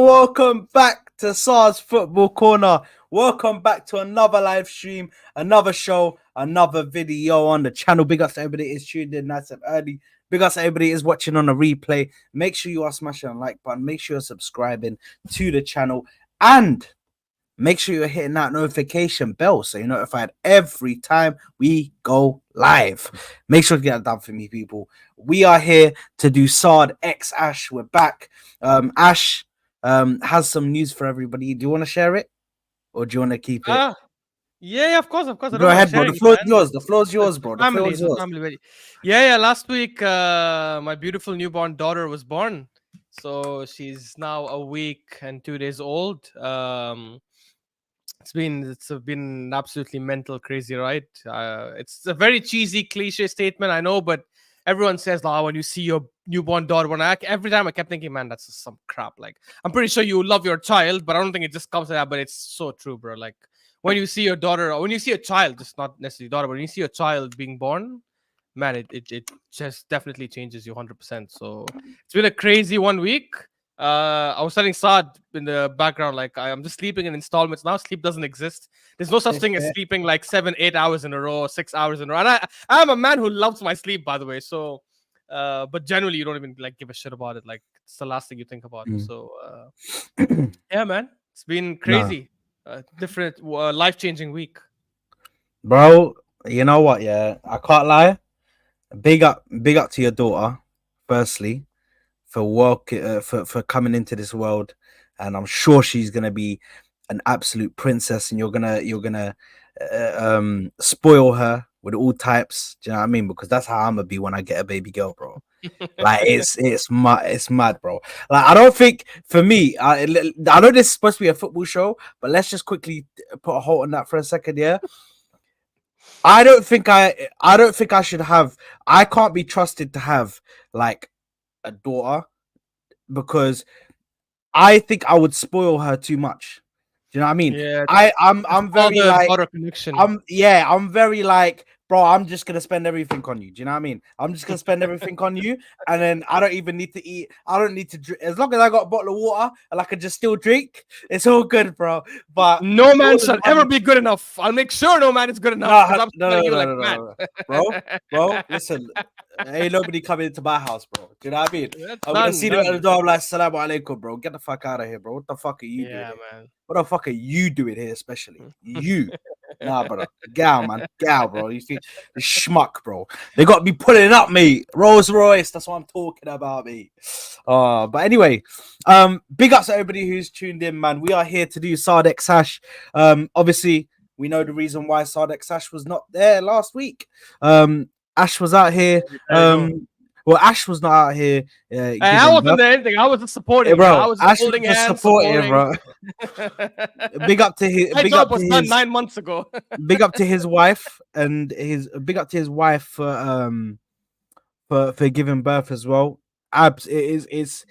Welcome back to Saad's Football Corner. Welcome back to another live stream, another show, another video on the channel. Big ups to everybody is tuned in nice and early. Big ups to everybody is watching on a replay. Make sure you are smashing the like button. Make sure you're subscribing to the channel. And make sure you're hitting that notification bell so you're notified every time we go live. Make sure to get that done for me, people. We are here to do Saad X Ash. We're back. Ash has some news for everybody. Do you want to share it or do you want to keep it? Yeah, of course. I don't Go mind ahead, bro. sharing The it, floor is man. yours. The floor is yours, It's bro. a The floor family. is It's a yours. family wedding. Yeah. Last week, my beautiful newborn daughter was born, so she's now a week and 2 days old. It's been absolutely mental, crazy, right? It's a very cheesy, cliche statement, I know, but everyone says, "Oh, when you see your newborn daughter," every time I kept thinking, "Man, that's just some crap." Like, I'm pretty sure you love your child, but I don't think it just comes to that. But it's so true, bro. Like, when you see your daughter, or when you see a child, just not necessarily daughter, but when you see a child being born, man, it just definitely changes you 100%. So it's been a crazy 1 week. I was telling Saad in the background, like I'm just sleeping in installments now. Sleep doesn't exist. There's no such thing as sleeping like 7, 8 hours in a row, 6 hours in a row. And I'm a man who loves my sleep, by the way. So, but generally, you don't even like give a shit about it. Like it's the last thing you think about. So, yeah, man, it's been No, crazy. Different, life-changing week. bro. You know what? Yeah, I can't lie. Big up to your daughter. Firstly, for work for coming into this world, and I'm sure she's gonna be an absolute princess, and you're gonna spoil her with all types. Do you know what I mean? Because that's how I'm gonna be when I get a baby girl, bro. Like it's mad, bro. Like I don't think for me, I know this is supposed to be a football show, but let's just quickly put a halt on that for a second. Yeah, I don't think I should have. I can't be trusted to have like a daughter because I think I would spoil her too much. Do you know what I mean? Yeah, I'm the very like father-daughter connection. I'm very like, bro, I'm just gonna spend everything on you. Do you know what I mean? I'm just gonna spend everything on you, and then I don't even need to eat. I don't need to drink. As long as I got a bottle of water and I can just still drink, it's all good, bro. But No man all the shall ever money. be good enough. I'll make sure no man is good enough No, because I'm no, smelling no, you no, like no, mad. no, no. Bro, listen, ain't nobody coming into my house, bro. Do you know what I mean? That's I'm gonna done, see them at the done. door. I'm like, Salaam alaikum, bro. Get the fuck out of here, bro. What the fuck are you doing Yeah, here? man. What the fuck are you doing here, especially you? Nah, brother. Gal, man. Gal, bro. You see the schmuck, bro. They got me pulling up, mate. Rolls Royce. That's what I'm talking about, mate. But anyway, big ups to everybody who's tuned in, man. We are here to do Sardex Hash. Obviously, we know the reason why Sardex Ash was not there last week. Ash was out here. There you go. Well, Ash was not out here I giving wasn't birth. there anything. I was just Hey, supporting, bro. I bro, was just Ash was holding just hands, supporting, supporting. bro. Big up to his, My job was done 9 months ago. big up to his wife, and his big up to his wife for giving birth as well. Abs, it's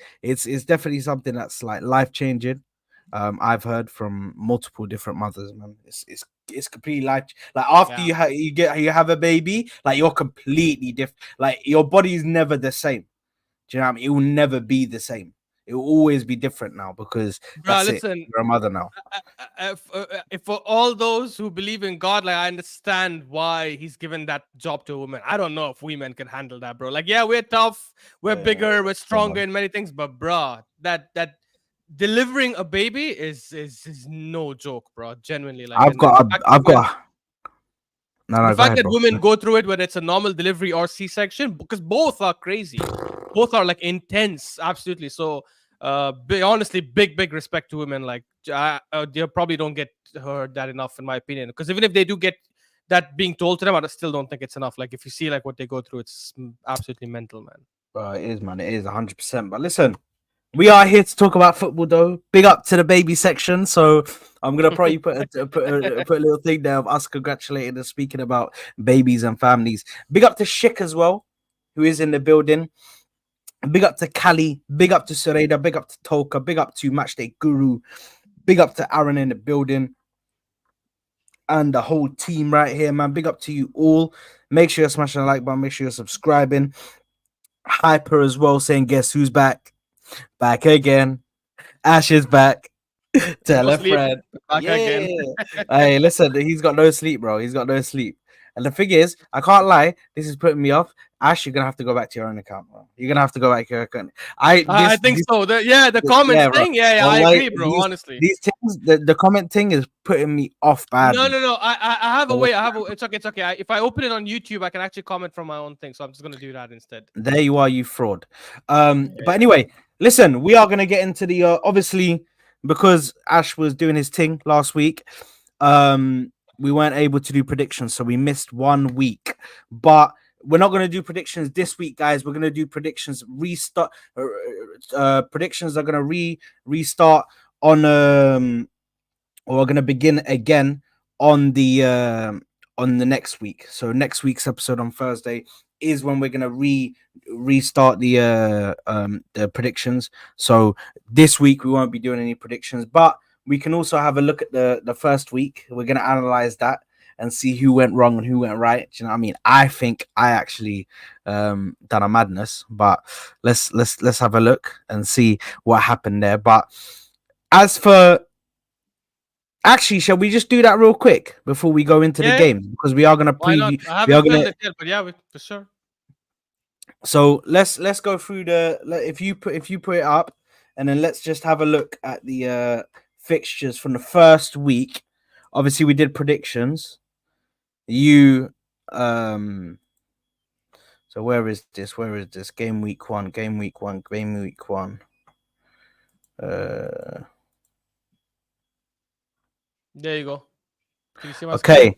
definitely something that's like life changing. I've heard from multiple different mothers, man. It's completely like after Yeah. you have a baby, like you're completely different. Like your body's never the same. Do you know what I mean? It will never be the same. It will always be different now because Bro, that's it. listen, You're a mother now. if for all those who believe in God, like I understand why He's given that job to a woman. I don't know if women can handle that, bro. Like, yeah, we're tough, we're Yeah, bigger, we're yeah, stronger man. in many things, but bro, that delivering a baby is no joke, bro. Genuinely, like, and I've got. No, the no, go fact ahead, that bro. women go through it, whether it's a normal delivery or C-section, because both are crazy, both are like intense, absolutely. So, honestly, big respect to women. Like, they probably don't get heard that enough, in my opinion. Because even if they do get that being told to them, I still don't think it's enough. Like, if you see like what they go through, it's absolutely mental, man. It is, man. It is 100%. But listen, we are here to talk about football, though. Big up to the baby section. So I'm gonna probably put a little thing there of us congratulating and speaking about babies and families. Big up to Shik as well, who is in the building. Big up to Kali. Big up to Sereda. Big up to Toka. Big up to Matchday Guru. Big up to Aaron in the building and the whole team right here, man. Big up to you all. Make sure you're smashing the like button. Make sure you're subscribing. Hyper as well, saying guess who's back. Back again. Ash is back. Tell No a sleep. friend. Back again. Yeah. Hey, listen, he's got no sleep, bro. He's got no sleep. And the thing is, I can't lie. This is putting me off. Ash, you're gonna have to go back to your own account, bro. You're gonna have to go back to your account. I think so. The comments Yeah, bro. thing. Yeah, I Wallahi, agree, bro. Honestly. these things, the comment thing is putting me off No, badly. no, no. I have a So way. I have a. It's okay. It's okay. If I open it on YouTube, I can actually comment from my own thing. So I'm just gonna do that instead. there you are, you fraud. Yeah, But anyway, listen, we are gonna get into the obviously because Ash was doing his thing last week. We weren't able to do predictions, so we missed 1 week. But we're not gonna do predictions this week, guys. We're gonna do predictions restart. Predictions are gonna restart on or we're gonna begin again on the next week. So next week's episode on Thursday is when we're gonna restart the predictions. So this week we won't be doing any predictions, but we can also have a look at the first week. We're gonna analyze that and see who went wrong and who went right. Do you know what I mean? I think I actually done a madness, but let's have a look and see what happened there. But as for actually, shall we just do that real quick before we go into the yeah. game? Because we are gonna Why not? preview. I We are haven't filled gonna. it yet, but yeah, for sure. So let's go through if you put it up, and then let's just have a look at the fixtures from the first week. Obviously, we did predictions. You So where is this? Where is this? Game week one. Game week one. Game week one. Uh. There you go. Can you see my screen? Okay.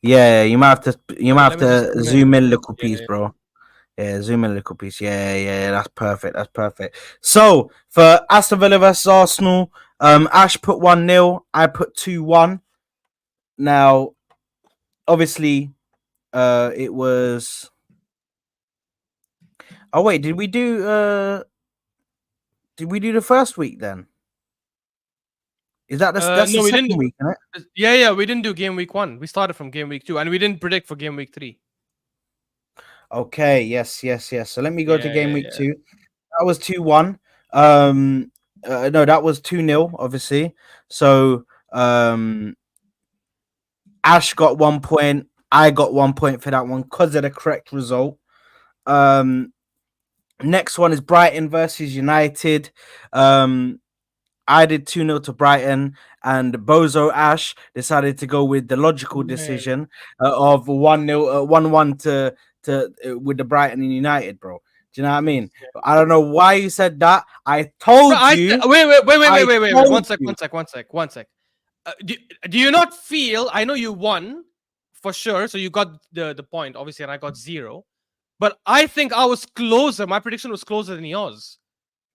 Yeah, you might have Let me just to zoom zoom in. in a little Yeah, piece, yeah. bro. Yeah, zoom in a little piece. Yeah, yeah, that's perfect. That's perfect. So for Aston Villa versus Arsenal, Ash put 1-0. I put 2-1. Now, obviously, it was. Oh wait, did we do the first week then? Is that that's the No, we didn't. second week, isn't it? Yeah. We didn't do game week 1. We started from game week 2, and we didn't predict for game week 3. Okay, yes, yes, yes. So let me go to Yeah, game yeah, week yeah. two. That was 2-1. No, that was 2-0, obviously. So Ash got 1 point. I got 1 point for that one because of the correct result. Um, Next one is Brighton versus United. I did 2-0 to Brighton, and Bozo Ash decided to go with the logical Man. decision of 1-0, 1-1 to with the Brighton and United, bro. Do you know what I mean? Yeah. I don't know why you said that. I Bro, told you. I wait. told you. One sec. Do you not feel? I know you won for sure, so you got the point, obviously, and I got 0. But I think I was closer. My prediction was closer than yours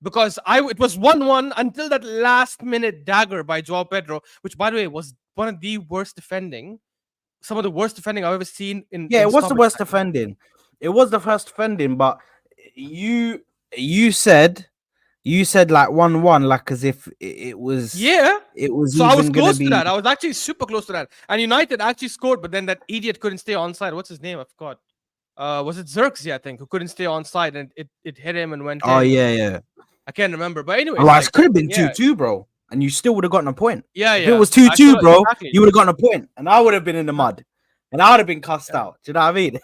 because it was 1-1 until that last minute dagger by Joao Pedro, which, by the way, was one of the worst defending, some of the worst defending I've ever seen Yeah, in it was the stoppage worst time. defending. It was the first defending, but you you said like 1-1, like as if Yeah. it was So I was even gonna close to be. that. I was actually super close to that. And United actually scored, but then that idiot couldn't stay onside. What's his name? I forgot. Was it Xerxes, I think, who couldn't stay onside and it hit him and went Oh in. yeah, yeah. I can't remember. But anyways, Otherwise, like, it could have been yeah, 2-2, bro, and you still would have gotten a point. If it yeah. was I should 2-2, bro, exactly. you would have gotten a point, and I would have been in the Exactly. mud, and I would have been cussed Yeah. out. Do you know what I mean?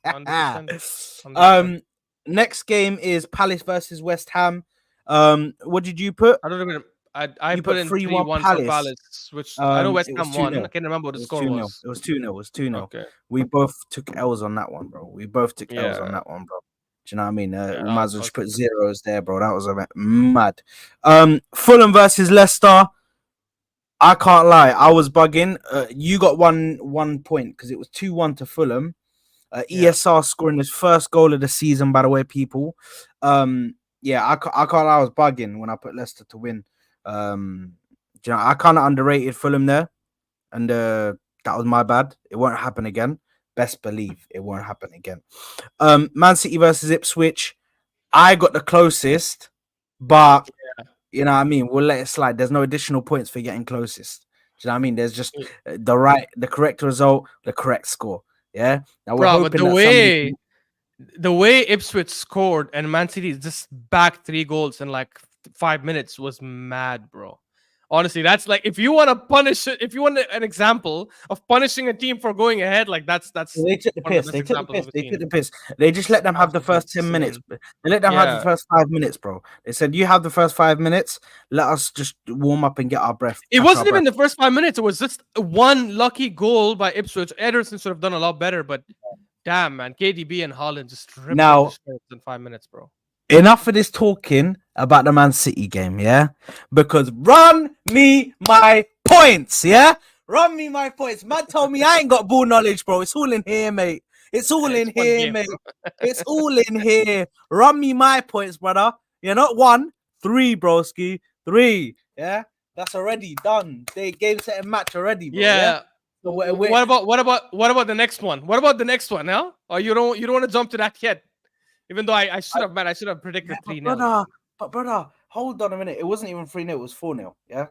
100%. 100%. Next game is Palace versus West Ham. What did you put? I don't remember. I You put put in 3-1 3-1 for Palace. Palace, which I know West It was Ham 2 won. I 0 can't remember what It the was score 2-0. was. It was 2-0. It was 2-0. Okay. We both took L's on that one, bro. We both took L's on Yeah. that one, bro. Do you know what I mean? Yeah, We that might was as well just fucking put good. zeros there, bro. That was a bit mad. Fulham versus Leicester. I can't lie. I was bugging. You got one point because it was 2-1 to Fulham. Yeah. ESR scoring his first goal of the season, by the way, people. Yeah, I can't lie. I was bugging when I put Leicester to win. Do you know, I kind of underrated Fulham there, and that was my bad. It won't happen again. Best believe it won't happen again. Man City versus Ipswich. I got the closest, but you know what I mean. We'll let it slide. There's no additional points for getting closest. Do you know what I mean? There's just the correct result, the correct score. Yeah. Now we're Bro, but hoping the that somebody way can. The way Ipswich scored and Man City just back 3 goals in like 5 minutes was mad, bro. Honestly, that's like if you want to punish it, if you want an example of punishing a team for going ahead, like that's They took the one of the piss. best They took the examples piss. I've They took seen. the piss. They just let It's them have the absolutely first 10 minutes. insane. They let them have the Yeah, first 5 minutes, bro. They said, "You have the first 5 minutes. Let us just warm up and get our breath, it catch our wasn't breath." even the first 5 minutes. It was just one lucky goal by Ipswich. Ederson should have done a lot better, but damn, man, KDB and Haaland just ripped them to Now, shreds in 5 minutes, bro. enough of this talking about the Man City game, yeah? Because run me my points, yeah? Run me my points. Man told me I ain't got ball knowledge, bro. It's all in here, mate. It's all It's in one here, game, mate. bro. It's all in here. Run me my points, brother. You're not one, three, broski. Three, yeah? That's already done. They game set and match already, bro, yeah? Yeah. So we're What about the next one? What about the next one? Now, or you don't want to jump to that yet? Even though I should have, man, I should have yeah, predicted but 3-0. brother, hold on a minute. It wasn't even 3-0, it was 4-0, yeah?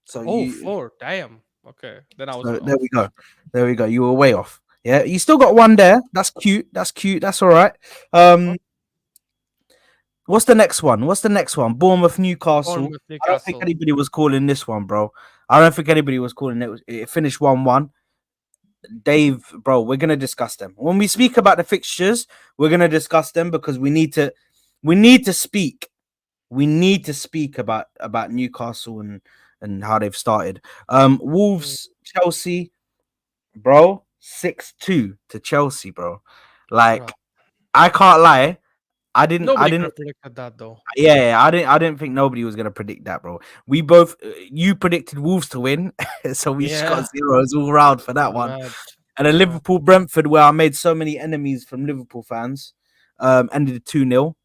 So Oh, you four. Damn. Okay, then I was So way there off. we go. There we go. You were way off. Yeah, you still got one there. That's cute. That's cute. That's all right. Oh, What's the next one? What's the next one? Bournemouth, Newcastle. Bournemouth, I don't think Newcastle. anybody was calling this one, bro. I don't think anybody was calling it. It finished 1-1. Dave, bro, we're gonna discuss them when we speak about the fixtures. We're gonna discuss them because we need to. We need to speak. We need to speak about Newcastle and how they've started. Mm, Wolves, Chelsea, bro, 6-2 to Chelsea, bro. bruh. Like, I can't lie. I Nobody could didn't, have predicted that though. yeah, I didn't think nobody was gonna predict that, bro. We both, you predicted Wolves to win, so we just got Yeah, zeros all round for that one. mad. And then Bro. Liverpool Brentford, where I made so many enemies from Liverpool fans, ended 2-0.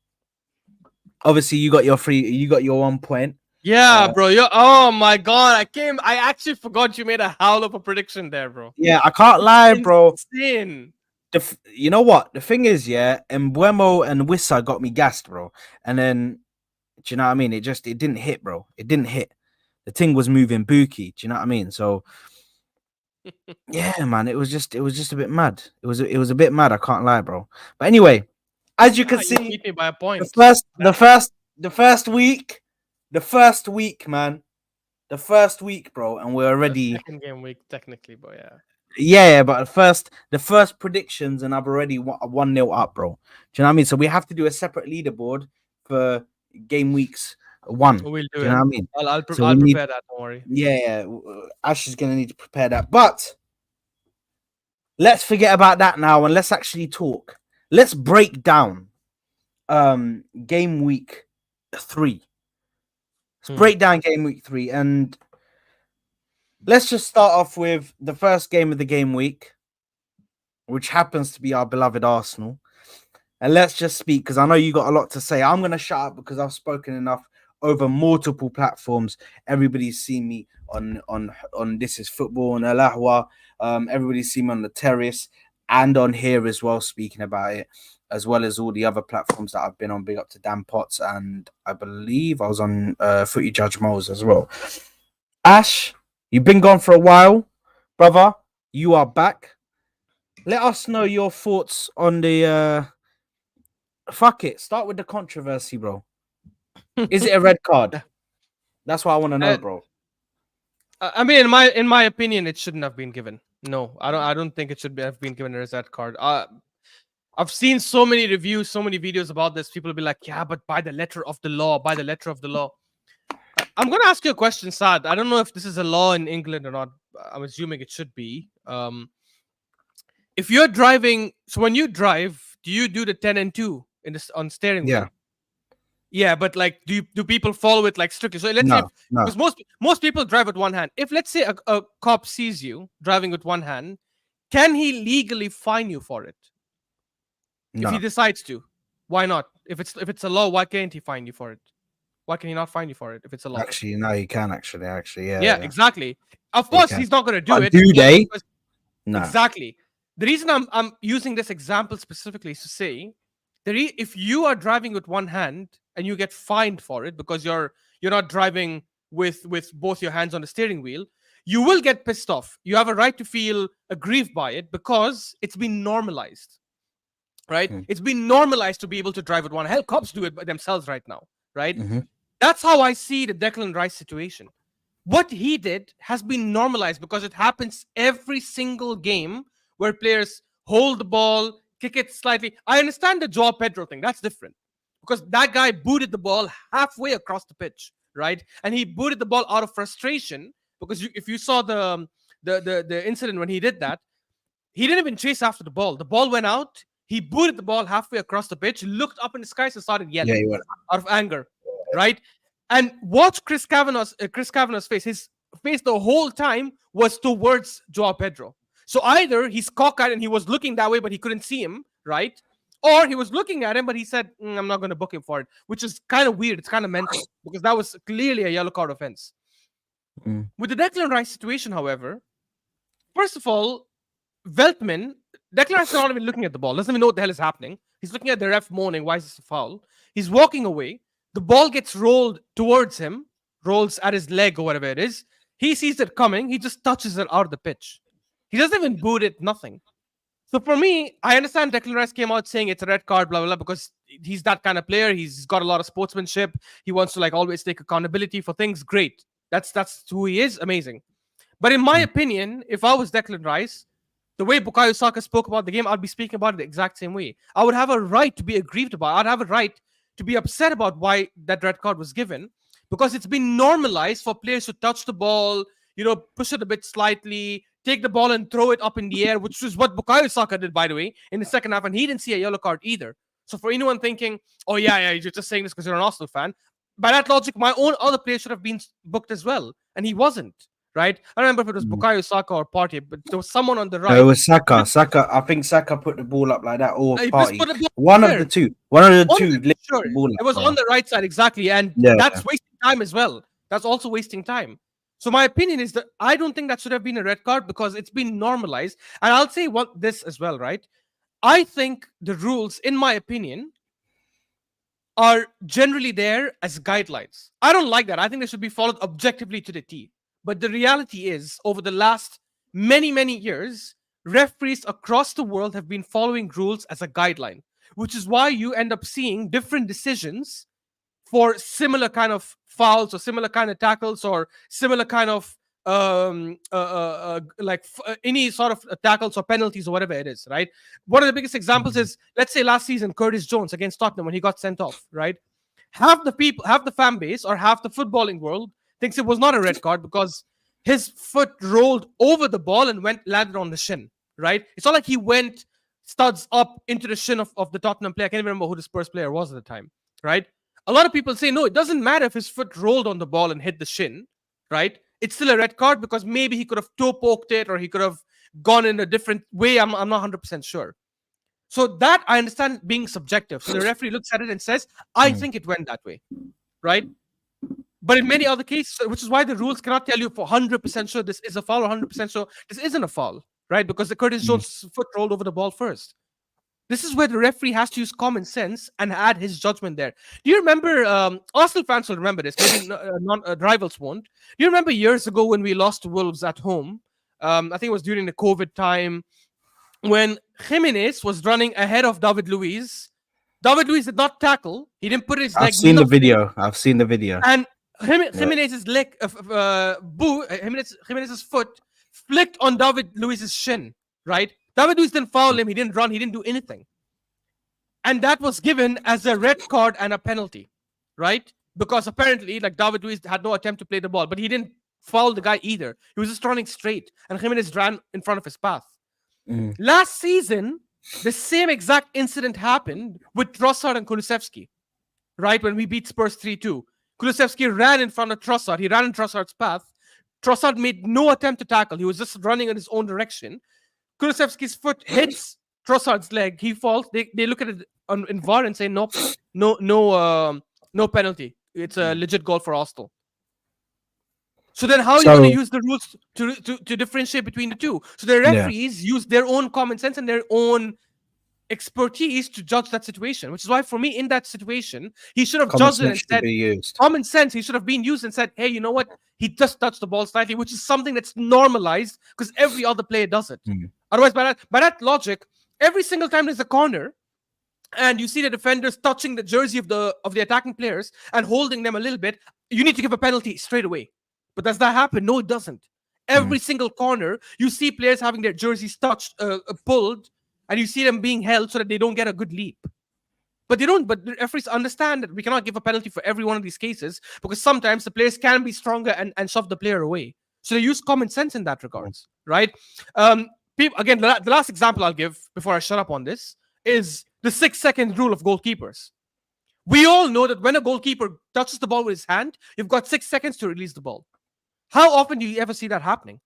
Obviously, you got your 1 point. Yeah, Uh, bro. Oh my god, I actually forgot you made a howl of a prediction there, bro. yeah, I can't lie, bro. Insane. You know what? The thing is, yeah, Embuemo and Wissa got me gassed, bro. And then, do you know what I mean? It didn't hit, bro. It didn't hit. The thing was moving bookie. Do you know what I mean? So yeah, man, it was just a bit mad. It was a bit mad. I can't lie, bro. But anyway, as you Ah, can you see, beat me by a the point. first, the first, the first week, man, the first week, bro, and we're The already second game week, technically, but yeah. yeah, but the first predictions, and I've already 1-0 up, bro. Do you know what I mean? So we have to do a separate leaderboard for game weeks one. Do We'll do you know it. what I mean? So I'll we need, prepare that. Don't worry. yeah, Ash is gonna need to prepare that. But let's forget about that now, and let's actually talk. Let's break down game week 3. Let's Hmm. break down game week 3, and let's just start off with the first game of the game week, which happens to be our beloved Arsenal. And let's just speak because I know you got a lot to say. I'm gonna shut up because I've spoken enough over multiple platforms. Everybody's seen me on This Is Football on Al Ahwa. Everybody's seen me on the terrace and on here as well, speaking about it, as well as all the other platforms that I've been on. Big up to Dan Potts, and I believe I was on Footy Judge Moles as well. Ash, you've been gone for a while, brother. You are back. Let us know your thoughts on the fuck it. Start with the controversy, bro. Is it a red card? That's what I want to know, Uh, bro. I mean, in my opinion, it shouldn't have been given. No, I don't think it should have been given as that card. I've seen so many reviews, so many videos about this. People will be like, "Yeah, but by the letter of the law, by the letter of the law." I'm gonna ask you a question, Saad. I don't know if this is a law in England or not. I'm assuming it should be. If you're driving, so when you drive, do you do the 10 and 2 in this on steering Yeah. wheel? Yeah, but like, do people follow it like strictly? So let's say, No, no, because most people drive with one hand. If let's say a cop sees you driving with one hand, can he legally fine you for it if he no. decides to? Why not? If it's a law, why can't he fine you for it? Why can he not fine you for it if it's a law? Actually, no, you can actually. Yeah, Yeah, yeah. exactly. Of You course, can. he's not going to do But it. do they? Because No. exactly. The reason I'm using this example specifically is to say that if you are driving with one hand and you get fined for it because you're not driving with both your hands on the steering wheel, you will get pissed off. You have a right to feel aggrieved by it because it's been normalized. right? Mm. It's been normalized to be able to drive with one. Hell, cops do it by themselves right now, right? Mm-hmm. That's how I see the Declan Rice situation. What he did has been normalized because it happens every single game where players hold the ball, kick it slightly. I understand the Joao Pedro thing. That's different because that guy booted the ball halfway across the pitch, right? And he booted the ball out of frustration because if you saw the incident when he did that, he didn't even chase after the ball. The ball went out. He booted the ball halfway across the pitch, looked up in the skies, and started Yeah, yelling you went. out of anger, right? And watch Chris Kavanagh's face. His face the whole time was towards Joao Pedro. So either he's cockeyed and he was looking that way, but he couldn't see him, right? Or he was looking at him, but he said, "I'm not going to book him for it," which is kind of weird. It's kind of mental because that was clearly a yellow card offense. Mm. With the Declan Rice situation, however, first of all, Veltman, Declan Rice is not even looking at the ball, doesn't even know what the hell is happening. He's looking at the ref moaning, why is this a foul? He's walking away. The ball gets rolled towards him, rolls at his leg or whatever it is. He sees it coming. He just touches it out of the pitch. He doesn't even boot it, nothing. So for me, I understand Declan Rice came out saying it's a red card, blah, blah, blah, because he's that kind of player. He's got a lot of sportsmanship. He wants to like always take accountability for things. Great. That's who he is. Amazing. But in my Mm. opinion, if I was Declan Rice, the way Bukayo Saka spoke about the game, I'd be speaking about it the exact same way. I would have a right to be aggrieved about it. I'd have a right to be upset about why that red card was given because it's been normalized for players to touch the ball, push it a bit slightly, take the ball and throw it up in the air, which is what Bukayo Saka did, by the way, in the second half, and he didn't see a yellow card either. So for anyone thinking, oh, yeah, you're just saying this because you're an Arsenal fan, by that logic, my own other player should have been booked as well, and he wasn't. Right? I don't remember if it was Mm. Bukayo Saka or Partey, but there was someone on the No, it right. was Saka. Saka. I think Saka put the ball up like that, or He just Party. put the ball One of there. the two. One of the On two the, lifted sure, the ball it up, was on bro. the right side exactly, and Yeah. that's wasting time as well. That's also wasting time. So my opinion is that I don't think that should have been a red card because it's been normalized. And I'll say what this as well, right? I think the rules, in my opinion, are generally there as guidelines. I don't like that. I think they should be followed objectively to the T. But the reality is, over the last many, many years, referees across the world have been following rules as a guideline, which is why you end up seeing different decisions for similar kind of fouls or similar kind of tackles or similar kind of any sort of tackles or penalties or whatever it is, right? One of the biggest examples is, let's say last season, Curtis Jones against Tottenham when he got sent off, right? Half the people, half the fan base or half the footballing world thinks it was not a red card because his foot rolled over the ball and landed on the shin, right? It's not like he went studs up into the shin of the Tottenham player. I can't even remember who the Spurs player was at the time, right? A lot of people say, no, it doesn't matter if his foot rolled on the ball and hit the shin, right? It's still a red card because maybe he could have toe poked it or he could have gone in a different way. I'm not 100% sure. So that I understand being subjective. So the referee looks at it and says, I think it went that way, right? But in many other cases, which is why the rules cannot tell you for 100% sure this is a foul or 100% sure this isn't a foul, right? Because the Curtis Jones' foot rolled over the ball first. This is where the referee has to use common sense and add his judgment there. Do you remember, Arsenal fans will remember this, maybe rivals won't. Do you remember years ago when we lost to Wolves at home? I think it was during the COVID time when Jimenez was running ahead of David Luiz. David Luiz did not tackle. He didn't put his I've leg, seen the nothing. video. I've seen the video. And Yeah. Jimenez's leg, Jimenez's foot flicked on David Luiz's shin, right? David Luiz didn't foul him. He didn't run. He didn't do anything. And that was given as a red card and a penalty, right? Because apparently, like, David Luiz had no attempt to play the ball, but he didn't foul the guy either. He was just running straight, and Jimenez ran in front of his path. Last season, the same exact incident happened with Trossard and Kulusevski, right? When we beat Spurs 3-2. Kulusevski ran in front of Trossard. He ran in Trossard's path. Trossard made no attempt to tackle. He was just running in his own direction. Kulusevski's foot hits Trossard's leg. He falls. They look at it in VAR and say, nope, no penalty. It's a legit goal for Arsenal. So then how are you going to use the rules to differentiate between the two? So the referees use their own common sense and their own expertise to judge that situation, which is why for me in that situation, he should have judged it and said, common sense, he should have been used and said, hey, you know what? He just touched the ball slightly, which is something that's normalized because every other player does it. Otherwise, by that logic, every single time there's a corner, and you see the defenders touching the jersey of the attacking players and holding them a little bit, you need to give a penalty straight away. But does that happen? No, it doesn't. Mm. Every single corner, you see players having their jerseys touched, pulled, and you see them being held so that they don't get a good leap. But they don't. But the referees understand that we cannot give a penalty for every one of these cases because sometimes the players can be stronger and shove the player away. So they use common sense in that regards, right? Again, the last example I'll give before I shut up on this is the 6 second rule of goalkeepers. We all know that when a goalkeeper touches the ball with his hand, you've got 6 seconds to release the ball. How often do you ever see that happening?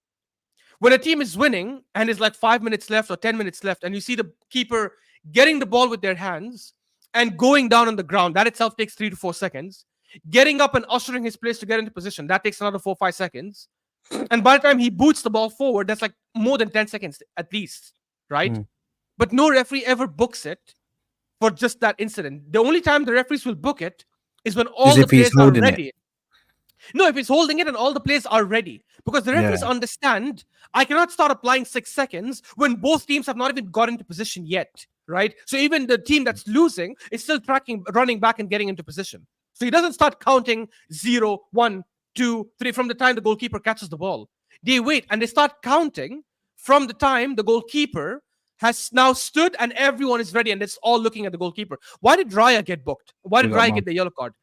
When a team is winning and is like 5 minutes left or 10 minutes left, and you see the keeper getting the ball with their hands and going down on the ground, that itself takes 3 to 4 seconds. Getting up and ushering his players to get into position, that takes another 4 or 5 seconds. And by the time he boots the ball forward, that's like more than 10 seconds at least, right? Mm. But no referee ever books it for just that incident. The only time the referees will book it is when all As the if he's players are holding it. ready. No, if he's holding it and all the players are ready. Because the referees Yeah. understand I cannot start applying 6 seconds when both teams have not even got into position yet, right? So even the team that's losing is still running back and getting into position. So he doesn't start counting 0, 1, 2, 3 from the time the goalkeeper catches the ball. They wait and they start counting from the time the goalkeeper has now stood and everyone is ready and it's all looking at the goalkeeper. Why did Raya get booked? Why did Big up, Raya man. get the yellow card?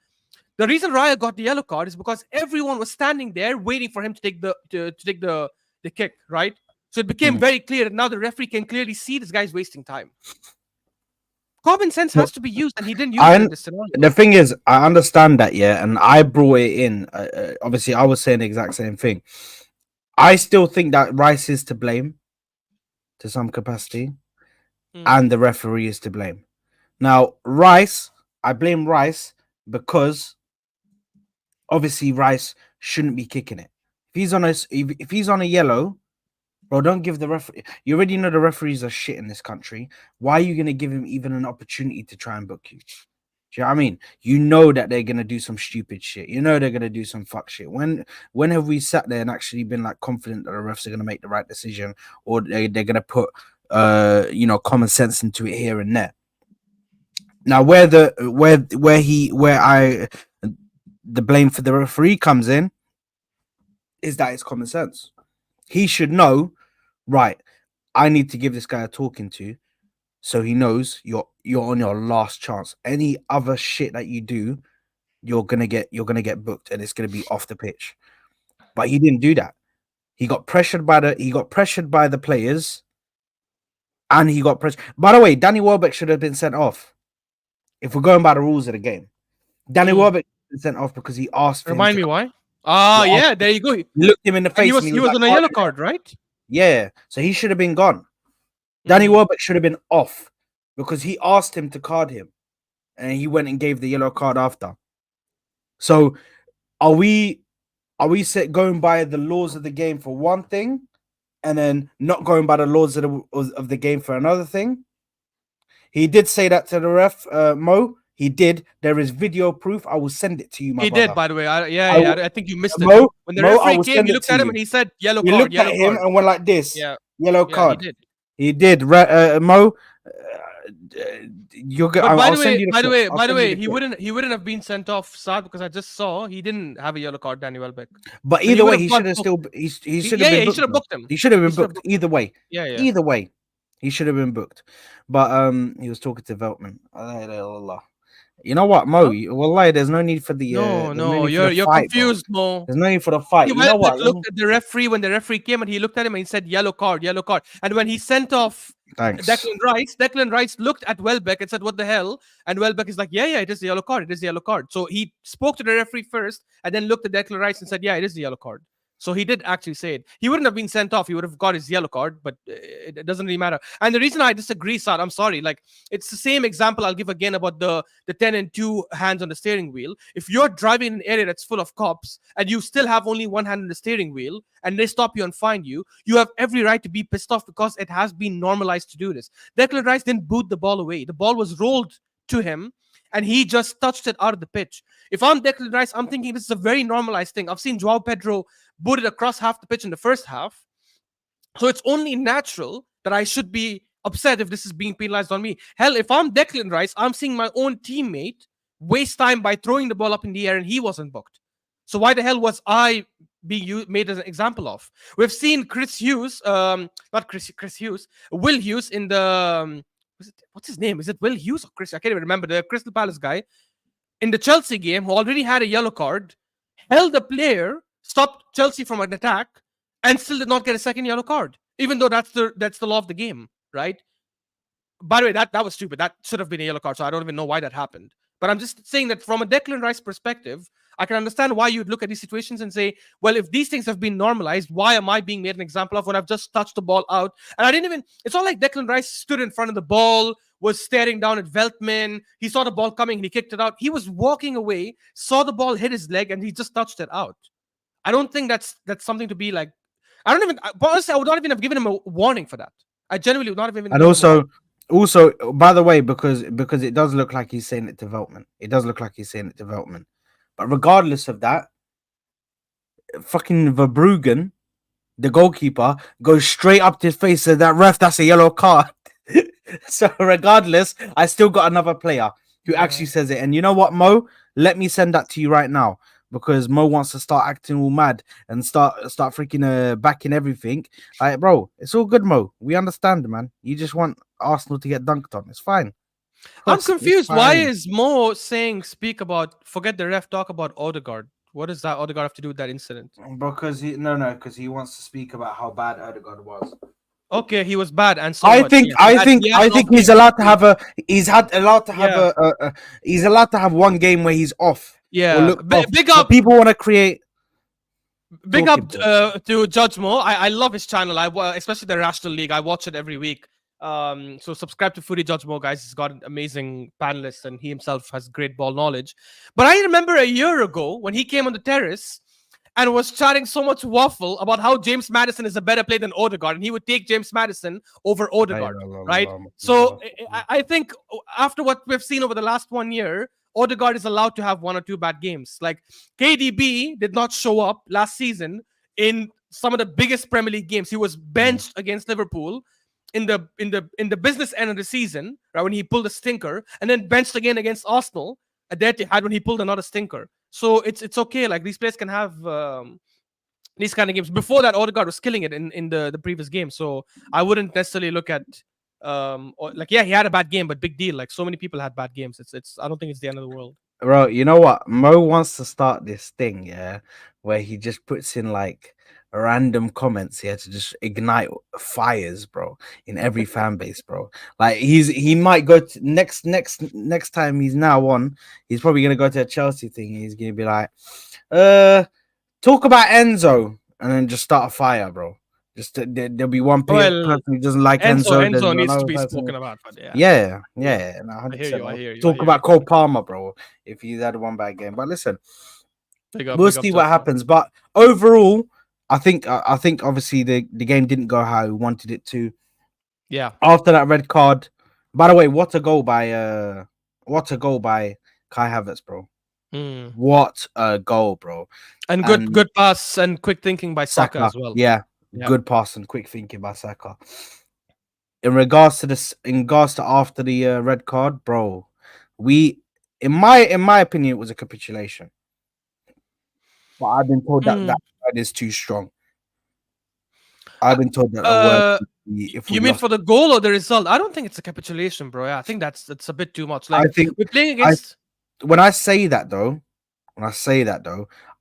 The reason Raya got the yellow card is because everyone was standing there waiting for him to take the kick, right? So it became very clear that now the referee can clearly see this guy's wasting time. Common sense has to be used, and he didn't use it in this scenario. The thing is, I understand that, yeah, and I brought it in. Obviously, I was saying the exact same thing. I still think that Rice is to blame to some capacity, and the referee is to blame. Now, Rice, I blame Rice because obviously Rice shouldn't be kicking it. If he's on a yellow, bro, don't give the referee. You already know the referees are shit in this country. Why are you gonna give him even an opportunity to try and book you? Do you know what I mean? You know that they're gonna do some stupid shit. You know they're gonna do some fuck shit. When have we sat there and actually been like confident that the refs are gonna make the right decision, or they're gonna put common sense into it here and there? Now the blame for the referee comes in is that it's common sense. He should know, right, I need to give this guy a talking to, so he knows you're on your last chance. Any other shit that you do, you're gonna get booked, and it's gonna be off the pitch. But he didn't do that. He got pressured by the players, and he got pressured. By the way, Danny Welbeck should have been sent off. If we're going by the rules of the game, Danny Welbeck been sent off because he asked. Remind me why? Yeah, there you go. He looked him in the face. He was on a yellow card, right? Yeah, so he should have been gone. Danny Welbeck should have been off because he asked him to card him, and he went and gave the yellow card after. So, are we going by the laws of the game for one thing, and then not going by the laws of the game for another thing? He did say that to the ref, Mo. He did. There is video proof. I will send it to you, my brother. He did, by the way. I think you missed it. Mo, when the Mo, referee came, he looked at him and he said, "Yellow card." He looked yellow at him card. and went like this. Yeah, yellow card. He did. Mo. You're good. By the way, he wouldn't have been sent off, Saad, because I just saw he didn't have a yellow card, Danny Welbeck. But either way, he should have still. He should have been. He should have booked him. He should have been booked. Either way. Yeah. Either way, he should have been booked. But he was talking to Veltman. You know what, Mo? Wallahi, there's no need for the. No, you're fight, confused, bro. Mo. There's no need for the fight. You know what? Looked at the referee when the referee came and he looked at him and he said, "Yellow card." And when he sent off Declan Rice looked at Welbeck and said, "What the hell?" And Welbeck is like, "Yeah, it is the yellow card. It is the yellow card." So he spoke to the referee first and then looked at Declan Rice and said, "Yeah, it is the yellow card." So he did actually say it. He wouldn't have been sent off. He would have got his yellow card, but it doesn't really matter. And the reason I disagree, Saad, I'm sorry. Like, it's the same example I'll give again about the 10 and 2 hands on the steering wheel. If you're driving in an area that's full of cops and you still have only one hand on the steering wheel and they stop you and find you, you have every right to be pissed off because it has been normalized to do this. Declan Rice didn't boot the ball away. The ball was rolled to him and he just touched it out of the pitch. If I'm Declan Rice, I'm thinking this is a very normalized thing. I've seen Joao Pedro boot it across half the pitch in the first half. So it's only natural that I should be upset if this is being penalized on me. Hell, if I'm Declan Rice, I'm seeing my own teammate waste time by throwing the ball up in the air and he wasn't booked. So why the hell was I being made as an example of? We've seen Chris Hughes, not Chris Hughes, Will Hughes in the what's his name? Is it Will Hughes or Chris? I can't even remember, the Crystal Palace guy in the Chelsea game who already had a yellow card, held the player, stopped Chelsea from an attack, and still did not get a second yellow card, even though that's the law of the game, right? By the way, that was stupid. That should have been a yellow card, so I don't even know why that happened. But I'm just saying that from a Declan Rice perspective, I can understand why you'd look at these situations and say, well, if these things have been normalized, why am I being made an example of when I've just touched the ball out? And I didn't even, it's not like Declan Rice stood in front of the ball, was staring down at Veltman. He saw the ball coming and he kicked it out. He was walking away, saw the ball hit his leg, and he just touched it out. I don't think that's something to be like. I don't even, honestly, I would not even have given him a warning for that. I genuinely would not have even And given him a warning. also, by the way, because it does look like he's saying it to Veltman. It does look like he's saying it to Veltman. But regardless of that, fucking Verbruggen, the goalkeeper, goes straight up to his face and said, that ref, that's a yellow card. So regardless, I still got another player who actually says it. And you know what, Mo? Let me send that to you right now because Mo wants to start acting all mad and start freaking backing everything. Like, bro, it's all good, Mo. We understand, man. You just want Arsenal to get dunked on. It's fine. I'm It's confused. Why fine. is Mo saying speak about forget the ref, talk about Odegaard? What does that Odegaard have to do with that incident? Because because he wants to speak about how bad Odegaard was. Okay, he was bad, and so what? Yeah, he had I an off think he's game. allowed to have Yeah, he's allowed to have one game where he's off or yeah. looked off. Big But up, people want to create big talking up points. to Judge Mo. I love his channel. Especially the Rational League. I watch it every week. So subscribe to Footy Judge Mo, guys. He's got an amazing panelists, and he himself has great ball knowledge. But I remember a year ago when he came on the terrace and was chatting so much waffle about how James Madison is a better player than Odegaard, and he would take James Madison over Odegaard, right? So I think after what we've seen over the last 1 year, Odegaard is allowed to have one or two bad games. Like KDB did not show up last season in some of the biggest Premier League games. He was benched against Liverpool in the business end of the season, right, when he pulled a stinker, and then benched again against Arsenal at the Etihad when he pulled another stinker. So it's okay. Like these players can have these kind of games. Before that, Odegaard was killing it in the previous game. So I wouldn't necessarily look at he had a bad game, but big deal. Like so many people had bad games. It's I don't think it's the end of the world. Bro, you know what? Mo wants to start this thing, yeah, where he just puts in like random comments here to just ignite fires, bro, in every fan base, bro. Like he might go to next time he's now on, he's probably gonna go to a Chelsea thing. He's gonna be like, talk about Enzo, and then just start a fire, bro. There'll be one Well, person who doesn't like Enzo. There's Enzo needs to another be person. spoken about, but yeah, Yeah, no, I 100%. hear you. I Bro. hear you. I Talk hear you. about Cole Palmer, bro. If he's had one bad game, but listen, we'll Big up, see what Judge Mo. happens. But overall, I think obviously the game didn't go how we wanted it to. Yeah. After that red card, by the way, what a goal by Kai Havertz, bro. Mm. What a goal, bro. And And good pass and quick thinking by Saka Saka, as well. yeah, Yeah. good pass and quick thinking by Saka. In regards to this, in regards to after the red card, bro, we, in my opinion, it was a capitulation. But I've been told that Mm. that word is too strong. I've been told that the word, Uh, if we you mean lost, for the goal or the result? I don't think it's a capitulation, bro. Yeah, I think that's a bit too much. I Like think we're playing I against. when I say that though,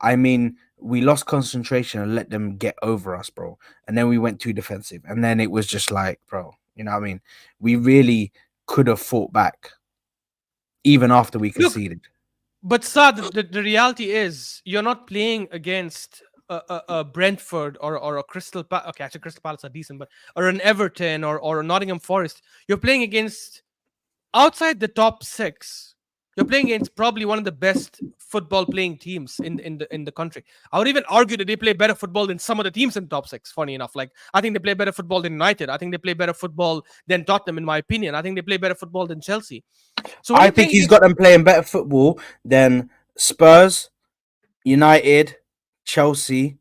I mean we lost concentration and let them get over us, bro. And then we went too defensive, and then it was just like, bro, you know what I mean? We really could have fought back even after we Look, conceded. but Saad, the reality is you're not playing against a Brentford or a Crystal Palace. Okay, actually, Crystal Palace are decent, but or an Everton or a Nottingham Forest. You're playing against outside the top six. You're playing against probably one of the best football playing teams in the country. I would even argue that they play better football than some of the teams in the top six. Funny enough, like I think they play better football than United. I think they play better football than Tottenham, in my opinion. I think they play better football than Chelsea. So when I you're think playing he's against, got them playing better football than Spurs, United, Chelsea,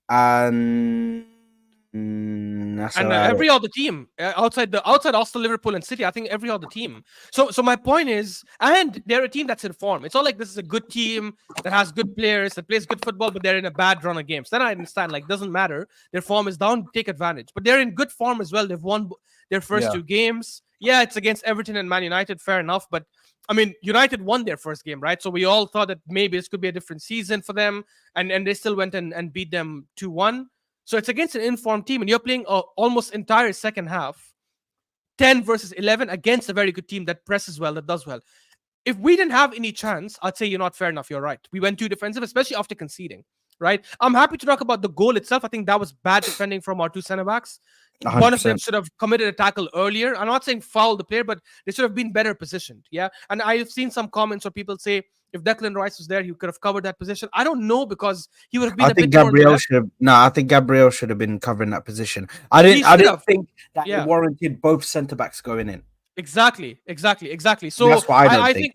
and That's And alright. every other team outside Arsenal, Liverpool, and City, I think every other team. So my point is, and they're a team that's in form. It's not like this is a good team that has good players that plays good football, but they're in a bad run of games. Then I understand. Like, doesn't matter. Their form is down. Take advantage. But they're in good form as well. They've won their first Yeah. two games. Yeah, it's against Everton and Man United. Fair enough, but I mean, United won their first game, right? So we all thought that maybe this could be a different season for them, and they still went and beat them 2-1. So it's against an informed team, and you're playing almost entire second half, 10 versus 11 against a very good team that presses well, that does well. If we didn't have any chance, I'd say you're not fair enough. You're right. We went too defensive, especially after conceding. Right. I'm happy to talk about the goal itself. I think that was bad defending from our two centre backs. One of them 100%. should have committed a tackle earlier. I'm not saying foul the player, but they should have been better positioned. Yeah. And I've seen some comments where people say if Declan Rice was there, he could have covered that position. I don't know because he would have been I a think bit more on the Gabriel left. should have. No, I think Gabriel should have been covering that position. He I should didn't have. think that it Yeah. warranted both centre backs going in. Exactly. So That's what I don't I think. think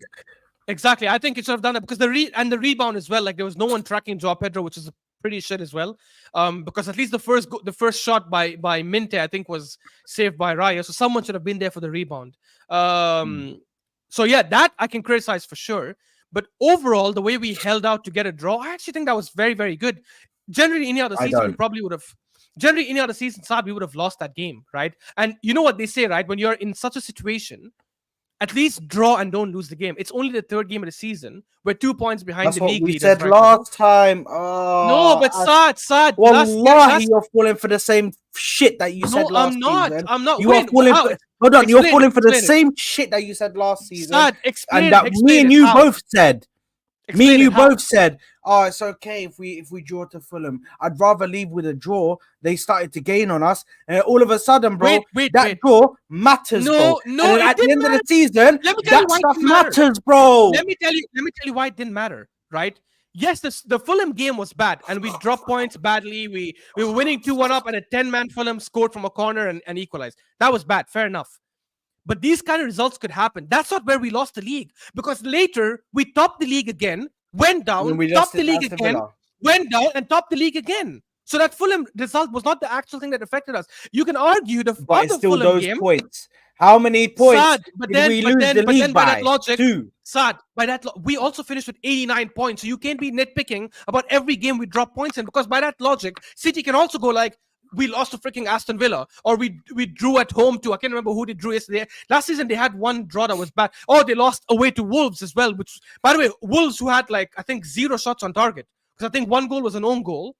exactly. I think it should have done that because the rebound as well. Like there was no one tracking Joao Pedro, which is pretty shit as well. Because at least the first shot by Minte, I think, was saved by Raya. So someone should have been there for the rebound. So yeah, that I can criticize for sure. But overall, the way we held out to get a draw, I actually think that was very, very good. Generally, any other I season, we don't. probably would have. Generally, any other season, Saad, we would have lost that game, right? And you know what they say, right? When you're in such a situation, at least draw and don't lose the game. It's only the third game of the season. We're 2 points behind That's the what league we leaders said right now. last time. No, but Saad, Wallahi, you're falling for the same shit that you said no, last I'm not. season. I'm not. You are Wait, falling how? for. Hold on, you're falling for the Explain it. same shit that you said last season, Saad, and that me explain and it. you How? both said. Me Explain and it. you How? both said, "Oh, it's okay if we draw to Fulham. I'd rather leave with a draw." They started to gain on us, and all of a sudden, bro, Wait. that draw matters, bro. No, And then it at the didn't end of matter. the season, Let me tell you that why it stuff didn't matter. matters, bro. Let me tell you why it didn't matter, right? Yes, the Fulham game was bad, and we dropped points badly. We were winning 2-1 up, and a 10-man Fulham scored from a corner and equalized. That was bad, fair enough. But these kind of results could happen. That's not where we lost the league. Because later we topped the league again, went When down, we lost topped it the to league Aston again, Villa. went down, and topped the league again. So that Fulham result was not the actual thing that affected us. You can argue the But it's other still Fulham those game. points. How many points Sad, did we lose the league by that by? logic, 2. Sad, by that we also finished with 89 points. So you can't be nitpicking about every game we drop points in because by that logic, City can also go like we lost to freaking Aston Villa or we drew at home to I can't remember who they drew yesterday. Last season they had one draw that was bad. Oh, they lost away to Wolves as well. Which by the way, Wolves who had like I think 0 shots on target because I think one goal was an own goal,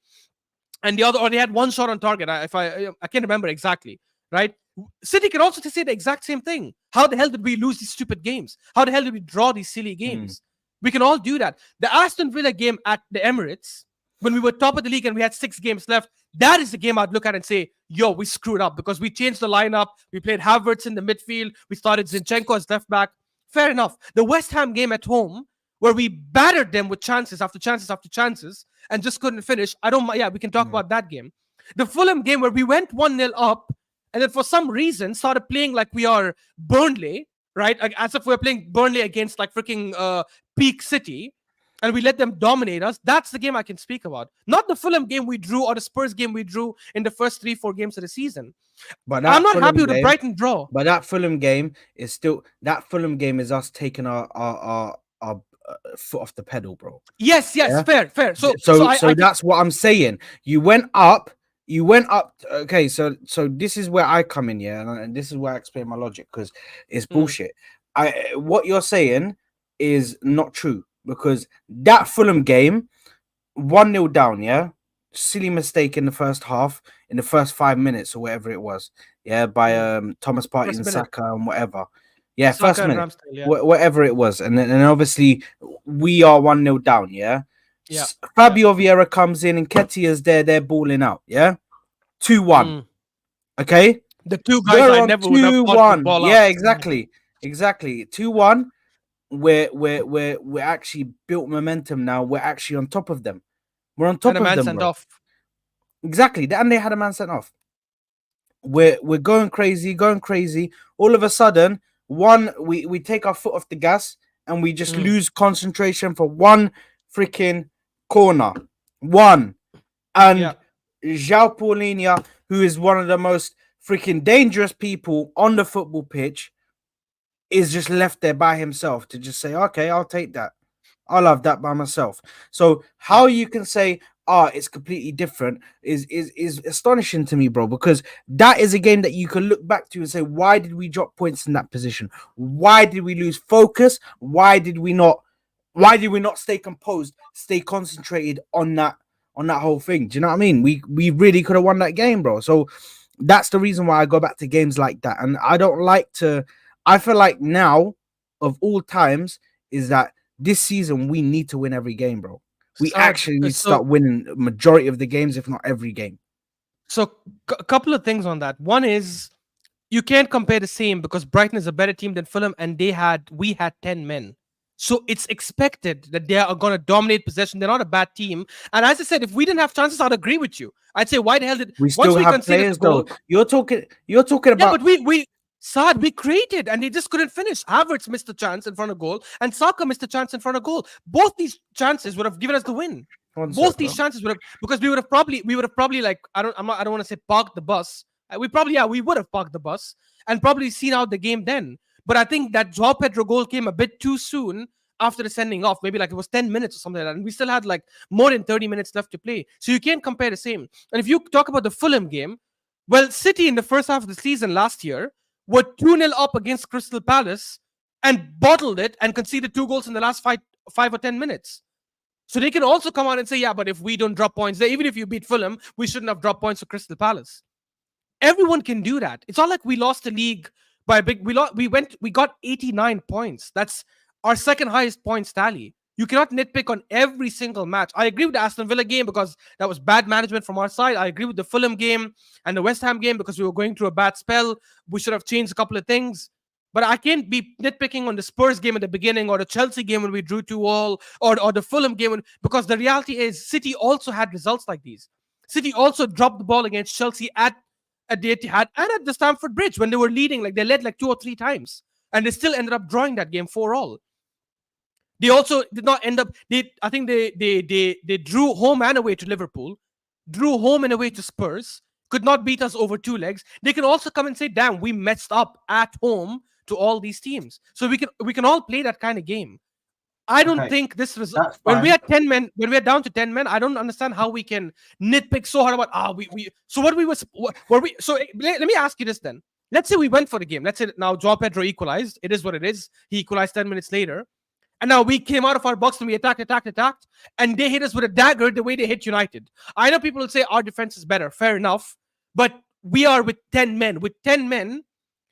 and the other or they had one shot on target. I can't remember exactly. Right? City can also say the exact same thing. How the hell did we lose these stupid games? How the hell did we draw these silly games? We can all do that. The Aston Villa game at the Emirates, when we were top of the league and we had 6 games left, that is the game I'd look at and say, yo, we screwed up because we changed the lineup. We played Havertz in the midfield. We started Zinchenko as left back. Fair enough. The West Ham game at home, where we battered them with chances after chances after chances and just couldn't finish. We can talk about that game. The Fulham game where we went 1-0 up and then for some reason started playing like we are Burnley, right? Like, as if we're playing Burnley against like freaking peak City, and we let them dominate us. That's the game I can speak about. Not the Fulham game we drew or the Spurs game we drew in the first 3-4 games of the season. But I'm not Fulham happy with the game, Brighton draw. But that Fulham game is still us taking our foot off the pedal, bro. Yes, Yeah? fair. So that's what I'm saying. You went up. Okay, so this is where I come in, yeah, and this is where I explain my logic because it's bullshit. What you're saying is not true because that Fulham game, 1-0 down, yeah, silly mistake in the first half, in the first 5 minutes or whatever it was, yeah, by Thomas Partey and Saka and whatever, yeah, Saka first minute, Ramsdale, yeah. whatever it was, and obviously we are 1-0 down, yeah. Yeah. Fabio Vieira comes in and Ketia's there. They're balling out. Yeah, 2-1. Okay, the two guys I never would have thought to ball out. Yeah, exactly. 2-1. We're actually built momentum now. We're actually on top of them. We're on top and a of man them. Sent bro. off. Exactly, and they had a man sent off. We're going crazy. All of a sudden, we take our foot off the gas and we just lose concentration for one freaking corner. And João Paulinho who is one of the most freaking dangerous people on the football pitch, is just left there by himself to just say, okay, I'll take that. I'll have that by myself. So Yeah. how you can say, it's completely different is astonishing to me, bro, because that is a game that you can look back to and say, why did we drop points in that position? Why did we lose focus? Why did we not stay composed, stay concentrated on that whole thing? Do you know what I mean? We really could have won that game, bro. So that's the reason why I go back to games like that. And I don't like to, I feel like now of all times is that this season we need to win every game, bro. We Saad, actually need to start winning a majority of the games, if not every game. so a couple of things on that. One is you can't compare the same because Brighton is a better team than Fulham, and we had 10 men. So it's expected that they are going to dominate possession. They're not a bad team. And as I said, if we didn't have chances, I'd agree with you. I'd say, why the hell did We once still we have conceded the players though. goal? You're talking Yeah, about but we Saad, we created and they just couldn't finish. Havertz missed a chance in front of goal, and Saka missed a chance in front of goal. Both these chances would have given us the win. one Both sec, these bro. chances would have, because we would have probably, like, I don't want to say parked the bus. We would have parked the bus and probably seen out the game then. But I think that Joao Pedro goal came a bit too soon after the sending off. Maybe like it was 10 minutes or something like that, and we still had like more than 30 minutes left to play. So you can't compare the same. And if you talk about the Fulham game, well, City in the first half of the season last year were 2-0 up against Crystal Palace and bottled it and conceded 2 goals in the last 5 or 10 minutes. So they can also come out and say, yeah, but if we don't drop points there, even if you beat Fulham, we shouldn't have dropped points to Crystal Palace. Everyone can do that. It's not like we lost the league by a big. We got 89 points. That's our second highest points tally. You cannot nitpick on every single match. I agree with the Aston Villa game because that was bad management from our side. I agree with the Fulham game and the West Ham game because we were going through a bad spell. We should have changed a couple of things. But I can't be nitpicking on the Spurs game at the beginning or the Chelsea game when we drew 2-2, or the Fulham game because the reality is City also had results like these. City also dropped the ball against Chelsea at the Etihad and at the Stamford Bridge when they were leading. Like, they led like 2 or 3 times, and they still ended up drawing that game 4-all. They also did not end up. I think they drew home and away to Liverpool, drew home and away to Spurs. Could not beat us over 2 legs. They can also come and say, "Damn, we messed up at home to all these teams." So we can all play that kind of game. I don't Okay, think this was that's when we fine. had 10 men, when we are down to 10 men. I don't understand how we can nitpick so hard about we so what we was were we so let me ask you this then. Let's say we went for the game. Let's say now Joao Pedro equalized. It is what it is. He equalized 10 minutes later. And now we came out of our box and we attacked, and they hit us with a dagger the way they hit United. I know people will say our defense is better. Fair enough. But we are with 10 men. With 10 men,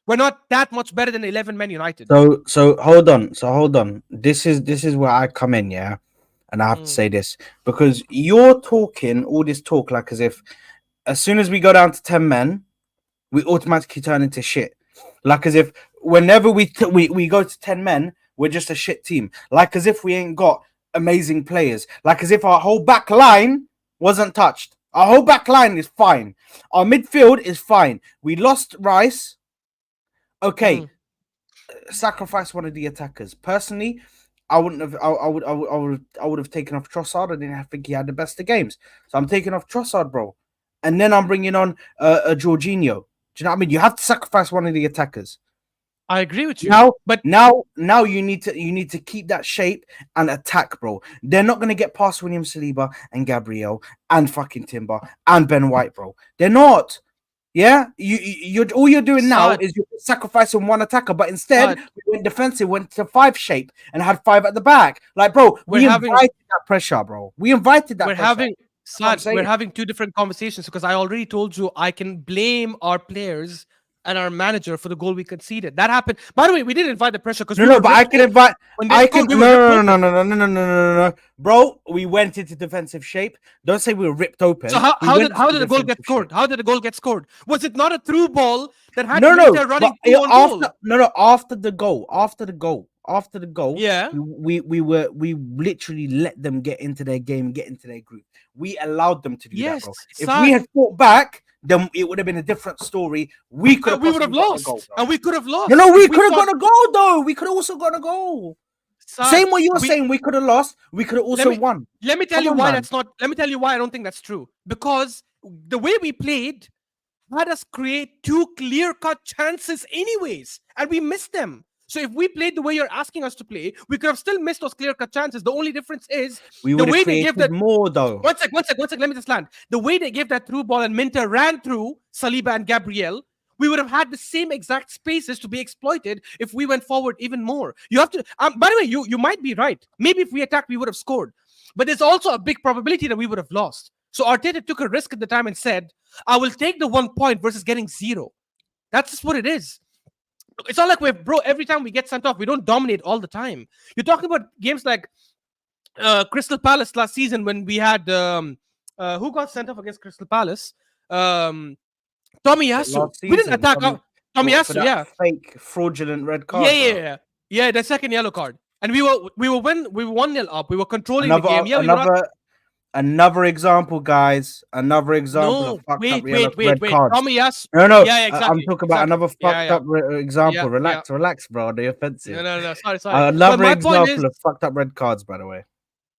we're not that much better than 11 men United. So hold on. So hold on. This is where I come in, yeah. And I have to Mm. say this because you're talking all this talk like as if as soon as we go down to 10 men, we automatically turn into shit. Like as if whenever we go to 10 men, we're just a shit team. Like as if we ain't got amazing players. Like as if our whole back line wasn't touched. Our whole back line is fine. Our midfield is fine. We lost Rice. Okay, Mm. sacrifice one of the attackers. Personally, I wouldn't have. I would have taken off Trossard. I didn't think he had the best of games, so I'm taking off Trossard, bro, and then I'm bringing on a Jorginho. Do you know what I mean? You have to sacrifice one of the attackers. I agree with you. Now, But now you need to keep that shape and attack, bro. They're not gonna get past William Saliba and Gabriel and fucking Timber and Ben White, bro. They're not. Yeah, you're all you're doing now Saad, is you're sacrificing one attacker, but instead Saad, we went defensive, went to 5 shape and had 5 at the back. Like, bro, we're we having invited that pressure, bro. We invited that we're pressure. having That's what I'm Saad, we're saying. having two different conversations because I already told you I can blame our players and our manager for the goal we conceded. That happened. By the way, we didn't invite the pressure because No, we no, were but I ripped can open. invite. When they I can scored, we were ripped no, no, open. no, no, no, no, no, no, no, no, no, bro. We went into defensive shape. Don't say we were ripped So open. how, We how did went how into did the goal get defensive shape. scored? How did the goal get scored? Was it not a through ball that had No, no, Militao but running through on after goal? no, after the goal, Yeah. we literally let them get into their game, get into their group. We allowed them to do that, bro. Yes, If we Saad. had fought back, then it would have been a different story. We could have We would have possibly gotten a goal, lost, bro. and we could have No, no, lost if we we could have fought. got a goal though. We could have also got a goal. Saad, Same way you were we saying, we could have lost. We could have let also me won. let me tell Come you on, why man. that's not. Let me tell you why I don't think that's true. Because the way we played, had us create two clear-cut chances anyways, and we missed them. So if we played the way you're asking us to play, we could have still missed those clear-cut chances. The only difference is We the would have way they gave created that. more though. One sec. Let me just land. The way they gave that through ball and Minter ran through Saliba and Gabriel, we would have had the same exact spaces to be exploited if we went forward even more. You have to. By the way, you might be right. Maybe if we attacked, we would have scored. But there's also a big probability that we would have lost. So Arteta took a risk at the time and said, "I will take the 1 point versus getting zero." That's just what it is. It's not like bro, every time we get sent off, we don't dominate all the time. You're talking about games like Crystal Palace last season when we had who got sent off against Crystal Palace? Tomiyasu. Last We didn't season, attack for Tomiyasu, that yeah. fake fraudulent red Yeah, card, yeah, bro. yeah. Yeah, the second yellow card. And we were 1-0 up. We were controlling the game. Yeah, we were not. Another example, guys. Another example of No, fucked up wait. red cards. Tomiyasu. No, Yeah, I'm exactly. talking about Exactly. another Yeah, fucked up yeah. example. Yeah. Relax, bro. The offensive. No. Sorry. But Another example of fucked up red cards, by the way.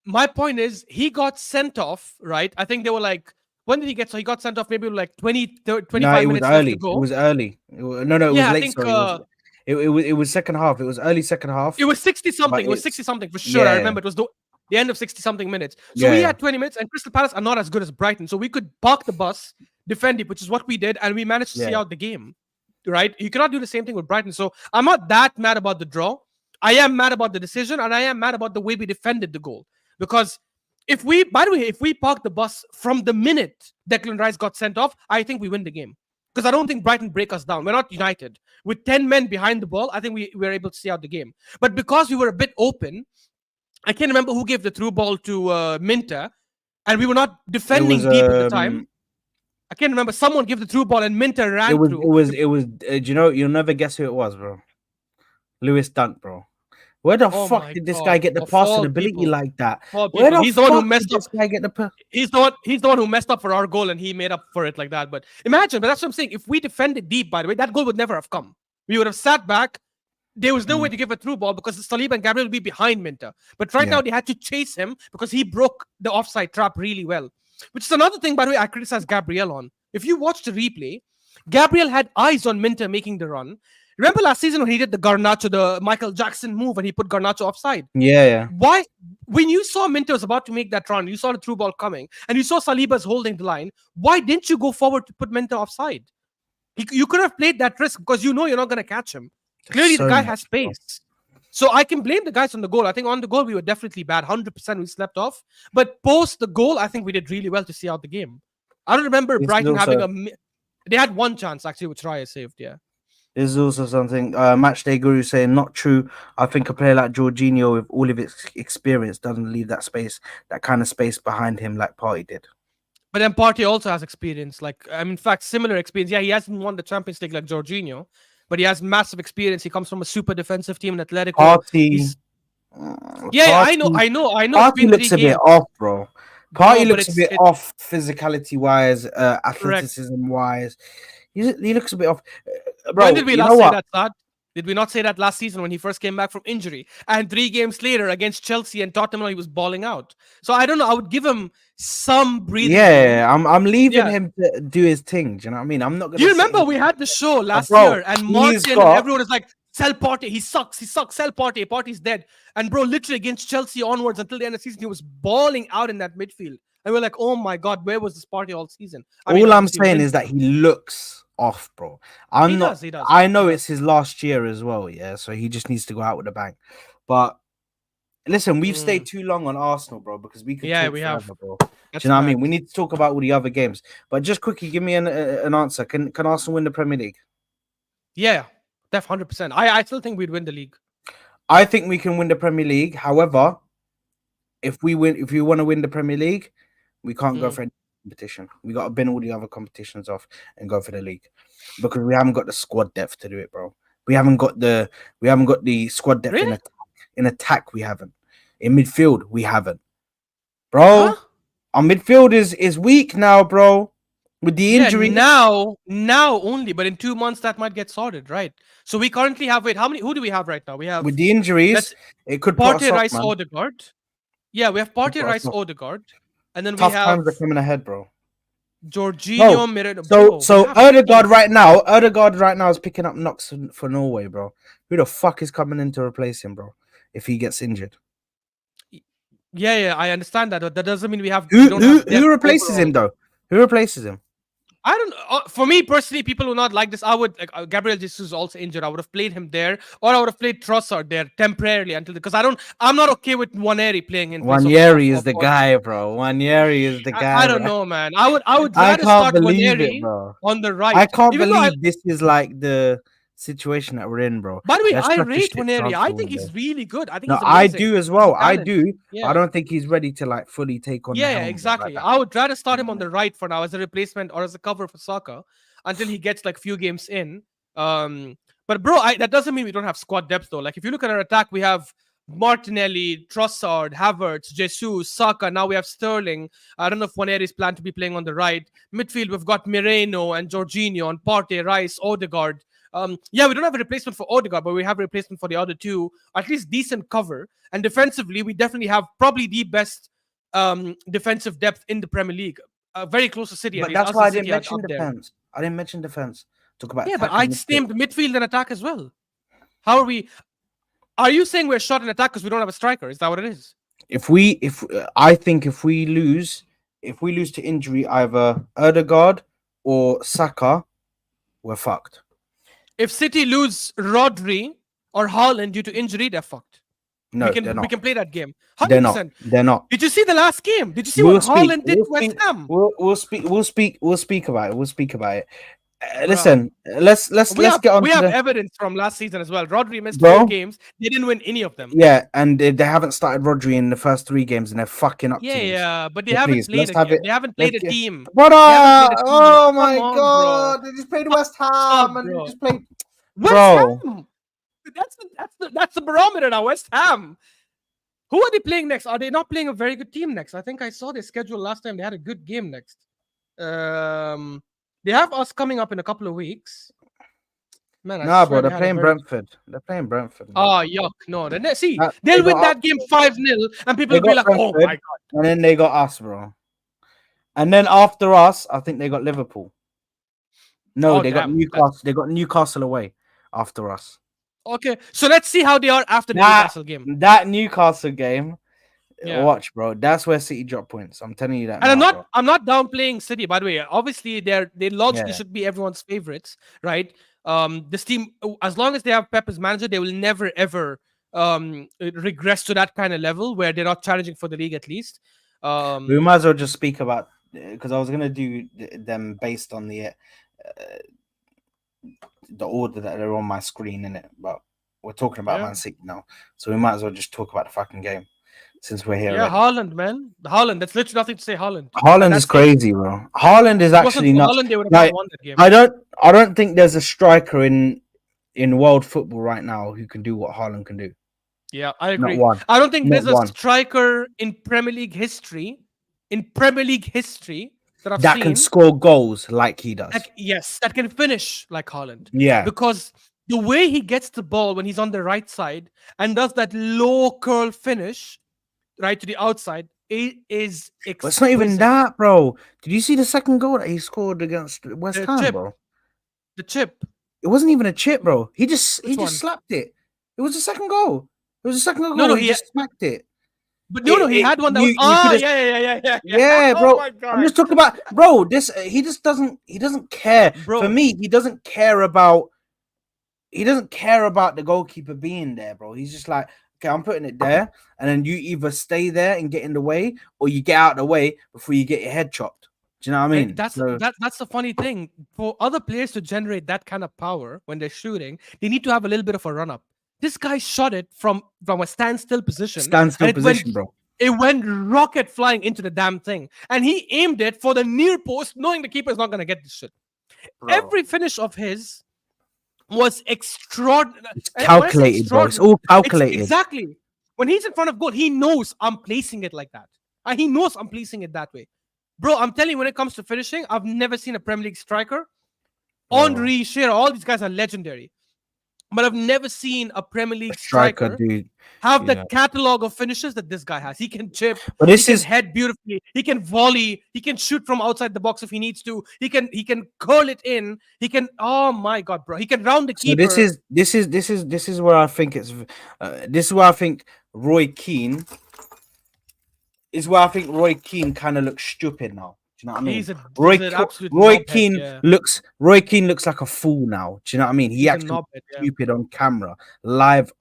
my point is he got sent off, right? I think they were like, when did he get? So he got sent off maybe like 25 minutes left to go. It was early. It was I late. think Sorry, it was second half. It was early second half. it was 60 something. But It was 60 something for sure. I remember it was the end of 60 something minutes. So we had 20 minutes, and Crystal Palace are not as good as Brighton. So we could park the bus, defend it, which is what we did, and we managed to see out the game. Right? You cannot do the same thing with Brighton. So I'm not that mad about the draw. I am mad about the decision, and I am mad about the way we defended the goal. Because if we park the bus from the minute Declan Rice got sent off, I think we win the game. Because I don't think Brighton break us down. We're not United. With 10 men behind the ball, I think we were able to see out the game. But because we were a bit open, I can't remember who gave the through ball to Minter, and we were not defending deep at the time. I can't remember. Someone gave the through ball and Minter ran through. It was. Do you know? You'll never guess who it was, bro. Lewis Dunk, bro. Where the fuck did this guy get the passing ability like that? Where the he's the one who messed up. This guy get the He's the one who messed up for our goal, and he made up for it like that. But imagine, but that's what I'm saying. If we defended deep, by the way, that goal would never have come. We would have sat back. There was no way to give a through ball because Saliba and Gabriel would be behind Minter. But right now they had to chase him because he broke the offside trap really well. Which is another thing, by the way, I criticize Gabriel on. If you watch the replay, Gabriel had eyes on Minter making the run. Remember last season when he did the Garnacho, the Michael Jackson move, and he put Garnacho offside? Yeah. Why? When you saw Minter was about to make that run, you saw the through ball coming, and you saw Saliba's holding the line, why didn't you go forward to put Minter offside? You could have played that risk because you know you're not going to catch him. Clearly, the guy has space. So I can blame the guys on the goal. I think on the goal, we were definitely bad. 100% we slept off. But post the goal, I think we did really well to see out the game. I don't remember Brighton having they had one chance, actually, which Raya saved, yeah. There's also something, Matchday Guru saying, not true. I think a player like Jorginho, with all of his experience, doesn't leave that kind of space behind him like Partey did. But then Partey also has experience. In fact, similar experience. Yeah, he hasn't won the Champions League like Jorginho, but he has massive experience. He comes from a super defensive team in Atletico. Partey. I know. Partey looks a bit off, bro. Partey looks a bit off physicality-wise, athleticism-wise. He looks a bit off. Bro, when did we last say that, Saad? Did we not say that last season when he first came back from injury? And 3 games later against Chelsea and Tottenham, he was balling out. So I don't know. I would give him some breathing. Yeah, I'm leaving him to do his thing. Do you know what I mean? I'm not going to. You remember we had the show last year and Martin and everyone is like, sell Partey. He sucks. Sell Partey. Partey's dead. And bro, literally against Chelsea onwards until the end of the season, he was balling out in that midfield. And we're like, oh my God, where was this Partey all season? All I'm saying is that he looks off, bro. He does. I know it's his last year as well, yeah. So he just needs to go out with a bang. But listen, we've stayed too long on Arsenal, bro, because we could talk forever, bro. Do you know what I mean? We need to talk about all the other games. But just quickly, give me an answer. Can Arsenal win the Premier League? Yeah, def 100%. I still think we'd win the league. I think we can win the Premier League. However, if we want to win the Premier League, we can't go for any competition. We got to bin all the other competitions off and go for the league because we haven't got the squad depth to do it, bro. We haven't got the squad depth in attack. We haven't in midfield. We haven't, bro. Our midfield is weak now, bro. With the injury now only, but in 2 months that might get sorted, right? So we currently have who do we have right now? We have with the injuries. It could Partey, Rice, Odegaard. Yeah, we have Partey, Rice, Odegaard. And then tough we have times are coming ahead, bro. Jorginho, Bro. Miranda, So bro. We so have Odegaard right now is picking up knocks for Norway, bro. Who the fuck is coming in to replace him, bro? If he gets injured, yeah, I understand that, but that doesn't mean we who don't who have depth who replaces overall. him though? Who replaces him? I don't. For me personally, people will not like this. I would like Gabriel Jesus is also injured. I would have played him there, or I would have played Trossard there temporarily until because I don't. I'm not okay with Waneri playing in place Wanyeri is of the Partey. guy, bro. Wanyeri is the I guy, don't bro. know, man. I would I rather can't start believe it, Waneri bro. on the I right, can't even though I. believe this is like the situation that we're in, bro. By the way, We had I such a rate shit Waneri. I transfer think window. he's really good. I think No, he's I amazing. do as He's a well. I talent. do. I Yeah. don't think he's ready to like fully take on the Yeah, helm, bro, like exactly. that. I would rather start You know him what on I the mean? right for now as a replacement or as a cover for Saka until he gets like few games in. Um, but bro, that doesn't mean we don't have squad depth though. Like if you look at our attack, we have Martinelli, Trossard, Havertz, Jesus, Saka. Now we have Sterling. I don't know if Waneri is planned to be playing on the right. Midfield, we've got Moreno and Jorginho and Partey, Rice, Odegaard. Yeah, we don't have a replacement for Odegaard, but we have a replacement for the other two. At least decent cover. And defensively, we definitely have probably the best defensive depth in the Premier League. Very close to City, at But least. that's Us why and I didn't City are mention up there. defense. I didn't mention defense. Talk about Yeah, but attack I and just midfield. named midfield and attack as well. How are we? Are you saying we're short in attack because we don't have a striker? Is that what it is? If I think if we lose to injury, either Erdegaard or Saka, we're fucked. If City lose Rodri or Haaland due to injury, they're fucked. We No, they're can we not. can play that game. They're not. 100%. They're not. Did you see the last game? Did you see what We'll speak. Haaland did We'll to West speak. Ham? We'll speak about it. We'll speak about it. Bruh. Listen, let's get on We to have the evidence from last season as well. Rodri missed four bro. games. They didn't win any of them. Yeah, and they haven't started Rodri in the first three games, and they're fucking up Yeah, teams. yeah, but they So haven't please, played let's a have game. it. They haven't Let's played a get. team. But They haven't played a team yet. oh Come my on, bro. god, they just played West Stop, Ham, and they bro. just played, West bro. Ham. That's the barometer now. West Ham. Who are they playing next? Are they not playing a very good team next? I think I saw their schedule last time. They had a good game next. They have us coming up in a couple of weeks. Man, I Nah, swear bro, they they're had a playing very. Brentford. They're playing Brentford, bro. Oh, yuck. No. See, They they'll win got that game 5-0, and people they will be got like, oh Brentford, my God. and then they got us, bro. And then after us, I think they got Liverpool. No, Oh, they got damn. Newcastle. They got Newcastle away after us. Okay. So let's see how they are after the That Newcastle game. that Newcastle game, Yeah. watch, bro. That's where City drop points. I'm telling you that And now, bro. I'm not downplaying City, by the way. Obviously, they logically Yeah. should be everyone's favorites, right? This team, as long as they have Pep as manager, they will never ever regress to that kind of level where they're not challenging for the league at least. We might as well just speak about because I was gonna do them based on the order that they're on my screen in it, but we're talking about Yeah. Man City now, so we might as well just talk about the fucking game since we're here. Yeah, already. Haaland, man. Haaland. That's literally nothing to say, Haaland. Haaland And is that's it. crazy, bro. Haaland is If it wasn't actually for nuts. Haaland, they would have Like, not won that game. I don't think there's a striker in world football right now who can do what Haaland can do. Yeah, I Not agree. one. I don't think Not there's a one. striker in Premier League history, that I've That seen can score goals like he does. that can finish like Haaland. Yeah. Because the way he gets the ball when he's on the right side and does that low curl finish right to the outside, it is exquisite. But it's not even that, bro. Did you see the second goal that he scored against West The Ham, chip. bro? The chip. It wasn't even a chip, bro. He just one? slapped it. It was the second goal. It was the second goal. No, he just smacked it. But no, he had one that was. You could have. Yeah. Yeah, bro. Oh my God. I'm just talking about, bro. This he just doesn't care. Bro. For me, he doesn't care about the goalkeeper being there, bro. He's just like, okay, I'm putting it there, and then you either stay there and get in the way, or you get out of the way before you get your head chopped. Do you know what I mean? That's the funny thing. For other players to generate that kind of power when they're shooting, they need to have a little bit of a run up. This guy shot it from a standstill position. Bro. It went rocket flying into the damn thing, and he aimed it for the near post, knowing the keeper is not gonna get this shit. Bro. Every finish of his was extraordinary. It's calculated, bro. It's all calculated. Exactly. When he's in front of goal, he knows I'm placing it like that. And he knows I'm placing it that way. Bro, I'm telling you, when it comes to finishing, I've never seen a Premier League striker. Henry, Shearer, all these guys are legendary. but I've never seen a Premier A League striker, striker dude. have the Yeah. catalog of finishes that this guy has. He can chip, But he this can is head beautifully, he can volley, he can shoot from outside the box if he needs to. He can curl it in. He can, oh my god, bro. He can round the so this keeper. is this is this is this is where I think it's this is where I think Roy Keane Roy Keane kind of looks stupid now. Do you know what I mean? He's an absolute knobhead. Yeah. Roy Keane looks like a fool now. Do you know what I mean? He He's a actually knobhead. looks Yeah. stupid on camera, live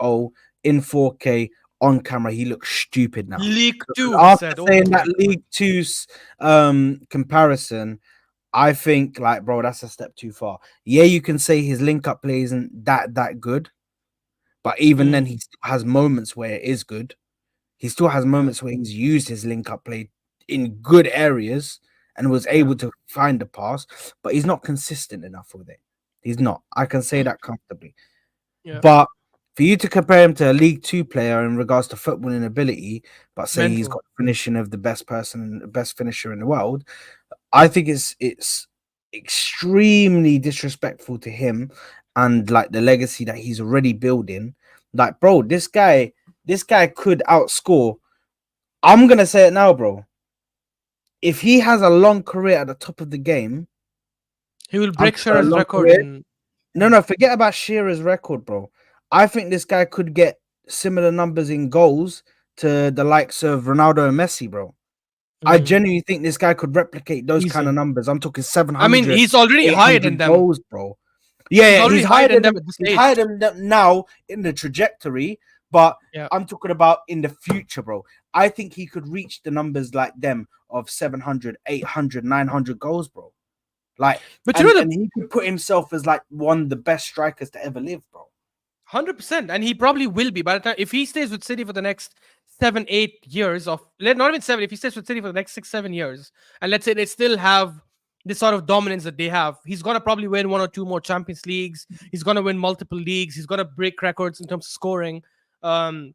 in 4K on camera. He looks stupid now. League So two, he after said. Oh saying that my god. League Two comparison, I think like bro, that's a step too far. Yeah, you can say his link up play isn't that good, but even then Mm, he still has moments where it is good. He still has yeah. moments where he's used his link up play in good areas and was Yeah. able to find the pass, but he's not consistent enough with it. He's not. I can say that comfortably. Yeah. But for you to compare him to a League Two player in regards to footballing ability, but say he's Mental. got finishing of the best person, the best finisher in the world, I think it's extremely disrespectful to him and like the legacy that he's already building. Like, bro, this guy could outscore. I'm gonna say it now, bro. If he has a long career at the top of the game, He will I'm break a Shearer's long record career. in. No, no, forget about Shearer's record, bro. I think this guy could get similar numbers in goals to the likes of Ronaldo and Messi, bro. I Mm, genuinely think this guy could replicate those kind of easily. numbers. I'm talking I mean, 700, he's already higher than 800 them. goals, bro. Yeah, He's yeah, already he's higher higher than than them them. at this He's age. higher than them now in the trajectory, but Yeah. I'm talking about in the future, bro. I think he could reach the numbers like them of 700, 800, 900 goals, bro. Like, But you and know the and he could put himself as like one of the best strikers to ever live, bro. 100%, and he probably will be by the time if he stays with City for the next 7, 8 years of not even seven. If he stays with City for the next 6, 7 years, and let's say they still have this sort of dominance that they have, he's gonna probably win one or two more Champions Leagues. He's gonna win multiple leagues. He's gonna break records in terms of scoring. Um,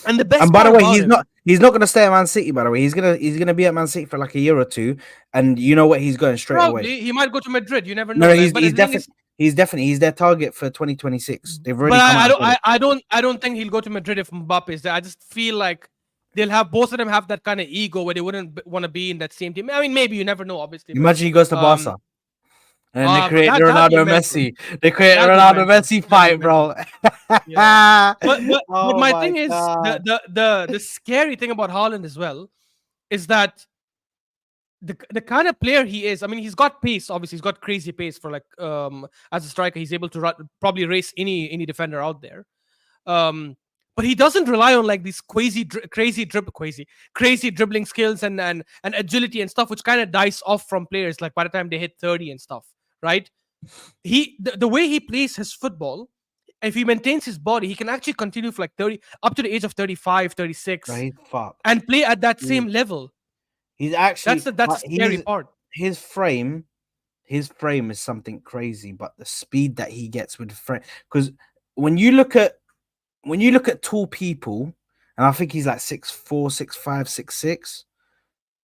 and the And best by the part way, about him, he's not gonna stay at Man City. By the way, he's gonna be at Man City for like a year or two, and you know what? He's going straight away. probably he might go to Madrid. You never No, know. no, Like, but the thing is, he's their target for 2026. They've but already come out and said it. I don't think he'll go to Madrid if Mbappe is there. I just feel like they'll have both of them have that kind of ego where they wouldn't want to be in that same team. I mean, maybe you never know, obviously, but Imagine he goes to um, Barca and they create the that'd be Ronaldo mental. Messi. They create the That'll be Ronaldo mental. Messi That'll be fight, mental. bro. Yeah. But Oh my my thing is god. the scary thing about Haaland as well is that the kind of player he is. I mean, he's got pace. Obviously, he's got crazy pace for like as a striker. He's able to probably race any defender out there. Um, but he doesn't rely on like these crazy dribbling skills and agility and stuff, which kind of dies off from players like by the time they hit 30 and stuff, right? The way he plays his football, if he maintains his body, he can actually continue for like 30 up to the age of 35, Bro, 36, he's fucked. and play at that He- same level. He's actually That's the scary part. his frame his frame is something crazy, but the speed that he gets with the frame, because when you look at tall people, and I think he's like 6'4", 6'5", 6'6".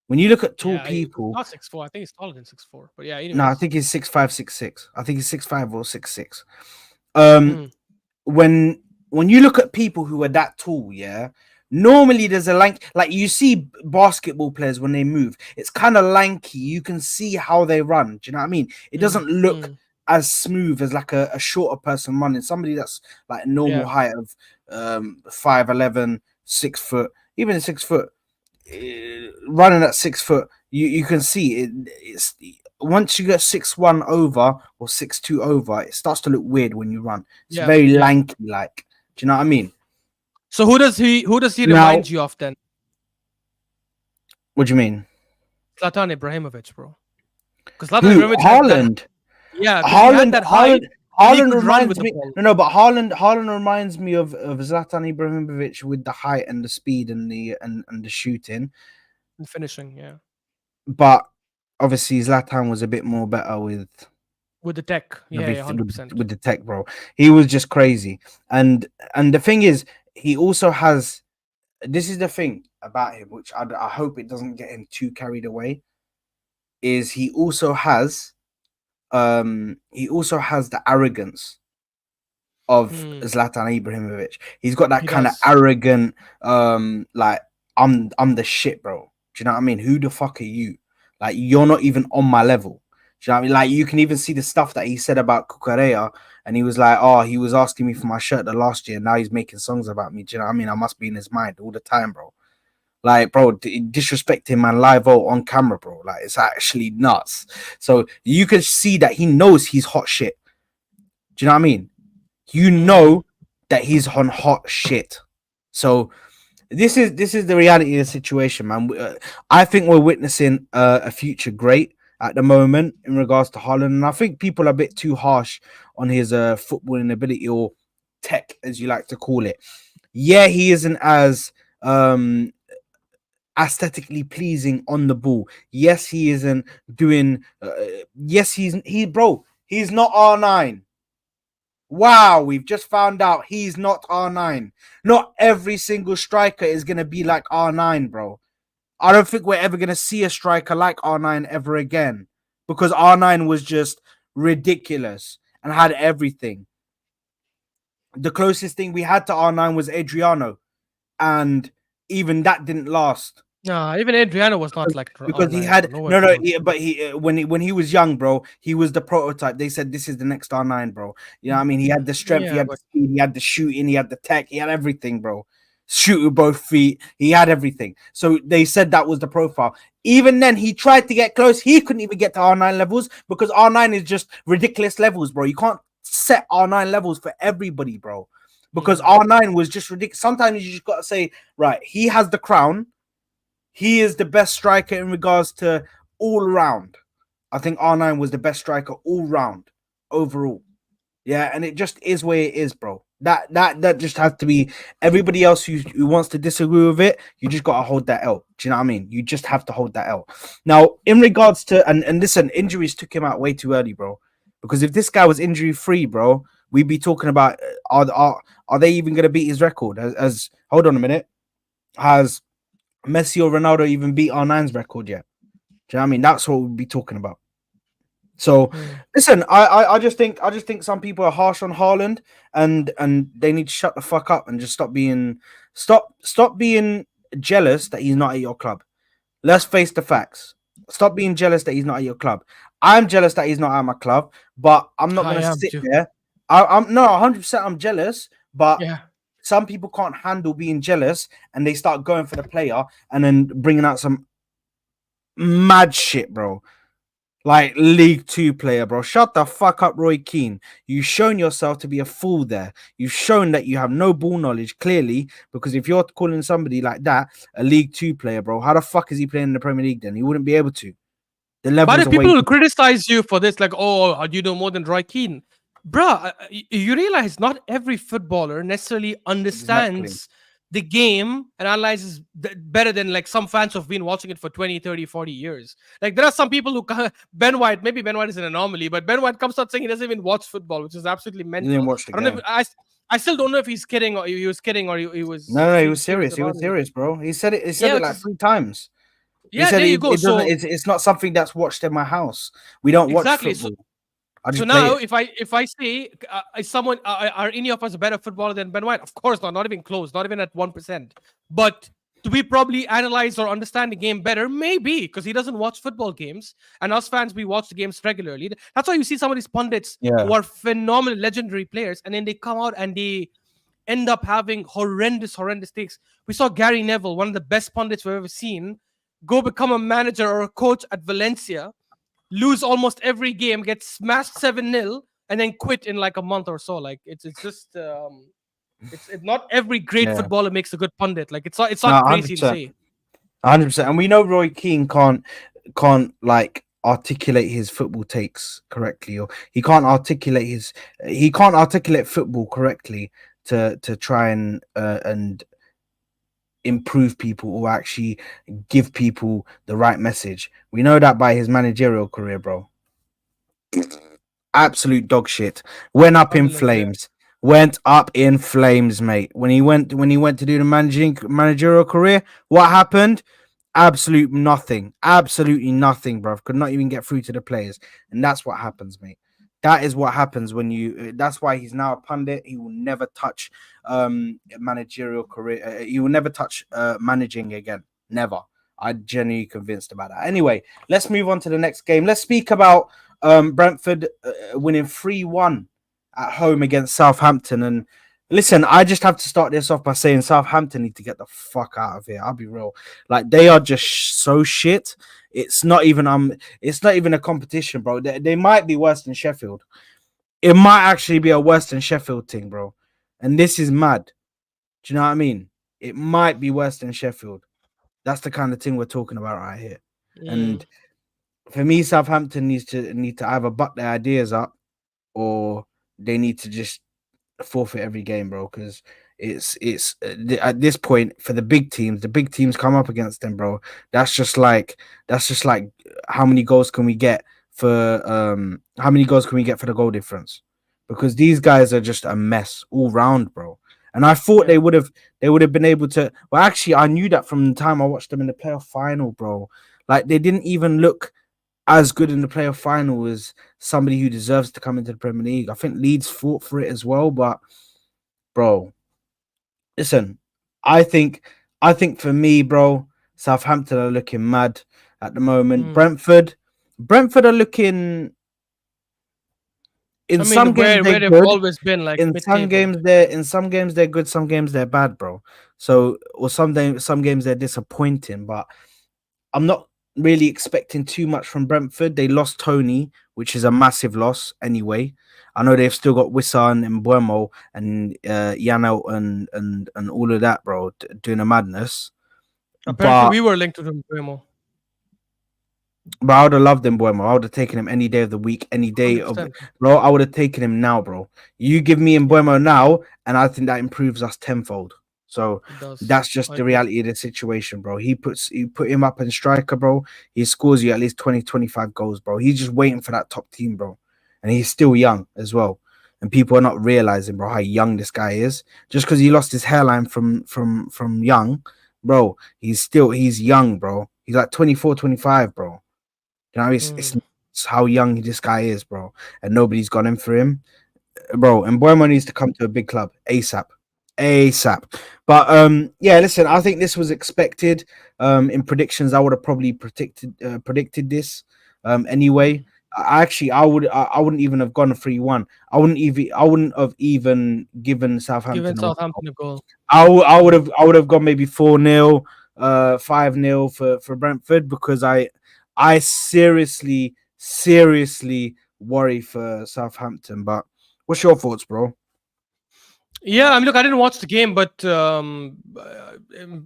When you look at tall Yeah, people, not 6'4". I think he's taller than 6'4". But yeah, no, I anyways. think he's 6'5", 6'6". I think he's 6'5" or 6'6". Um, Mm, when you look at people who are that tall, yeah, normally there's a like you see basketball players when they move, it's kind of lanky. You can see how they run. Do you know what I mean? It mm, doesn't look mm, as smooth as like a shorter person running. Somebody that's like a normal yeah, height of 5'11", 6 foot, even 6 foot, running at 6 foot, you can see it's once you get 6'1" over or 6'2" over, it starts to look weird when you run. It's yeah, very yeah. lanky, like. Do you know what I mean? So who does he Now, remind you of then? what do you mean? Zlatan Ibrahimovic, bro. Because Zlatan Who? Ibrahimovic had that. Haaland. Yeah, because he had that height and he Haaland could run with reminds the me. ball No, no, but Haaland reminds me of Zlatan Ibrahimovic with the height and the speed and the shooting. and finishing. Yeah, But obviously, Zlatan was a bit more better with with the tech. Yeah, yeah, everything 100%. with the tech, bro. He was just crazy. And the thing is, he also has. This is the thing about him, which I hope it doesn't get him too carried away. Is he also has the arrogance of Hmm. Zlatan Ibrahimovic. He's got that He kind of does. arrogant, like I'm the shit, bro. Do you know what I mean? Who the fuck are you? Like you're not even on my level. Do you know what I mean? Like you can even see the stuff that he said about Cucurella, and he was like, "Oh, he was asking me for my shirt the last year. Now he's making songs about me." Do you know what I mean? I must be in his mind all the time, bro. Like, bro, disrespecting man live out on camera, bro. Like, it's actually nuts. So you can see that he knows he's hot shit. Do you know what I mean? You Hmm. know that he's on hot shit. So this is the reality of the situation, man. I think we're witnessing a future great at the moment in regards to Haaland, and I think people are a bit too harsh on his footballing ability or tech, as you like to call it. Yeah, he isn't as um aesthetically pleasing on the ball. Yes, he isn't doing. Yes, he's not R9. Wow, we've just found out he's not R9. Not every single striker is going to be like R9, bro. I don't think we're ever going to see a striker like R9 ever again because R9 was just ridiculous and had everything. The closest thing we had to R9 was Adriano, and even that didn't last. Nah, even Adriano was not like Because he R9, bro. had Nowhere no, close. but when he was young, bro, he was the prototype. They said this is the next R9, bro. You know what I mean? He had the strength, he Yeah, had the but speed, he had the shooting, he had the tech, he had everything, bro. Shoot with both feet, he had everything. So they said that was the profile. Even then, he tried to get close. He couldn't even get to R9 levels because R9 is just ridiculous levels, bro. You can't set R9 levels for everybody, bro. Because hmm. R9 was just ridiculous. Sometimes you just gotta say, right, he has the crown, he is the best striker in regards to all round. I think R9 was the best striker all round overall. Yeah, and it just is where it is, bro. That just has to be everybody else who wants to disagree with it. You just gotta hold that L. Do you know what I mean? You just have to hold that L. Now, in regards to and listen, injuries took him out way too early, bro. Because if this guy was injury free, bro, we'd be talking about are they even gonna beat his record? As hold on a minute, has Messi or Ronaldo even beat R9's record yet? Do you know what I mean? That's what we'd be talking about. So Hmm. listen, I just think some people are harsh on Haaland and they need to shut the fuck up and just stop being jealous that he's not at your club. Let's face the facts. Stop being jealous that he's not at your club. I'm jealous that he's not at my club, but I'm not I gonna am sit too. there. I'm no 100%. I'm jealous, but Yeah. some people can't handle being jealous and they start going for the player and then bringing out some mad shit, bro. Like League Two player, bro. Shut the fuck up, Roy Keane. You've shown yourself to be a fool there. You've shown that you have no ball knowledge, clearly, because if you're calling somebody like that a League Two player, bro, how the fuck is he playing in the Premier League then? He wouldn't be able to. The But levels if are way people will different. criticize you for this, like, oh, you know more than Roy Keane, bruh, you realize not every footballer necessarily Exactly. understands the game and analyzes better than like some fans who've been watching it for 20, 30, 40 years. Like, there are some people who, Ben White, maybe Ben White is an anomaly, but Ben White comes out saying he doesn't even watch football, which is absolutely You didn't mental. watch the I don't know game. if I still don't know if he's kidding or he was kidding or he was No, he being was serious serious. He about was it. serious, bro. He said it. He said Yeah, it which like is, 3 times. He yeah, said there you it, go. it doesn't. So, It's not something that's watched in my house. We don't watch exactly. football. I So just play now, it. if I say, is someone are any of us a better footballer than Ben White? Of course not. Not even close. Not even at 1%. But do we probably analyze or understand the game better? Maybe, because he doesn't watch football games, and us fans we watch the games regularly. That's why you see some of these pundits who Yeah. are phenomenal, legendary players, and then they come out and they end up having horrendous takes. We saw Gary Neville, one of the best pundits we've ever seen, go become a manager or a coach at Valencia, lose almost every game, get smashed 7-0, and then quit in like a month or so. Like, it's just it's not every great Yeah. footballer makes a good pundit. Like, it's No, not hundred crazy to percent. say. 100%. And we know Roy Keane can't like articulate his football takes correctly, or he can't articulate football correctly to try and improve people or actually give people the right message. We know that by his managerial career, bro. Absolute dog shit. Went up in Unbelievable. Yeah. flames. Went up in flames, mate. When he went to do the managerial career, what happened? Absolute nothing. Absolutely nothing, bro. Could not even get through to the players. And that's what happens, mate. That is what happens when you. That's why he's now a pundit. He will never touch managerial career. He will never touch managing again. Never. I'm genuinely convinced about that. Anyway, let's move on to the next game. Let's speak about Brentford winning 3-1 at home against Southampton. And listen, I just have to start this off by saying Southampton need to get the fuck out of here. I'll be real. Like they are just so shit. It's not even it's not even a competition, bro. They might be worse than Sheffield. It might actually be a worse than Sheffield thing, bro. And this is mad. Do you know what I mean? It might be worse than Sheffield. That's the kind of thing we're talking about right here. Mm. And for me, Southampton need to either buck their ideas up or they need to just forfeit every game, bro. Because at this point for the big teams come up against them, bro. That's just like how many goals can we get for how many goals can we get for the goal difference? Because these guys are just a mess all round, bro. And I thought Yeah. they would have been able to. Well, actually, I knew that from the time I watched them in the playoff final, bro. Like they didn't even look as good in the playoff final as somebody who deserves to come into the Premier League. I think Leeds fought for it as well, but bro, listen, I think for me, bro, Southampton are looking mad at the moment. Mm. Brentford are looking in I mean, some games they're where they've good. always been like mid-table. In some games they're good, some games they're bad, bro. So or some games they're disappointing, but I'm not really expecting too much from Brentford. They lost Tony, which is a massive loss anyway. I know they've still got Wissam and Buemo and Yano and all of that, bro, doing a madness. Apparently, But we were linked to them, Bremo. I would have loved him, Buemo. I would have taken him any day of the week, any day of 100%. bro. I would have taken him now, bro. You give me Yeah, Buemo now, and I think that improves us tenfold. So it does. that's just I the agree. reality of the situation, bro. You put him up in striker, bro. He scores you at least 20, 25 goals, bro. He's just waiting for that top team, bro. And he's still young as well. And people are not realizing, bro, how young this guy is. Just because he lost his hairline from young, bro. He's young, bro. He's like 24, 25, bro. You know, Mm. it's how young this guy is, bro. And nobody's gone in for him, bro. And Buemo needs to come to a big club ASAP, ASAP. But yeah, listen, I think this was expected. In predictions, I would have probably predicted this. Anyway, Mm. I wouldn't even have gone a 3-1. I wouldn't have even given Given Southampton a Southampton a goal. I Mm. would have gone maybe 4-0, 5-0 for Brentford because I seriously worry for Southampton. But what's your thoughts, bro? Yeah, I mean, look, I didn't watch the game, but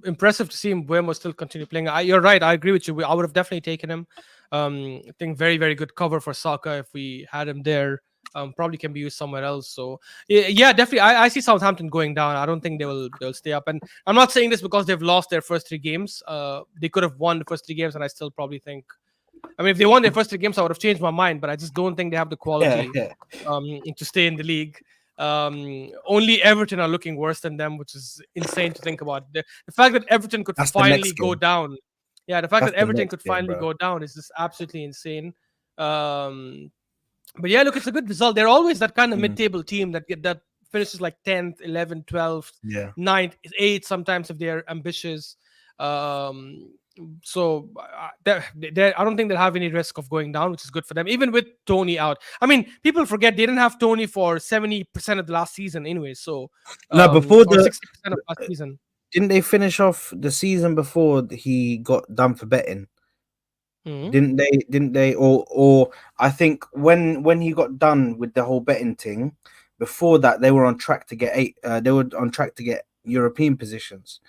impressive to see him Buemo still continue playing. You're right. I agree with you. I would have definitely taken him. I think very, very good cover for Saka if we had him there. Probably can be used somewhere else. So yeah, definitely. I see Southampton going down. I don't think they'll stay up. And I'm not saying this because they've lost their first three games. They could have won the first three games, and I still probably think. I mean, if they won their first three games, I would have changed my mind. But I just don't think they have the Yeah, quality yeah. to stay in the league. Only Everton are looking worse than them, which is insane to think about. The fact that Everton could That's the finally next go game. down, yeah, the fact That's that the Everton next could game, finally bro. go down is just absolutely insane. Um, but yeah, look, it's a good result. They're always that kind of Mm, mid-table team that finishes like 10th, 11th, 12th, yeah. 9th, 8th sometimes if they're ambitious. Um, so I don't think they'll have any risk of going down, which is good for them. Even with Tony out, I mean, people forget they didn't have Tony for 70% of the last season anyway. So No, or 60% of last season. didn't they finish off the season before he got done for betting? Mhm. Didn't they or I think when he got done with the whole betting thing, before that they were on track to get they were on track to get European positions.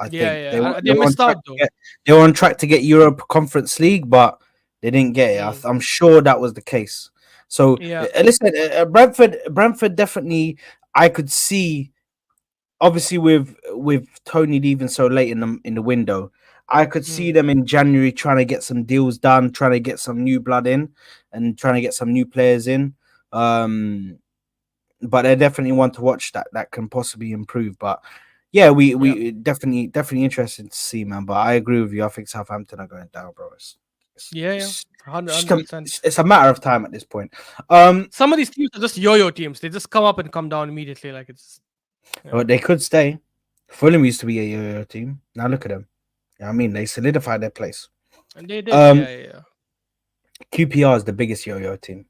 I Yeah, think yeah. they They were on missed track out to though. get they were on track to get Europe Conference League, but they didn't get it. Mm. I'm sure that was the case. So Yeah. listen, Brentford definitely. I could see obviously with Tony leaving so late in the window, I could see Mm. them in January trying to get some deals done, trying to get some new blood in, and trying to get some new players in. Um, but they're definitely one to watch that can possibly improve. But yeah, Yeah. we definitely interested to see, man. But I agree with you. I think Southampton are going down, bro. Yeah, It's, 100%. it's a matter of time at this point. Um, Some of these teams are just yo-yo teams. They just come up and come down immediately. Like it's yeah. but they could stay. Fulham used to be a yo-yo team. Now look at them. You know what I mean, they solidified their place. And they did. Um, Yeah. QPR is the biggest yo-yo team.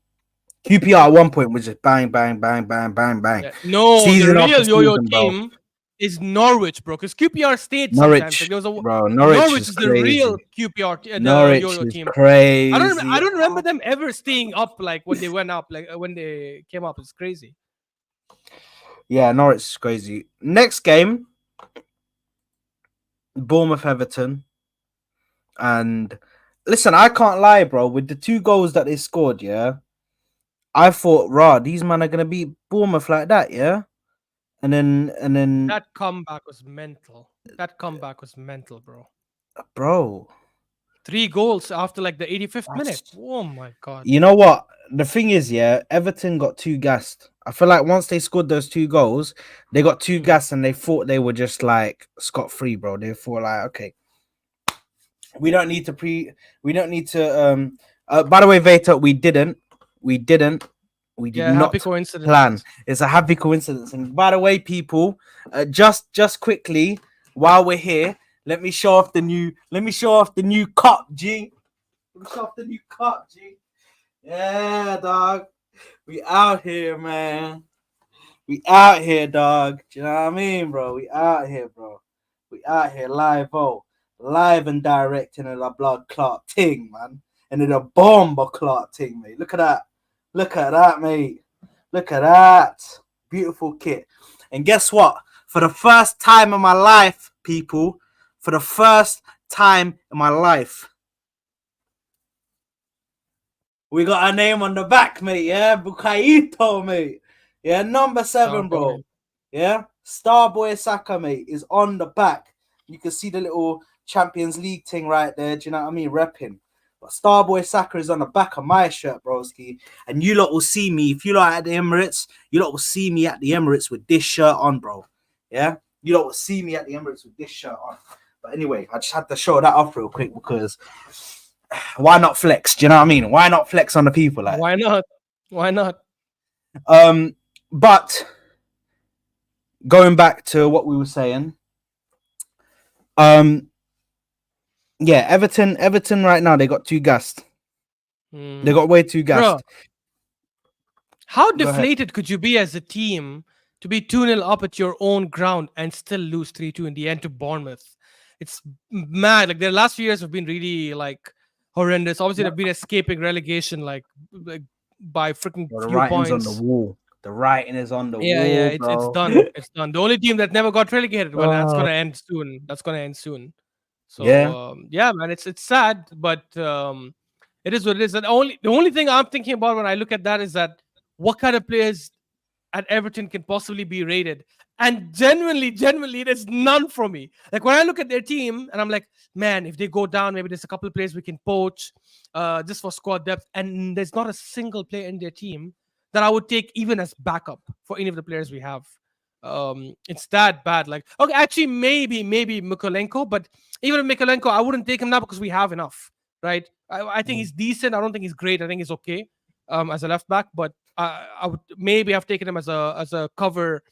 QPR at one point was just bang, bang, bang, bang, bang, bang, Yeah. No, the season after real yo-yo season, bro. team is Norwich, bro. Because QPR stayed sometimes. Like Norwich, there was a bro. Norwich Norwich is is the real crazy. QPR, the Norwich yo-yo is team. I crazy. don't remember them ever staying up like when they went up, like when they came up. It's crazy. Yeah, Norwich is crazy. Next game, Bournemouth Everton. And listen, I can't lie, bro. With the 2 goals that they scored, yeah, I thought, rah, these men are gonna beat Bournemouth like that, yeah. And then, That comeback was mental. That comeback was mental, bro. bro, 3 goals after like the 85th minute. that's Oh my god. you know what? The thing is, yeah, Everton got too gassed. I feel like once they scored those 2 goals, they got too Hmm. gassed and they thought they were just like scot free, bro. They thought like, okay, we don't need to we don't need to by the way, Veta, we didn't we did Yeah, happy not plan. coincidence. It's a happy coincidence. And by the way, people, just quickly while we're here, let me show off the new cup, G. Let me show off the new cup, G. Yeah, dog. We out here, man. We out here, dog. Do you know what I mean, bro? We out here, bro. We out here live, live and direct in a blood clot ting, man. And in a bomber clot ting, mate. Look at that. Look at that, mate. Look at that. Beautiful kit. And guess what? For the first time in my life, people, for the first time in my life, we got a name on the back, mate. Yeah, Bukaito, mate. Yeah, number 7, Starboy. bro. Yeah, Starboy Saka, mate, is on the back. You can see the little Champions League thing right there. Do you know what I mean? Repping. But Starboy Saka is on the back of my shirt, broski. And you lot will see me, if you lot at the Emirates, you lot will see me at the Emirates with this shirt on, bro. Yeah? You lot will see me at the Emirates with this shirt on. But anyway, I just had to show that off real quick because why not flex? Do you know what I mean? Why not flex on the people like Why not? Why not? But going back to what we were saying, yeah, Everton right now they got too gassed. They got way too Bro, gassed. how Go ahead. deflated could you be as a team to be 2-0 up at your own ground and still lose 3-2 in the end to Bournemouth? It's mad. Like their last few years have been really like horrendous. Obviously, they've been escaping relegation like by freaking Bro, the few writing's on the points. wall. The writing is on the Yeah, wall, it's bro. done. It's done. The only team that never got relegated, well, that's Oh, gonna end soon. That's gonna end soon. So yeah. yeah, man, it's sad, but it is what it is. And the only thing I'm thinking about when I look at that is that what kind of players at Everton can possibly be rated. And genuinely, there's none for me. Like when I look at their team and I'm like, man, if they go down, maybe there's a couple of players we can poach just for squad depth. And there's not a single player in their team that I would take even as backup for any of the players we have. It's that bad. Like, okay, actually, maybe Mikolenko, but even Mikolenko, I wouldn't take him now because we have enough, right? I think he's decent. I don't think he's great. I think he's okay as a left back, but I would maybe have taken him as a cover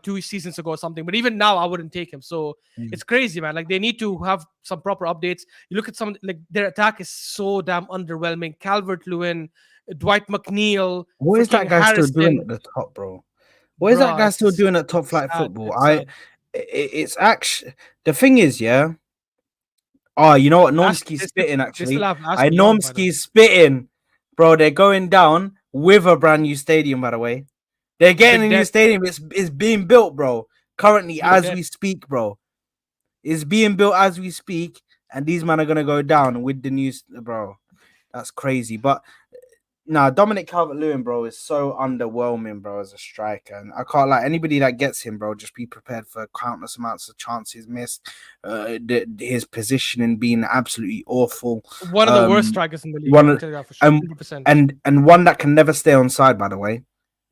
2 seasons ago or something. But even now, I wouldn't take him. So Mm. it's crazy, man. Like they need to have some proper updates. You look at some like their attack is so damn underwhelming. Calvert Lewin, Dwight McNeil, What is that freaking guy still doing Harrison, at the top, bro? What is that bruh. guy still doing at top It's flight sad. football? It's sad. It's actually the thing is, yeah. Oh, you know what? Normski's They spitting still actually. have I Ashley Young, by the way. Normski's spitting, bro. They're going down with a brand new stadium, by the way. They're getting Big a new Deck, stadium. It's being built, bro. Currently, Big as Deck. we speak, bro. It's being built as we speak, and these men are gonna go down with the news, bro. That's crazy. But nah, Dominic Calvert-Lewin, bro, is so underwhelming, bro, as a striker. And I can't like anybody that gets him, bro. Just be prepared for countless amounts of chances missed. His positioning being absolutely awful. One of the worst Um, strikers in the league. I one can of- tell you that for sure. and 100%. and one that can never stay on side. By the way,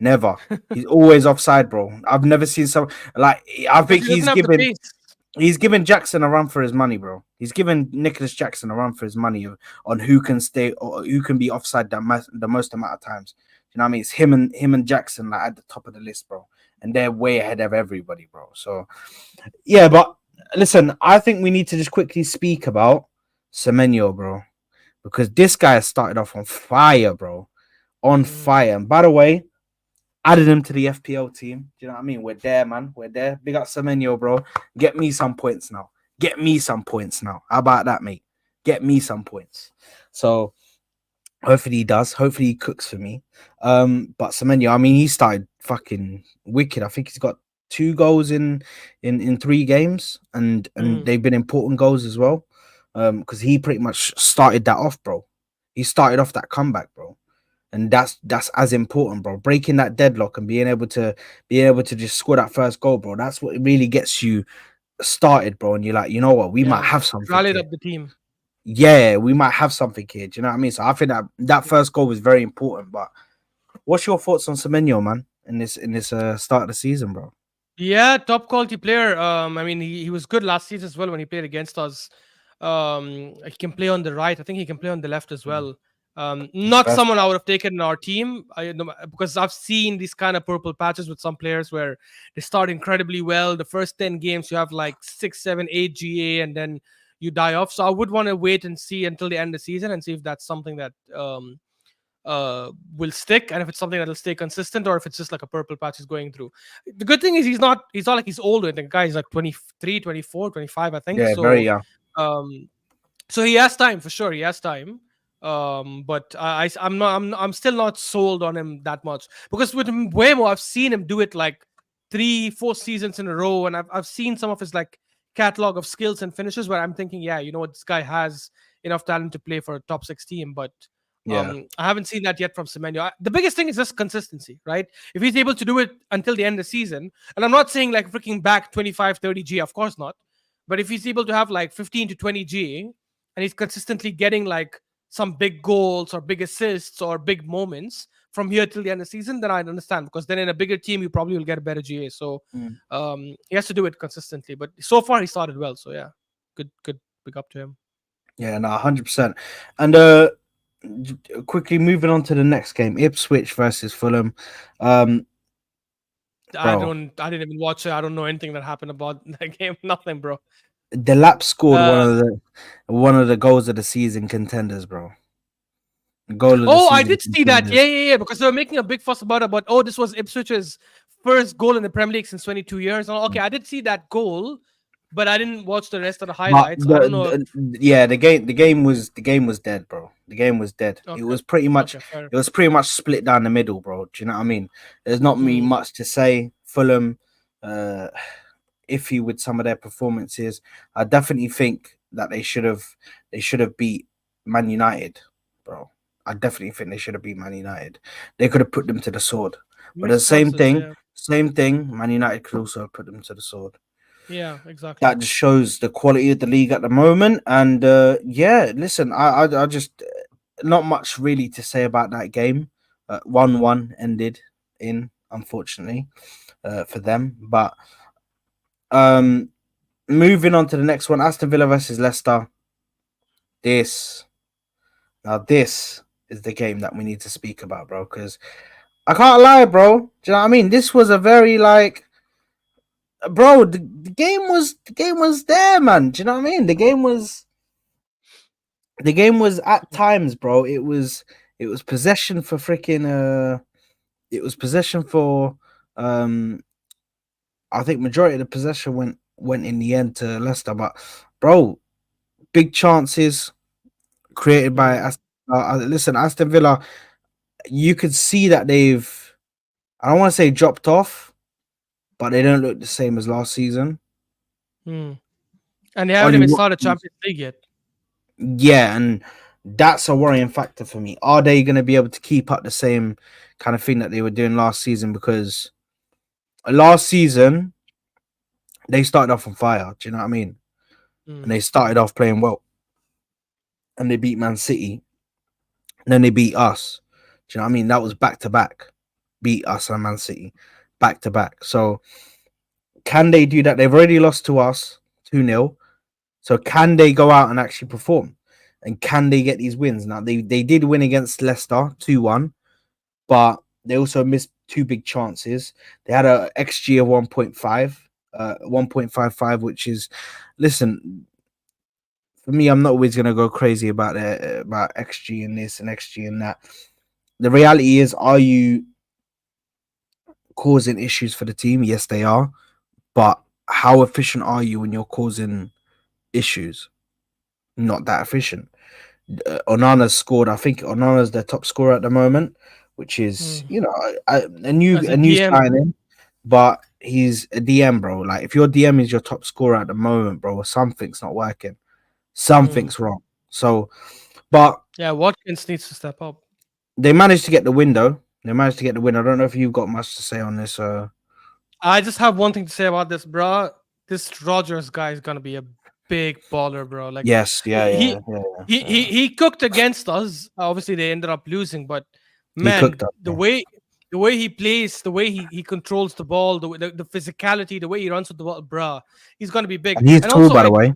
never. He's always offside, bro. I've never seen some like. I Because think he doesn't he's have the given. pace. He's given Jackson a run for his money, bro. He's given Nicholas Jackson a run for his money on who can stay or who can be offside the most amount of times. You know what I mean? It's him and Jackson like at the top of the list, bro, and they're way ahead of everybody, bro. So yeah, but listen, I think we need to just quickly speak about Semenyo, bro, because this guy has started off on fire, bro, on Mm. fire. And by the way, added him to the FPL team. Do you know what I mean? We're there, man. We're there. Big up Semenyo, bro. Get me some points now. Get me some points now. How about that, mate? Get me some points. So hopefully he does. Hopefully he cooks for me. But Semenyo, I mean, he started fucking wicked. I think he's got 2 goals in 3 games, and Mm. they've been important goals as well. Because he pretty much started that off, bro. He started off that comeback, bro, and that's as important, bro. Breaking that deadlock and being able to just score that first goal, bro. That's what really gets you started, bro. And you're like, you know what, we might Yeah, have something rallied here. up the team. Yeah, we might have something here. Do you know what I mean? So I think that first goal was very important. But what's your thoughts on Semenyo, man, in this start of the season, bro? Yeah, top quality player. I mean, he was good last season as well when he played against us. He can play on the right. I think he can play on the left as Mm. well. He's Not someone I versatile. would have taken in our team, because I've seen these kind of purple patches with some players where they start incredibly well. The first 10 games, you have like 6, 7, 8 GA, and then you die off. So I would want to wait and see until the end of the season and see if that's something that will stick, and if it's something that'll stay consistent, or if it's just like a purple patch is going through. The good thing is he's not like he's older. The guy is like 23, 24, 25, I think. Yeah, very So young. um so he has time for sure. He has time. But I'm still not sold on him that much, because with Buemo, I've seen him do it like 3, 4 seasons in a row, and I've seen some of his like catalog of skills and finishes where I'm thinking, yeah, you know what, this guy has enough talent to play for a top 6 team. But Yeah, I haven't seen that yet from Semenyo. The biggest thing is just consistency, right? If he's able to do it until the end of the season, and I'm not saying like freaking back 25, 30 G, of course not. But if he's able to have like 15 to 20 G, and he's consistently getting like some big goals or big assists or big moments from here till the end of the season, then I'd understand, because then in a bigger team you probably will get a better GA. So mm. he has to do it consistently. But so far he started well. So yeah, good big up to him. Yeah, no, 100%. And quickly moving on to the next game, Ipswich versus Fulham. Um, bro, I didn't even watch it. I don't know anything that happened about that game. Nothing, bro. the Lap scored one Uh, of the goals of the season contenders, bro. Goal of the oh, I season did see that. Yeah, contenders. yeah, yeah. Because they were making a big fuss about it. But oh, this was Ipswich's first goal in the Premier League since 22 years. Oh, okay, I did see that goal, but I didn't watch the rest of the But highlights. I don't know if. yeah, the game was dead, bro. The game was dead. It Okay, was pretty much okay, fair. it was pretty much split down the middle, bro. Do you know what I mean? There's not me Mm, much to say. Fulham, uh, iffy with some of their performances. I definitely think that they should have beat Man United, bro. I definitely think they should have beat Man United. They could have put them to the sword. But the missed same chances. thing, Yeah, same thing. Man United could also have put them to the sword. yeah, exactly. That just shows the quality of the league at the moment. And yeah, listen, I just not much really to say about that game. 1-1 ended in, unfortunately, for them. But um, moving on to the next one, Aston Villa versus Leicester. This this is the game that we need to speak about, bro. Because I can't lie, bro. Do you know what I mean? This was a very like, bro. The game was there, man. Do you know what I mean? The game was at times, bro. It was possession for freaking it was possession for um I think majority of the possession went in the end to Leicester, but bro, big chances created by Mm, listen, Aston Villa. You could see that they've, I don't want to say dropped off, but they don't look the same as last season. mm. And they haven't Only even one, started Champions League yet. yeah, and that's a worrying factor for me. Are they going to be able to keep up the same kind of thing that they were doing last season? Because last season they started off on fire. Do you know what I mean? And Mm, they started off playing well, and they beat Man City, and then they beat us. Do you know what I mean? That was back to back, beat us and Man City, back to back. So can they do that? They've already lost to us, 2-0. So can they go out and actually perform? And can they get these wins? Now they did win against Leicester 2-1, but they also missed two big chances. They had a XG of 1.5, 1.55, which is, listen, for me, I'm not always gonna go crazy about about XG and this and XG and that. The reality is, are you causing issues for the team? Yes, they are. But how efficient are you when you're causing issues? Not that efficient. Onana's scored. I think Onana's the top scorer at the moment, which is, Mm. you know, As a a new DM, signing, but he's a DM, bro. Like if your DM is your top scorer at the moment, bro, something's not working. mm. Something's wrong. So, but Yeah, Watkins needs to step up. they managed to get the window. They managed to get the win. I don't know if you've got much to say on this. I just have one thing to say about this, bro. This Rogers guy is gonna be a big baller, bro. Like Yes, yeah, he yeah, yeah, yeah. he cooked against us. Obviously, they ended up losing, but He cooked man, up, bro. the way he plays, the way he controls the ball, the physicality, the way he runs with the ball, bro, he's gonna be big. And he's And tall, also, by the way.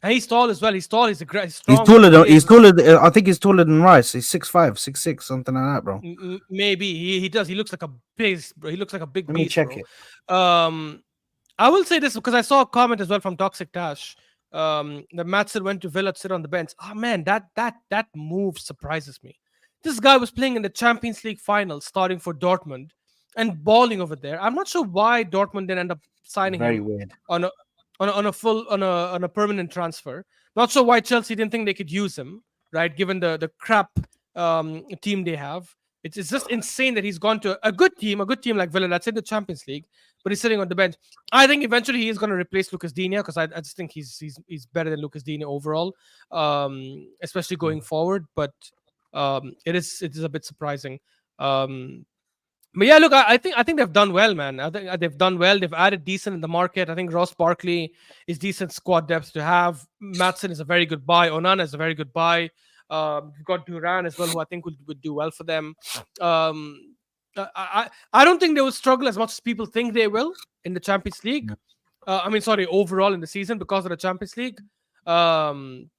and he's tall as well. He's tall. He's He's strong. taller He than is. I think he's taller than Rice. He's 6'5", 6'6", something like that, bro. Maybe he does. He looks like a beast, bro. He looks like a big Let me beast, check bro. it. Um, I will say this because I saw a comment as well from Toxic Tash. That Matson went to Villa to sit on the bench. Oh man, that move surprises me. This guy was playing in the Champions League final, starting for Dortmund, and balling over there. I'm not sure why Dortmund didn't end up signing Very him weird. on a on a full on a permanent transfer. Not sure why Chelsea didn't think they could use him, right? Given the crap team they have. It's just insane that he's gone to a good team like Villa that's in the Champions League, but he's sitting on the bench. I think eventually he is going to replace Lucas Digne because I just think he's better than Lucas Digne overall, especially going forward. But it is a bit surprising. Um, but yeah, look, I think they've done well, man. I think they've done well. They've added decent in the market. I think Ross Barkley is decent squad depth to have. Matson is a very good buy. Onana is a very good buy. You've got Duran as well, who I think would do well for them. I don't think they will struggle as much as people think they will in the Champions League. I mean, sorry, overall in the season because of the Champions League. Um,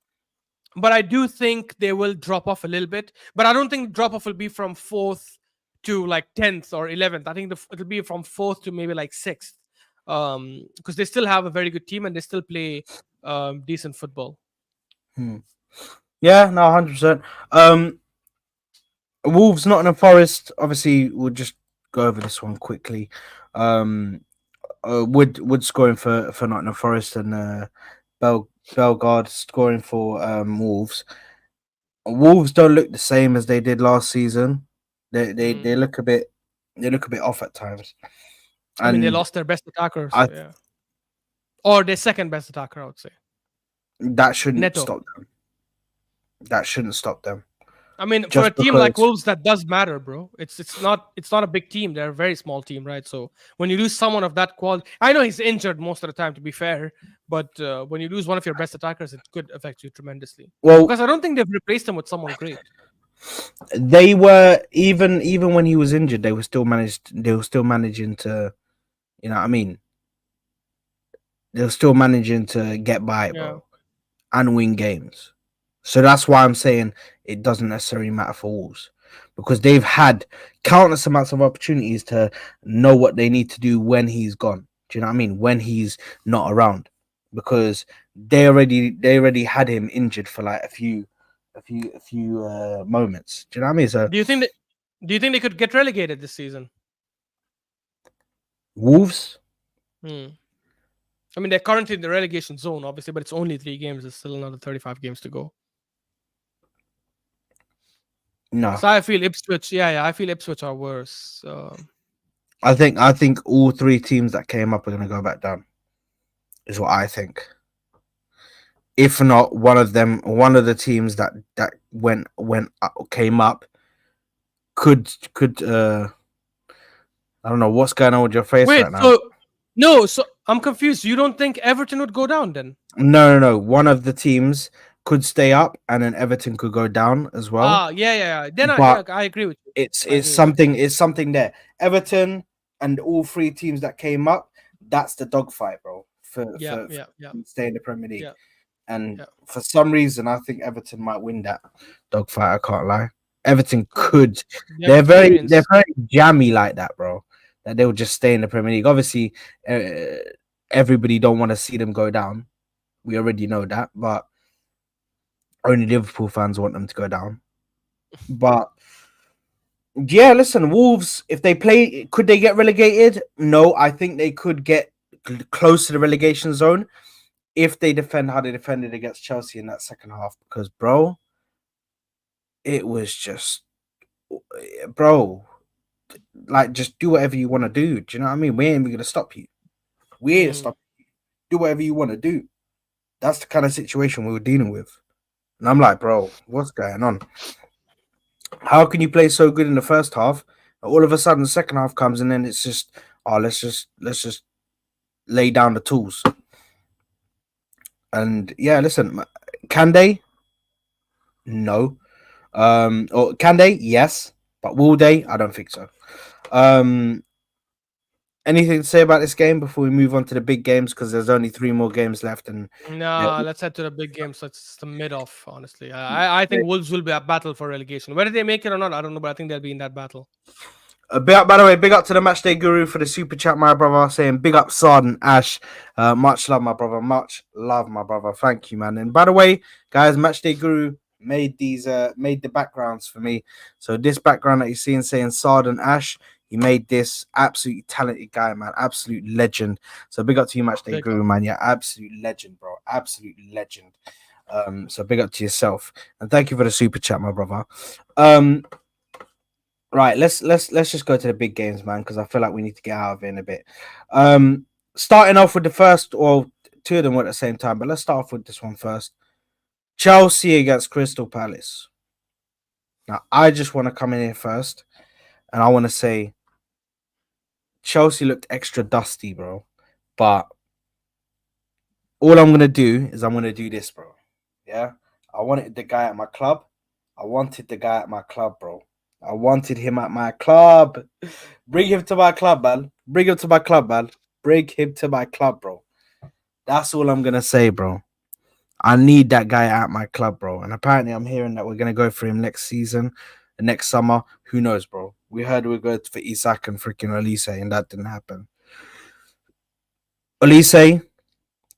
but I do think they will drop off a little bit. But I don't think drop off will be from fourth to like 10th or 11th. I think it'll be from fourth to maybe like sixth, because they still have a very good team and they still play decent football. Hmm. Yeah, no, 100%. Wolves, Nottingham Forest. Obviously, we'll just go over this one quickly. Um, Wood scoring for Nottingham Forest and Bellegarde scoring for Wolves. Wolves don't look the same as they did last season. They Mm. look a bit off at times, I mean, they and lost their best attacker, I so yeah, or their second best attacker, I would say. that shouldn't Neto. stop them. That shouldn't stop them. I mean, for a Just team like because, Wolves, that does matter, bro. It's not a big team. They're a very small team, right? So when you lose someone of that quality, I know he's injured most of the time, to be fair, but when you lose one of your best attackers, it could affect you tremendously. well, Because I don't think they've replaced him with someone great. they were even when he was injured, they were still managing to, you know what I mean? They were still managing to get by, Yeah. bro, and win games. So that's why I'm saying it doesn't necessarily matter for Wolves, because they've had countless amounts of opportunities to know what they need to do when he's gone. Do you know what I mean? When he's not around, because they already had him injured for like a few moments. Do you know what I mean? So Do you think that? Do you think they could get relegated this season? Wolves, Hmm. I mean, they're currently in the relegation zone, obviously, but it's only 3 games. There's still another 35 games to go. no. So I feel Ipswich. Yeah, I feel Ipswich are worse. I think all three teams that came up are going to go back down. Is what I think. If not, one of the teams that went up, came up could I don't know what's going on with your face Wait, right now. so no, so I'm confused. You don't think Everton would go down then? No. One of the teams could stay up, and then Everton could go down as well. Ah, yeah. Then But I agree with you. I it's agree with you. something there. Everton and all three teams that came up. That's the dogfight, bro. Yeah, yeah, yeah, stay in the Premier League. yeah, And yeah. for some reason, I think Everton might win that dogfight. I can't lie. Everton Well, could. they have They're experience. very jammy like that, bro. That they'll just stay in the Premier League. Obviously, everybody don't want to see them go down. We already know that, but only Liverpool fans want them to go down. But yeah, listen, Wolves. If they play, could they get relegated? No, I think they could get close to the relegation zone if they defend how they defended against Chelsea in that second half. Because, bro, it was just, bro, like just do whatever you want to do. Do you know what I mean? We ain't even gonna stop you. We ain't Mm, stop. Do whatever you want to do. That's the kind of situation we were dealing with. And I'm like, bro, what's going on? How can you play so good in the first half? All of a sudden, the second half comes, and then it's just, oh, let's just lay down the tools. And yeah, listen, can they? No. Or can they? Yes. But will they? I don't think so. Um, Anything to say about this game before we move on to the big games? Because there's only three more games left, and yeah, nah, let's head to the big game. So it's the mid off, honestly. I think Wolves will be a battle for relegation. Whether they make it or not, I don't know, but I think they'll be in that battle. By the way, big up to the Matchday Guru for the super chat, my brother. Saying big up, Saad and Ash. Much love, my brother. Much love, my brother. Thank you, man. And by the way, guys, Matchday Guru made the backgrounds for me. So this background that you're seeing saying Saad and Ash, he made this. Absolutely talented guy, man. Absolute legend. So big up to you, Matchday Big up. Guru, man. You're absolute legend, bro. Absolute legend. So big up to yourself, and thank you for the super chat, my brother. Right, let's just go to the big games, man, because I feel like we need to get out of it in a bit. Starting off with the first, or two of them were at the same time, but let's start off with this one first. Chelsea against Crystal Palace. Now, I just want to come in here first, and I want to say Chelsea looked extra dusty, bro. But all I'm gonna do is I'm gonna do this, bro. Yeah, I wanted the guy at my club. I wanted the guy at my club, bro. I wanted him at my club. Bring him to my club, man. Bring him to my club, man. Bring him to my club, bro. That's all I'm gonna say, bro. I need that guy at my club, bro. And apparently, I'm hearing that we're gonna go for him next season, next summer. Who knows, bro? We heard we were going for Isak and freaking Elise, and that didn't happen. Elise,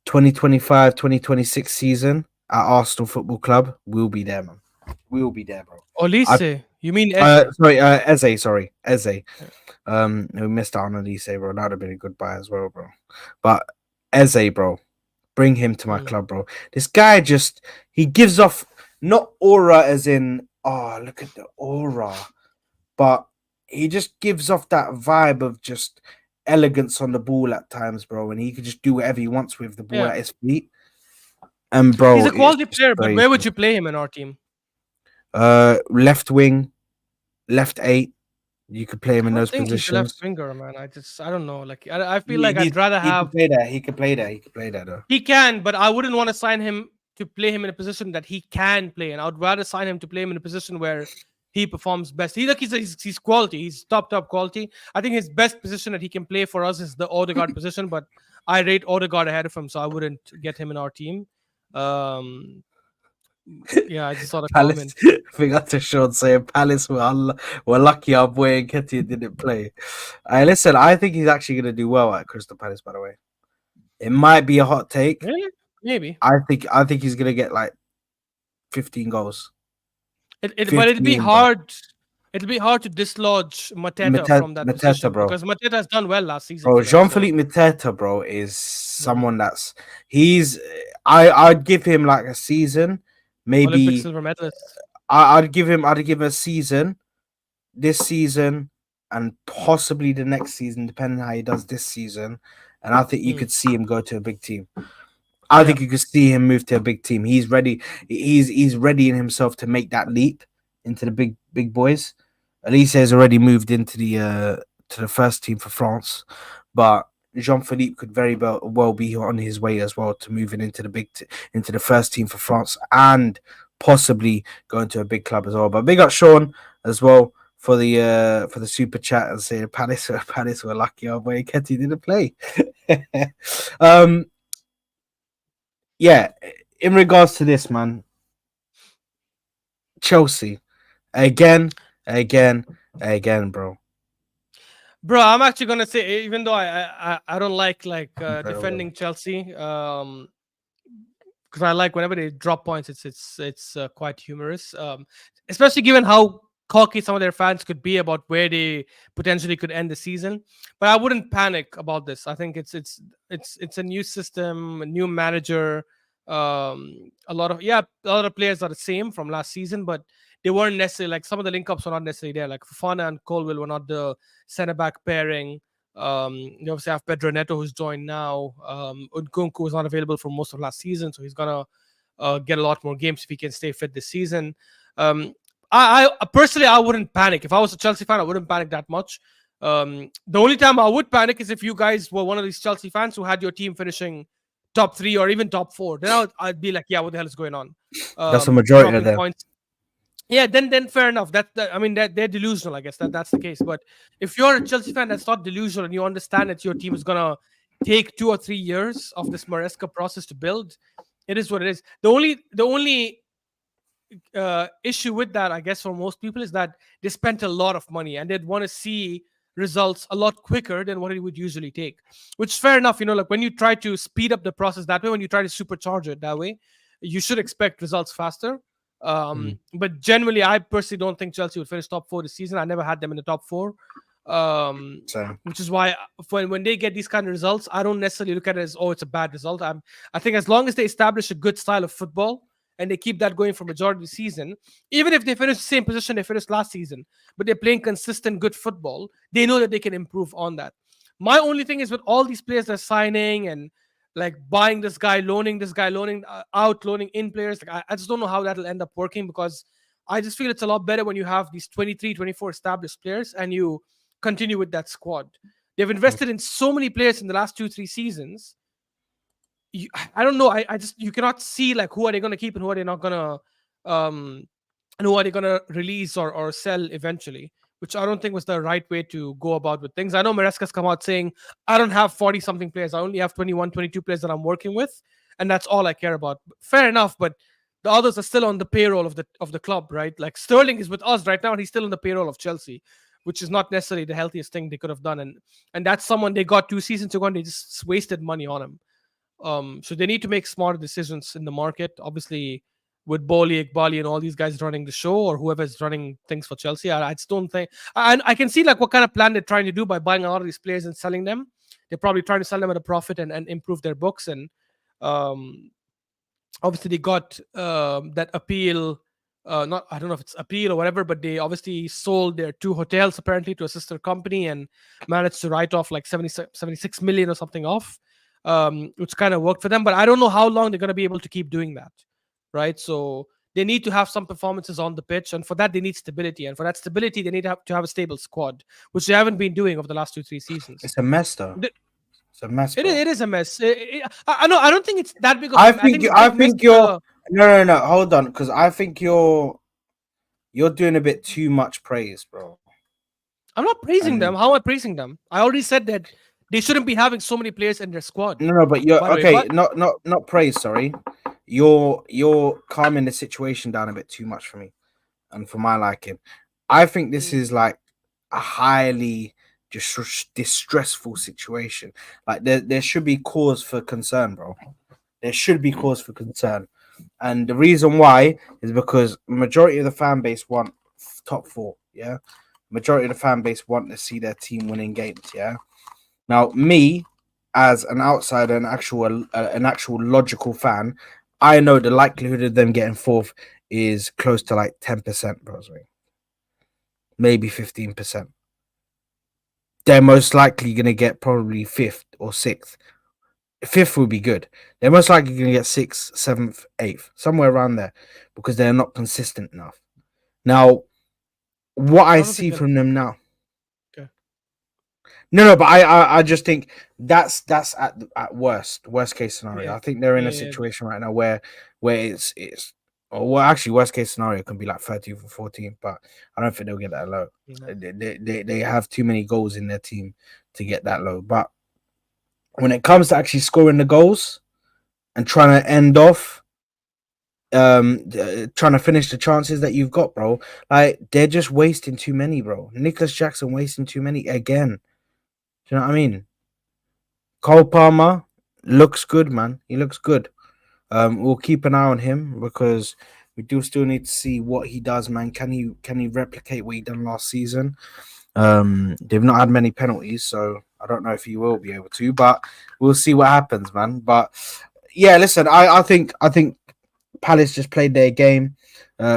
2025-2026 season at Arsenal Football Club, we'll be there, man. We'll be there, bro. Olise, you mean Eze? Sorry, Eze. Sorry, Eze. Yeah. We missed out on Elise, bro. That would have been a good buy as well, bro. But Eze, bro, bring him to my Mm. club, bro. This guy just he gives off not aura as in look at the aura, but he just gives off that vibe of just elegance on the ball at times, bro. And he can just do whatever he wants with the ball Yeah, at his feet. And he's bro, a it's quality just player, but crazy. where would you play him in our team? Left wing, left eight. You could play him I in don't those think he's a left positions. winger, man. I don't know. Like, I feel like I'd rather He could have. play there. He could play there. He could play there though. He can, but I wouldn't want to sign him to play him in a position that he can play, and I would rather sign him to play him in a position where he performs best. He's quality. He's top quality. I think his best position that he can play for us is the Odegaard position, but I rate Odegaard ahead of him, so I wouldn't get him in our team. Um, yeah, I just saw the Palace. comment. I think that's a Sean saying Palace were lucky our boy Nketiah didn't play. Listen, I think he's actually going to do well at Crystal Palace. By the way, it might be a hot take. Really? Maybe. I think he's going to get like 15 goals. But it'll be 15, bro. hard. It'll be hard to dislodge Mateta from that Mateta, position bro. because Mateta has done well last season Bro, for them. So Jean-Philippe Mateta, bro, is mm. someone that's he's. I'd give him like a season, Olympic maybe. silver medalist. I'd give him a season, this season, and possibly the next season, depending on how he does this season. And I think you Mm. could see him go to a big team. I Yeah. think you could see him move to a big team. He's ready. He's readying himself to make that leap into the big boys. Elise has already moved into the to the first team for France, but Jean Philippe could very well be on his way as well to moving into the into the first team for France and possibly going to a big club as well. But big up Sean as well for the super chat and saying Palace were lucky our boy Ketty didn't play. yeah, in regards to this, man, Chelsea again, again, again, bro. Bro, I'm actually gonna say, even though I don't like Very well. defending Chelsea, because I like whenever they drop points, it's quite humorous. Especially given how cocky some of their fans could be about where they potentially could end the season. But I wouldn't panic about this. I think it's a new system, a new manager. A lot of players are the same from last season, but they weren't necessarily like some of the link ups were not necessarily there. Like Fofana and Colwell were not the center back pairing. You obviously have Pedro Neto who's joined now. Nkunku was not available for most of last season, so he's gonna get a lot more games if he can stay fit this season. Um, I personally I wouldn't panic if I was a Chelsea fan. I wouldn't panic that much. The only time I would panic is if you guys were one of these Chelsea fans who had your team finishing top three or even top four. Then I'd be like, yeah, what the hell is going on? That's the majority of Dropping them. points, yeah, then fair enough. I mean that they're delusional. I guess that's the case. But if you're a Chelsea fan that's not delusional and you understand that your team is gonna take 2 or 3 years of this Maresca process to build, it is what it is. The only issue with that, I guess, for most people is that they spent a lot of money and they'd want to see results a lot quicker than what it would usually take. Which is fair enough, like when you try to speed up the process that way, when you try to supercharge it that way, you should expect results faster. Mm. But generally, I personally don't think Chelsea would finish top four this season. I never had them in the top four. So Which is why when they get these kind of results, I don't necessarily look at it as, oh, it's a bad result. I think as long as they establish a good style of football and they keep that going for majority of the season, even if they finish the same position they finished last season, but they're playing consistent good football, they know that they can improve on that. My only thing is with all these players they're signing and like buying this guy, loaning out, loaning in players. Like I just don't know how that'll end up working because I just feel it's a lot better when you have these 23, 24 established players and you continue with that squad. They've invested in so many players in the last 2, 3 seasons. I don't know. I just you cannot see like who are they going to keep and who are they not going to and who are they going to release or sell eventually, which I don't think was the right way to go about with things. I know Maresca's come out saying I don't have 40 something players. I only have 21, 22 players that I'm working with, and that's all I care about. Fair enough, but the others are still on the payroll of the club, right? Like Sterling is with us right now and he's still on the payroll of Chelsea, which is not necessarily the healthiest thing they could have done. And that's someone they got 2 seasons ago and they just wasted money on him. So they need to make smarter decisions in the market. Obviously, with Boli, Iqbali, and all these guys running the show, or whoever's running things for Chelsea, I just don't think. And I can see like what kind of plan they're trying to do by buying a lot of these players and selling them. They're probably trying to sell them at a profit and improve their books. And um, obviously, they got that appeal. Not I don't know if it's appeal or whatever, but they obviously sold their 2 hotels apparently to a sister company and managed to write off like 76 million or something off, which kind of worked for them. But I don't know how long they're going to be able to keep doing that, right? So they need to have some performances on the pitch, and for that they need stability, and for that stability they need to have a stable squad, which they haven't been doing over the last 2, 3 seasons. it's a mess, though. Th- It's a mess, It is, bro. it is a mess. I know. I don't think it's that big of a. I I think think you. the I big mess think is you're. the. No, no, no. Hold on, because I think you're doing a bit too much praise, bro. I'm not praising them. And How am I praising them? I already said that they shouldn't be having so many players in their squad. no, no, but you're By the way, okay. but Not praise. Sorry, you're calming the situation down a bit too much for me and for my liking. I think this mm, is like a highly distressful situation. Like there should be cause for concern, bro. There should be cause for concern, and the reason why is because majority of the fan base want top four. Yeah, majority of the fan base want to see their team winning games. Yeah. Now, me as an outsider, an actual logical fan, I know the likelihood of them getting fourth is close to like 10%, bro. Maybe 15%. They're most likely gonna get probably fifth or sixth. Fifth would be good. They're most likely gonna get sixth, seventh, eighth, somewhere around there, because they're not consistent enough. Now, what I I don't think see they'll. from them now. Okay. No, no, but I just think that's at worst case scenario. Yeah. I think they're in Yeah. a Yeah. situation right now where it's or well, actually, worst case scenario can be like 13th or 14th, but I don't think they'll get that low. Yeah. They have too many goals in their team to get that low. But when it comes to actually scoring the goals, and trying to end off trying to finish the chances that you've got, bro. Like they're just wasting too many, bro. Nicholas Jackson wasting too many again. Do you know what I mean? Cole Palmer looks good, man. He looks good. We'll keep an eye on him because we do still need to see what he does, man. Can he replicate what he done last season? They've not had many penalties, so I don't know if he will be able to, but we'll see what happens, man. But yeah, listen, I think Palace just played their game.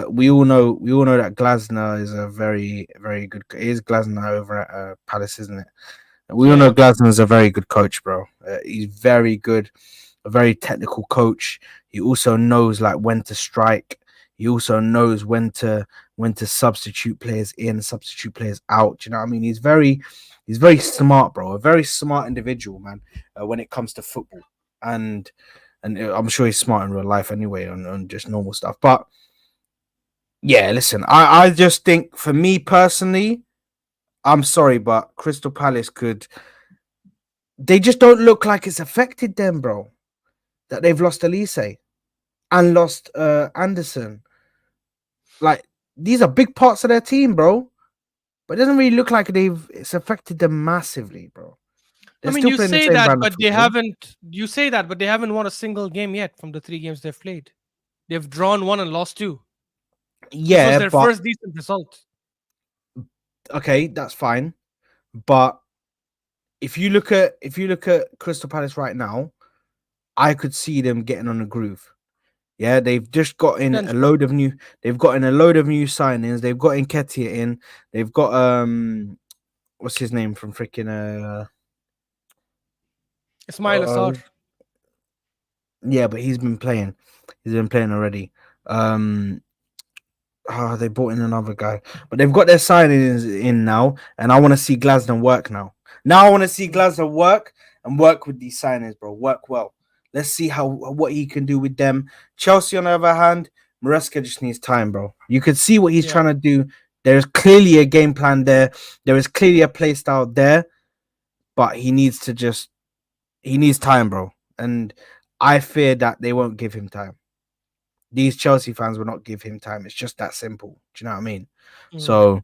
We all know that Glasner is a very good. It is Glasner over at Palace, isn't it? We all Yeah, know yeah. Glasner is a very good coach, bro. He's very good, a very technical coach. He also knows like when to strike. He also knows when to substitute players in, substitute players out. Do you know what I mean? He's very smart, bro. A very smart individual, man. When it comes to football, and I'm sure he's smart in real life anyway, on just normal stuff. But yeah, listen, I just think for me personally, I'm sorry, but Crystal Palace could. They just don't look like it's affected them, bro. That they've lost Elise and lost Anderson. Like these are big parts of their team, bro. But it doesn't really look like it's affected them massively, bro. I They're mean, still you playing the say same that, brand of but they football. haven't. You say that, but they haven't won a single game yet from the three games they've played. They've drawn one and lost two. This was Yeah, their but first decent result. okay, that's fine. But if you look at Crystal Palace right now, I could see them getting on a groove. Yeah, they've just got in a Potentially. load of new. They've got in a load of new signings. They've got Nketiah in. They've got what's his name from freaking Ismail uh Assar. yeah, but he's been playing. He's been playing already. Um they brought in another guy, but they've got their signings in now, and I want to see Glasner work now. Now I want to see Mm. Glasner work and work with these signings, bro. Work well. Let's see how what he can do with them. Chelsea, on the other hand, Maresca just needs time, bro. You could see what he's Yeah. trying to do. There's clearly a game plan there. There is clearly a play style there, but he needs time, bro. And I fear that they won't give him time. These Chelsea fans will not give him time. It's just that simple. Do you know what I mean? Mm. So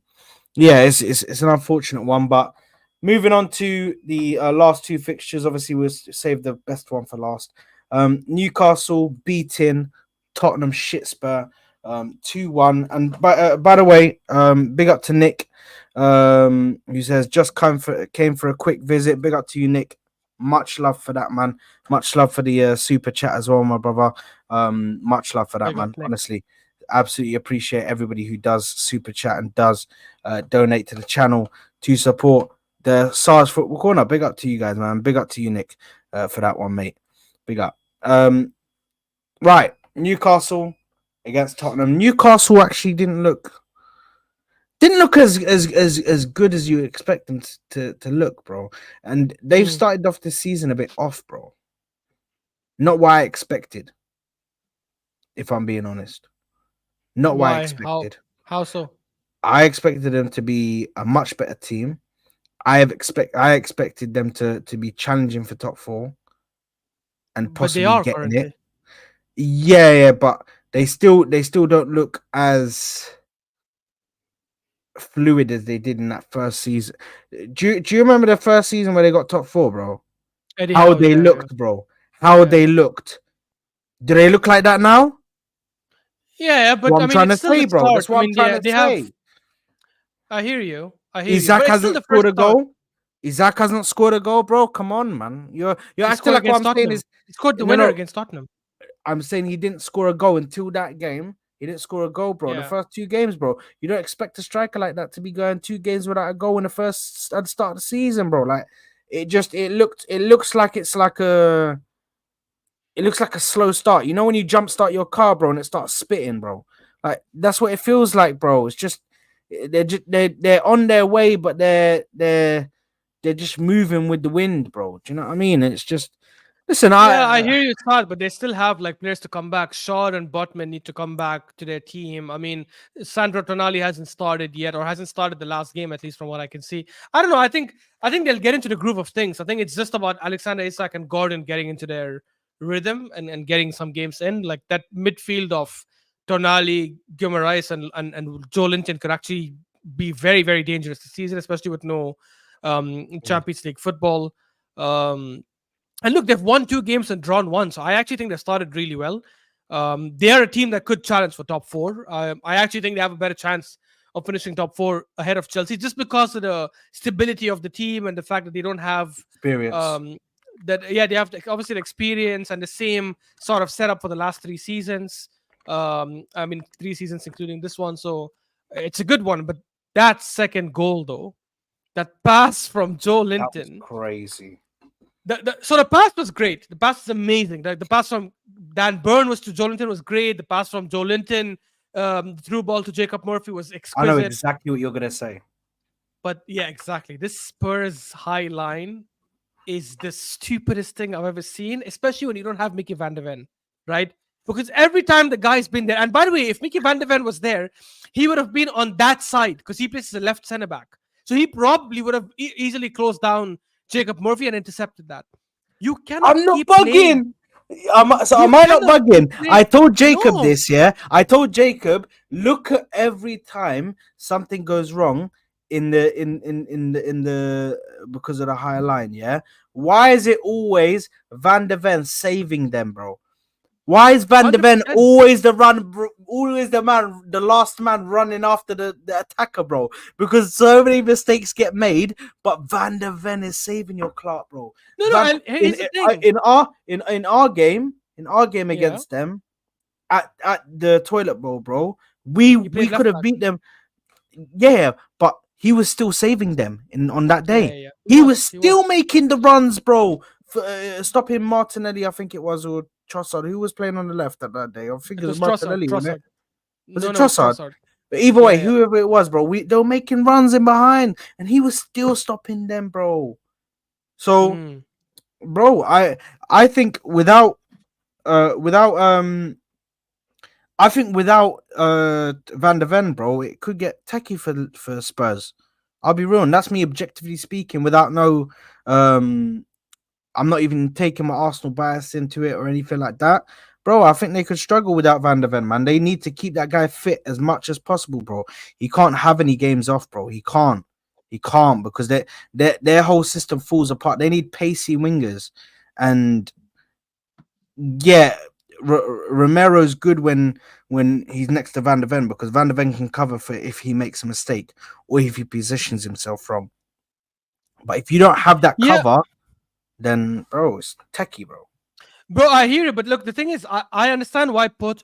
yeah, it's an unfortunate one. But moving on to the last two fixtures, obviously we'll save the best one for last. Newcastle beating Tottenham Shitspur 2-1. And by the way, big up to Nick, who says just came for a quick visit. Big up to you, Nick. Much love for that, man. Much love for the super chat as well, my brother. Much love for that, Big up, man. Nick. Honestly, absolutely appreciate everybody who does super chat and does donate to the channel to support the SARS Football Corner. Big up to you guys, man. Big up to you, Nick, for that one, mate. Big up. Right, Newcastle against Tottenham. Newcastle actually didn't look as good as you expect them to look, bro. And they've Mm. started off this season a bit off, bro. Not what I expected, if I'm being honest. Not what I Why? How? expected. How so? I expected them to be a much better team. I expected them to be challenging for top four and But they possibly are getting it. currently. Yeah, but they still don't look as fluid as they did in that first season. Do you remember the first season where they got top four, bro? Eddie How Howe. they Yeah, yeah, looked, bro. How yeah. they looked. Do they look like that now? Yeah, yeah, What but I I'm mean, trying it's to still say, the bro. start. That's I what I'm mean, trying to they have. say. I hear you. I hear you. But Isaac it's still hasn't the first scored a start. goal. Isaac hasn't scored a goal, bro. Come on, man. You're He acting scored like what against I'm saying Tottenham. is He scored the no, winner no. against Tottenham. I'm saying he didn't score a goal until that game. He didn't score a goal, bro. The Yeah. first two games, bro. You don't expect a striker like that to be going two games without a goal in the first at the start of the season, bro. Like it looks like it looks like a slow start. You know when you jump start your car, bro, and it starts spitting, bro. Like that's what it feels like, bro. It's just they're on their way, but they're just moving with the wind, bro. Do you know what I mean? It's just listen, Yeah, I I hear you, Saad, but they still have like players to come back. Shaw and Botman need to come back to their team. I mean, Sandro Tonali hasn't started yet, or hasn't started the last game, at least from what I can see. I don't know. I think they'll get into the groove of things. I think it's just about Alexander Isak and Gordon getting into their rhythm and getting some games in. Like that midfield of Tonali, Guimaraes, and Joe Linton could actually be very, very dangerous this season, especially with no Mm. Champions League football. Um, and look, they've won 2 games and drawn one, so I actually think they started really well. They are a team that could challenge for top four. I actually think they have a better chance of finishing top four ahead of Chelsea, just because of the stability of the team and the fact that they don't have Experience. um, that. Yeah, they have obviously the experience and the same sort of setup for the last 3 seasons. I mean, 3 seasons including this one, so it's a good one. But that second goal, though, that pass from Joe That was Linton, crazy. so the pass was great. The pass is amazing. The pass from Dan Burn was to Joelinton was great. The pass from Joelinton, the through ball to Jacob Murphy was I know exquisite. exactly what you're gonna say. But yeah, exactly. This Spurs high line is the stupidest thing I've ever seen, especially when you don't have Mickey Van de Ven, right? Because every time the guy's been there, and by the way, if Mickey Van de Ven was there, he would have been on that side because he plays as a left centre back. So he probably would have easily closed down Jacob Murphy and intercepted that. You cannot I'm not keep playing. bugging. Am You I not cannot keep bugging? I playing. told Jacob No. this, yeah. I told Jacob, look at every time something goes wrong in the because of the high line, yeah. Why is it always Van de Ven saving them, bro? Why is Van de Ven 100%. always always the man, the last man running after the attacker, bro? Because so many mistakes get made, but Van de Ven is saving your Clark, bro. No, no, Van and here's the thing. in our game Yeah. against them at the toilet bowl, bro. He We played could left have back. beat them, yeah, but he was still saving them in on that Yeah, day. yeah, yeah. He He was was. He still was. making the runs, bro. For, stopping Martinelli, I think it was, or Trossard. Who was playing on the left at that day? I think It it was was Trossard. Martinelli, wasn't it? Trossard. Was No, it no, it was Trossard? Trossard. But either Yeah, way, yeah. whoever it was, bro, they were making runs in behind, and he was still stopping them, bro. So, Mm. bro, I think without I think without Van der Ven, bro, it could get techie for Spurs. I'll be real, and that's me objectively speaking, without no I'm not even taking my Arsenal bias into it or anything like that. Bro, I think they could struggle without Van der Ven, man. They need to keep that guy fit as much as possible, bro. He can't have any games off, bro. He can't. He can't because their whole system falls apart. They need pacey wingers. And yeah, Romero's good when he's next to Van der Ven because Van der Ven can cover for if he makes a mistake or if he positions himself wrong. But if you don't have that Yeah, cover, then bro, it's techie, bro. bro, I hear it, but look, the thing is, I understand why why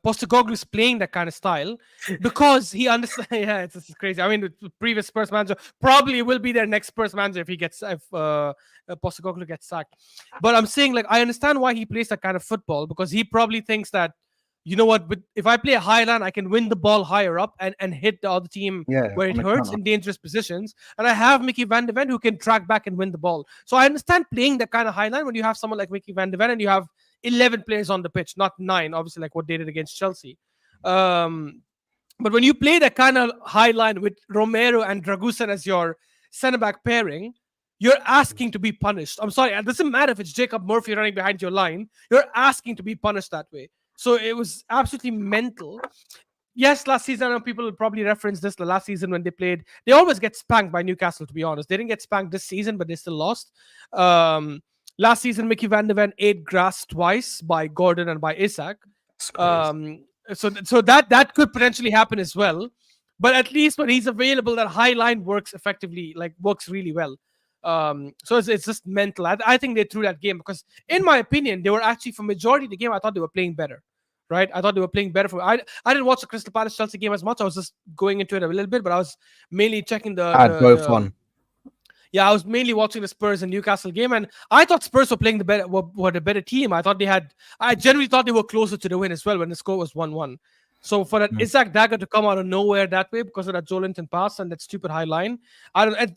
Postecoglou is playing that kind of style because he understands. Yeah, it's crazy. I mean, the previous Spurs manager probably will be their next Spurs manager if Postecoglou gets sacked. But I'm saying, like, I understand why he plays that kind of football because he probably thinks that, you know what, but if I play a high line, I can win the ball higher up and hit the other team Yeah, where on it the hurts counter. in dangerous positions. And I have Mickey Van de Ven who can track back and win the ball. So I understand playing that kind of high line when you have someone like Mickey Van de Ven and you have 11 players on the pitch, not 9, obviously, like what they did against Chelsea. Um, but when you play that kind of high line with Romero and Dragusan as your centre back pairing, you're asking to be punished. I'm sorry, it doesn't matter if it's Jacob Murphy running behind your line, you're asking to be punished that way. So it was absolutely mental. Yes, last season, I know people will probably reference this. The last season when they played, they always get spanked by Newcastle, to be honest. They didn't get spanked this season, but they still lost. Um, Last season, Mickey Van de Ven ate grass twice by Gordon and by Isak. It's crazy. So that could potentially happen as well. But at least when he's available, that high line works effectively, like works really well. So it's just mental. I think they threw that game because, in my opinion, they were actually for majority of the game. I thought they were playing better, right? I thought they were playing better. I didn't watch the Crystal Palace Chelsea game as much. I was just going into it a little bit, but I was mainly checking I had both on. I was mainly watching the Spurs and Newcastle game, and I thought Spurs were playing were the better team. I thought I generally thought they were closer to the win as well when the score was 1-1. So for that Mm. Isaac Dagger to come out of nowhere that way because of that Joelinton pass and that stupid high line, I don't. And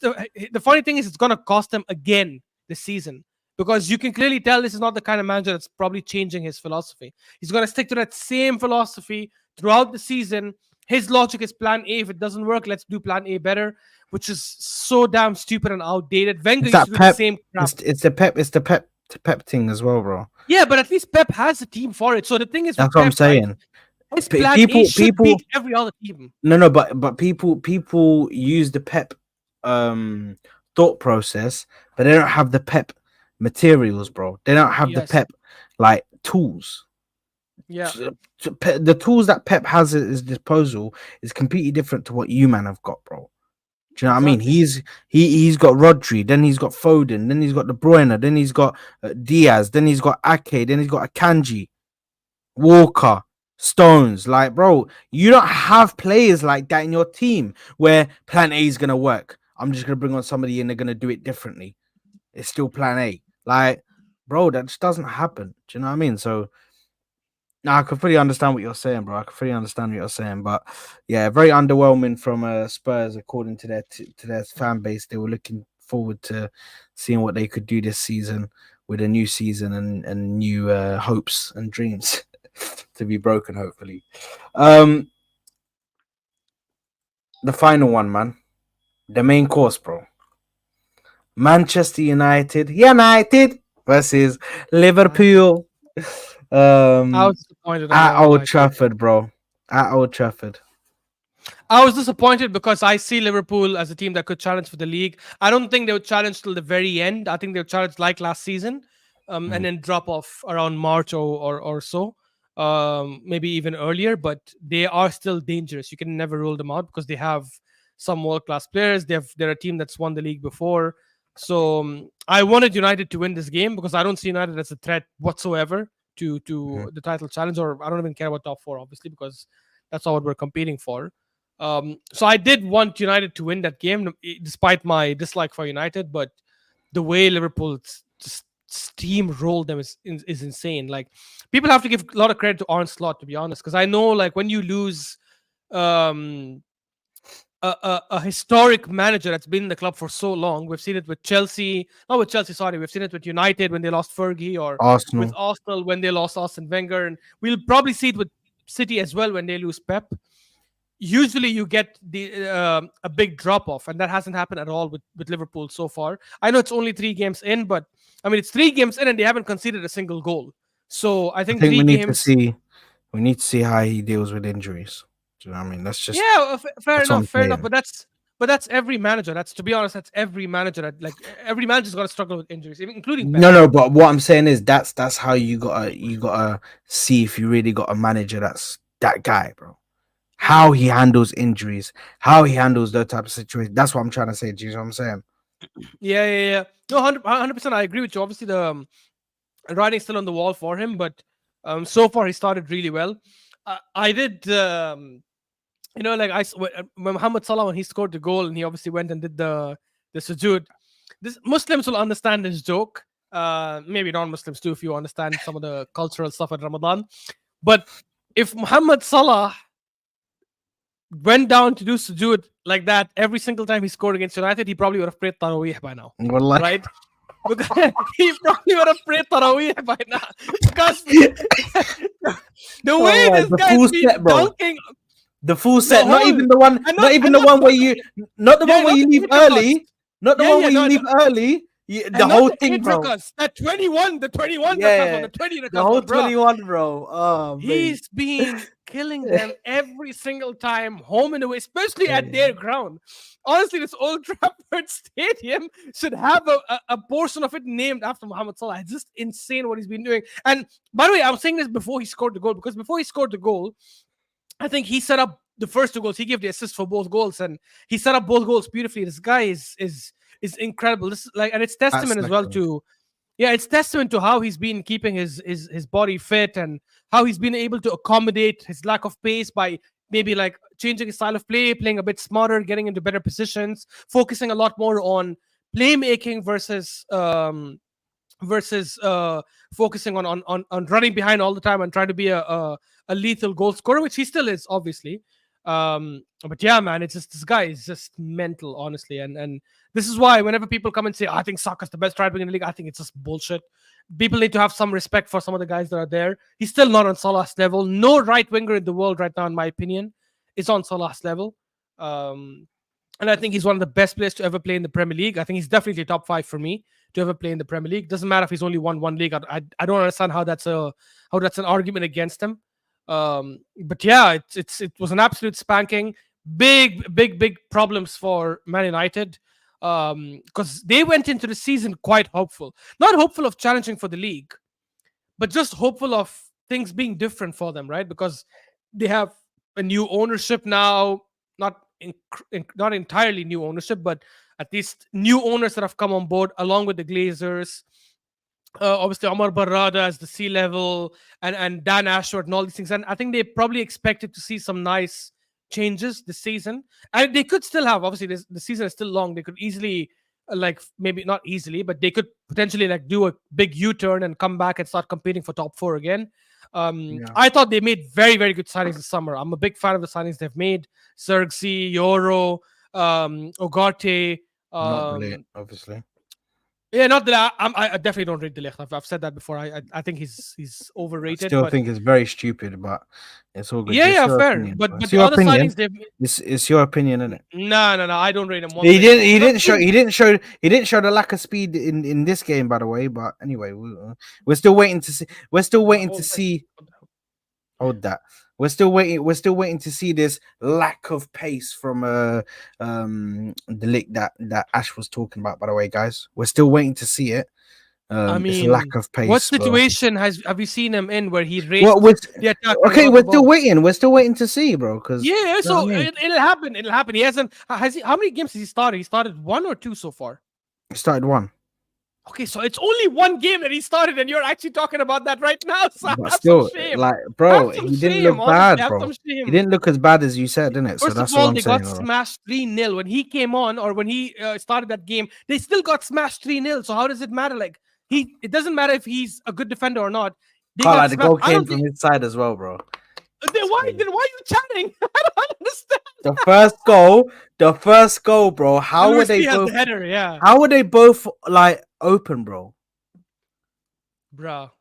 the funny thing is, it's gonna cost them again this season because you can clearly tell this is not the kind of manager that's probably changing his philosophy. He's gonna stick to that same philosophy throughout the season. His logic is plan A. If it doesn't work, let's do plan A better, which is so damn stupid and outdated. Wenger It's used to that do the Pep. same crap. It's the Pep thing as well, bro. Yeah, but at least Pep has a team for it. So the thing is That's with what I'm Pep, right? saying. His P- plan A people, should beat people, every other team. no, but people use the Pep um thought process, but they don't have the Pep materials, bro. They don't have the Yes. Pep like tools. Yeah. The tools that Pep has at his disposal is completely different to what you man have got, bro. Do you know what I mean? Exactly. He's got Rodri, then he's got Foden, then he's got De Bruyne, then he's got Diaz, then he's got Ake, then he's got Akanji, Walker, Stones. Like, bro, you don't have players like that in your team where Plan A is gonna work. I'm just gonna bring on somebody and they're gonna do it differently. It's still Plan A. Like, bro, that just doesn't happen. Do you know what I mean? So no, I can fully understand what you're saying, bro. I can fully understand what you're saying, but yeah, very underwhelming from Spurs according to their fan base. They were looking forward to seeing what they could do this season with a new season and new hopes and dreams to be broken. Hopefully, um, the final one, man, the main course, bro. Manchester United versus Liverpool. I Um, was disappointed. I'm not at gonna Old lie to you. Trafford, bro. At Old Trafford. I was disappointed because I see Liverpool as a team that could challenge for the league. I don't think they would challenge till the very end. I think they would challenge like last season, and Mm. then drop off around March or so, maybe even earlier. But they are still dangerous. You can never rule them out because they have some world class players. They're a team that's won the league before. So I wanted United to win this game because I don't see United as a threat whatsoever Mhm. to the title challenge. Or I don't even care about top four, obviously, because that's not what we're competing for. So I did want United to win that game, despite my dislike for United. But the way Liverpool just steamrolled them is insane. Like people have to give a lot of credit to Arne Slot, to be honest, because I know like when you lose um, a historic manager that's been in the club for so long, we've seen it with Chelsea, not with Chelsea, sorry, we've seen it with United when they lost Fergie, or with Arsenal. Arsenal when they lost Arsene Wenger, and we'll probably see it with City as well when they lose Pep. Usually you get the a big drop off, and that hasn't happened at all with Liverpool so far. I know it's only 3 games in, but I mean it's 3 games in and they haven't conceded a single goal. So I I think think three games. we need to see how he deals with injuries. Do you know what I mean? That's just Yeah, fair that's what enough, I'm fair enough. saying. But that's every manager. That's, to be honest, that's every manager. Every manager's got to struggle with injuries, including Pep. No, but what I'm saying is that's how you gotta see if you really got a manager that's that guy, bro. How he handles injuries, how he handles that type of situation. That's what I'm trying to say. Do you know what I'm saying? Yeah, yeah, yeah. No, 100%. I agree with you. Obviously, the writing's still on the wall for him, but so far he started really well. I did. Like when Muhammad Salah, when he scored the goal and he obviously went and did the sujood. This Muslims will understand this joke. Maybe non-Muslims too, if you understand some of the cultural stuff at Ramadan. But if Muhammad Salah went down to do sujood like that every single time he scored against United, he probably would have prayed Taraweeh by now, Wallah. right? Because he probably would have prayed Taraweeh by now. Because the way Oh, this the guy's full been set, bro. dunking The full the set. Not whole, even the one. Not even and the not one not where the, you. Not the yeah, one where not you the leave intricast. early. Not the Yeah, one yeah, where you no, leave early. The and not whole the thing, bro. intricast. That 21, the 21 rakas one, Yeah, the 20 the rakas whole one, bro. 21, bro. Oh, mate. He's been killing them every single time, home and away, especially at Yeah. their ground. Honestly, this Old Trafford Stadium should have a portion of it named after Mohamed Salah. It's just insane what he's been doing. And by the way, I'm saying this before he scored the goal, because before he scored the goal, I think he set up the first 2 goals. He gave the assist for both goals, and he set up both goals beautifully. This guy is incredible. This is like, and it's That's testament as well second. to, yeah, it's testament to how he's been keeping his body fit, and how he's been able to accommodate his lack of pace by maybe like changing his style of play, playing a bit smarter, getting into better positions, focusing a lot more on playmaking versus focusing on running behind all the time and trying to be a lethal goal scorer, which he still is, obviously. But yeah, man, it's just, this guy is just mental, honestly. And this is why whenever people come and say, I think Saka's the best right wing in the league, I think it's just bullshit. People need to have some respect for some of the guys that are there. He's still not on Salah's level. No right winger in the world right now, in my opinion, is on Salah's level. Um, and I think he's one of the best players to ever play in the Premier League. I think he's definitely top five for me to ever play in the Premier League. Doesn't matter if he's only won one league. I don't understand how that's an argument against him. But yeah, it was an absolute spanking. Big problems for Man United because they went into the season quite hopeful, not hopeful of challenging for the league, but just hopeful of things being different for them, right? Because they have a new ownership now, not not entirely new ownership, but at least new owners that have come on board along with the Glazers. Obviously, Omar Barrada as the sea level and Dan Ashworth and all these things. And I think they probably expected to see some nice changes this season. And they could still have, obviously, the season is still long. They could easily, like, maybe not easily, but they could potentially like do a big U-turn and come back and start competing for top four again. Yeah. I thought they made very good signings this summer. I'm a big fan of the signings they've made. Sergsi, Yoro, Ugarte. Not brilliant, obviously. Yeah, not that I definitely don't rate De Ligt. I've said that before. I think he's I overrated. still But think it's very stupid, but it's all good. yeah, It's yeah, your fair. opinion. But It's the your other opinion. signings they've made, It's your opinion, isn't it? no, I don't rate him one He bit. didn't. He But didn't show. He didn't show. He didn't show the lack of speed in this game, by the way. But anyway, we're still waiting to see. We're still waiting to see. Hold that. We're still waiting. We're still waiting to see this lack of pace from the lick that Ash was talking about. By the way, guys, we're still waiting to see it. I It's a mean, lack of pace. what Bro. situation have you seen him in where he Well, raced the attack? okay, we're still waiting. We're still waiting to see, bro. Because Yeah, you know so what I mean? it'll happen. It'll happen. He hasn't. Has he? How many games has he started? He started one or two so far. He started one. Okay, so it's only one game that he started, and you're actually talking about that right now. So But have still, some shame. like, bro, Have some he didn't shame. look Honestly, bad, have bro. some shame. He didn't look as bad as you said, didn't it? So First of that's all, all I'm they saying. got Bro. smashed 3-0 when he came on, or when he started that game. They still got smashed 3-0. So how does it matter? Like it doesn't matter if he's a good defender or not. They Can't got lie, the smashed. goal I came don't from think. his side as well, bro. Then why are you chatting? I don't understand. The first goal, bro. How were Luis they Diaz, both? the header, yeah, How were they both like open, bro? bro.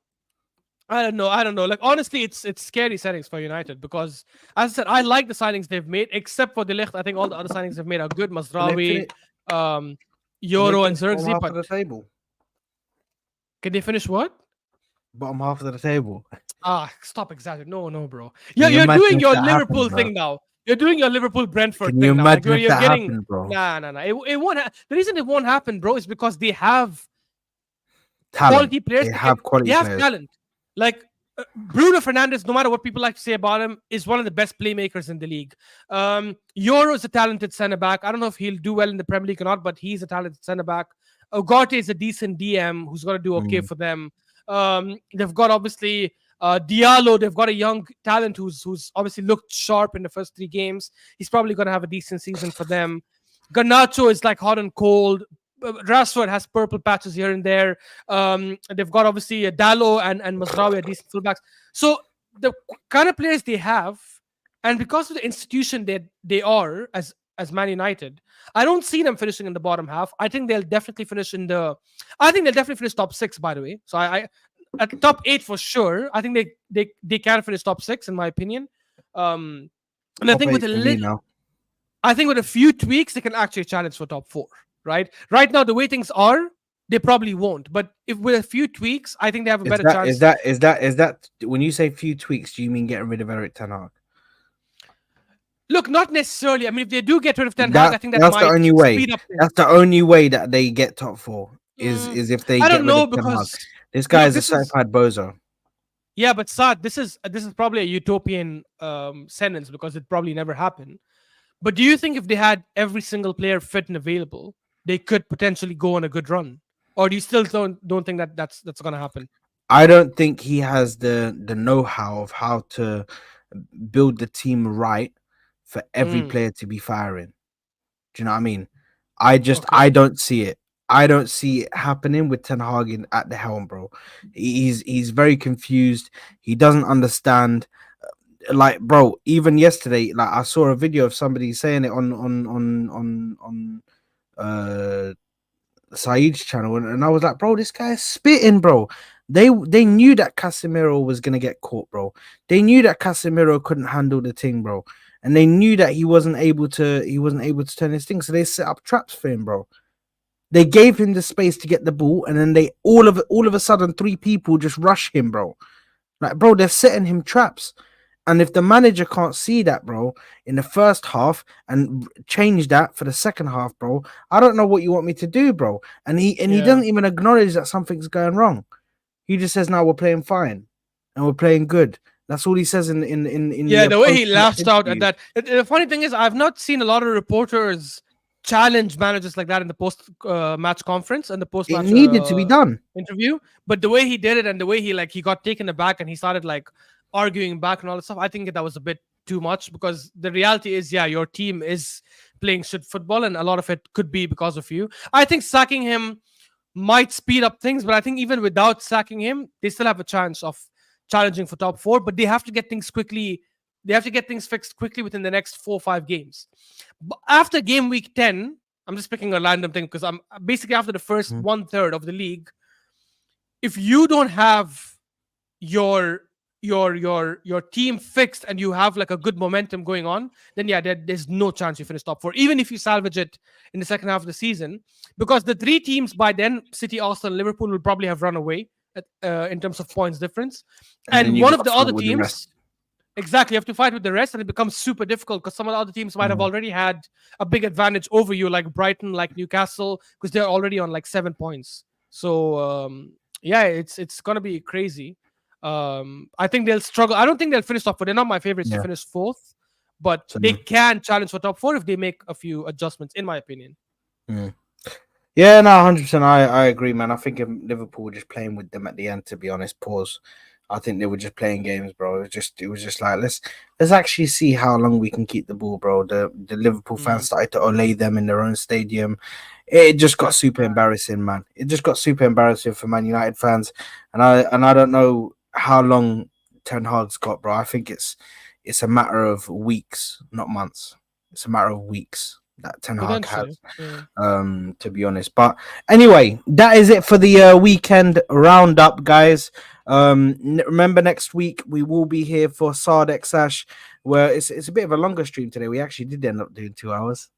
I don't know. Like honestly, it's scary settings for United because, as I said, I like the signings they've made, except for De Ligt. I think all the other signings they've made are good. And Mazraoui, they Yoro, and finished bottom Zirkzee. half But of the table. can they finish what? Bottom half of the table. Stop exaggerating. No, bro. Can you You're imagine doing if your that Liverpool happened, bro? thing now. You're doing your Liverpool Brentford Can you thing now. Like imagine if you're that getting happened, bro? nah. It won't. The reason it won't happen, bro, is because they have Talent. quality players. They have quality They have players. talent. Like Bruno Fernandes, no matter what people like to say about him, is one of the best playmakers in the league. Euro is a talented centre back. I don't know if he'll do well in the Premier League or not, but he's a talented centre back. Ugarte is a decent DM who's going to do okay for them. They've got obviously Diallo. They've got a young talent who's obviously looked sharp in the first 3 games. He's probably going to have a decent season for them. Garnacho is like hot and cold. Rashford has purple patches here and there. They've got obviously Dallo and Mazraoui are decent fullbacks. So the kind of players they have, and because of the institution that they are as Man United, I don't see them finishing in the bottom half. I think they'll definitely finish top 6, by the way. So I at top 8 for sure. I think they can finish top 6 in my opinion. And I think with a few tweaks, they can actually challenge for top 4. Right now, the way things are, they probably won't. But if with a few tweaks, I think they have a better chance. Is that when you say few tweaks, do you mean getting rid of Eric Ten Hag? Look, not necessarily. I mean, if they do get rid of Ten Hag, I think that's might the only way. speed up things. That's the only way that they get top 4 is if they get rid of Ten Hag. This guy is a certified bozo. Yeah, but Saad, this is probably a utopian sentence because it probably never happened. But do you think if they had every single player fit and available, they could potentially go on a good run? Or do you still don't think that's going to happen? I don't think he has the know-how of how to build the team right for every player to be firing. Do you know what I mean? I don't see it. I don't see it happening with Ten Hag at the helm, bro. He's very confused. He doesn't understand. Like, bro, even yesterday, like I saw a video of somebody saying it on Saeed's channel, and I was like, bro, this guy is spitting, bro. They knew that Casemiro was gonna get caught, bro. They knew that Casemiro couldn't handle the thing, bro, and they knew that he wasn't able to turn his thing. So they set up traps for him, bro. They gave him the space to get the ball, and then they all of a sudden three people just rush him, bro. Like, bro, they're setting him traps. And if the manager can't see that, bro, in the first half and change that for the second half, bro, I don't know what you want me to do, bro. And he Yeah. doesn't even acknowledge that something's going wrong. He just says, "No, we're playing fine and we're playing good." That's all he says in Yeah, the the way post he match lashed out at interview. that. The funny thing is, I've not seen a lot of reporters challenge managers like that in the post match conference and the post It match needed to be done. interview. But the way he did it and the way he got taken aback and he started like arguing back and all that stuff, I think that was a bit too much because the reality is, yeah, your team is playing shit football and a lot of it could be because of you. I think sacking him might speed up things, but I think even without sacking him, they still have a chance of challenging for top four. But they have to get things quickly. They have to get things fixed quickly within the next 4 or 5 games. But after game week 10, I'm just picking a random thing because I'm basically after the first Mhm. 1/3 of the league. If you don't have your your team fixed and you have like a good momentum going on, then yeah, there's no chance you finish top four, even if you salvage it in the second half of the season, because the three teams by then, City, Arsenal, Liverpool, will probably have run away in terms of points difference, And then and you one of got to the fight other with the rest. teams. Exactly, you have to fight with the rest, and it becomes super difficult because some of the other teams might have Mhm. already had a big advantage over you, like Brighton, like Newcastle, because they're already on like 7 points. So yeah, it's gonna be crazy. I think they'll struggle. I don't think they'll finish top four. They're not my favorites to Yeah. finish fourth, but So, they can challenge for top four if they make a few adjustments, in my opinion. mm. Yeah, no, 100%. I agree, man. I think if Liverpool were just playing with them at the end, to be honest. Pause. I think they were just playing games, bro. It was just like let's actually see how long we can keep the ball, bro. The Liverpool Mm, fans started to olay them in their own stadium. It just got that's super mad. embarrassing, man. It just got super embarrassing for Man United fans, and I don't know how long Ten Hag's got, bro. I think it's a matter of weeks, not months. It's a matter of weeks that Ten Hag Potentially. has, Yeah. to be honest. But anyway, that is it for the weekend roundup, guys. Remember, next week we will be here for Saad Ash, where it's a bit of a longer stream today. We actually did end up doing 2 hours.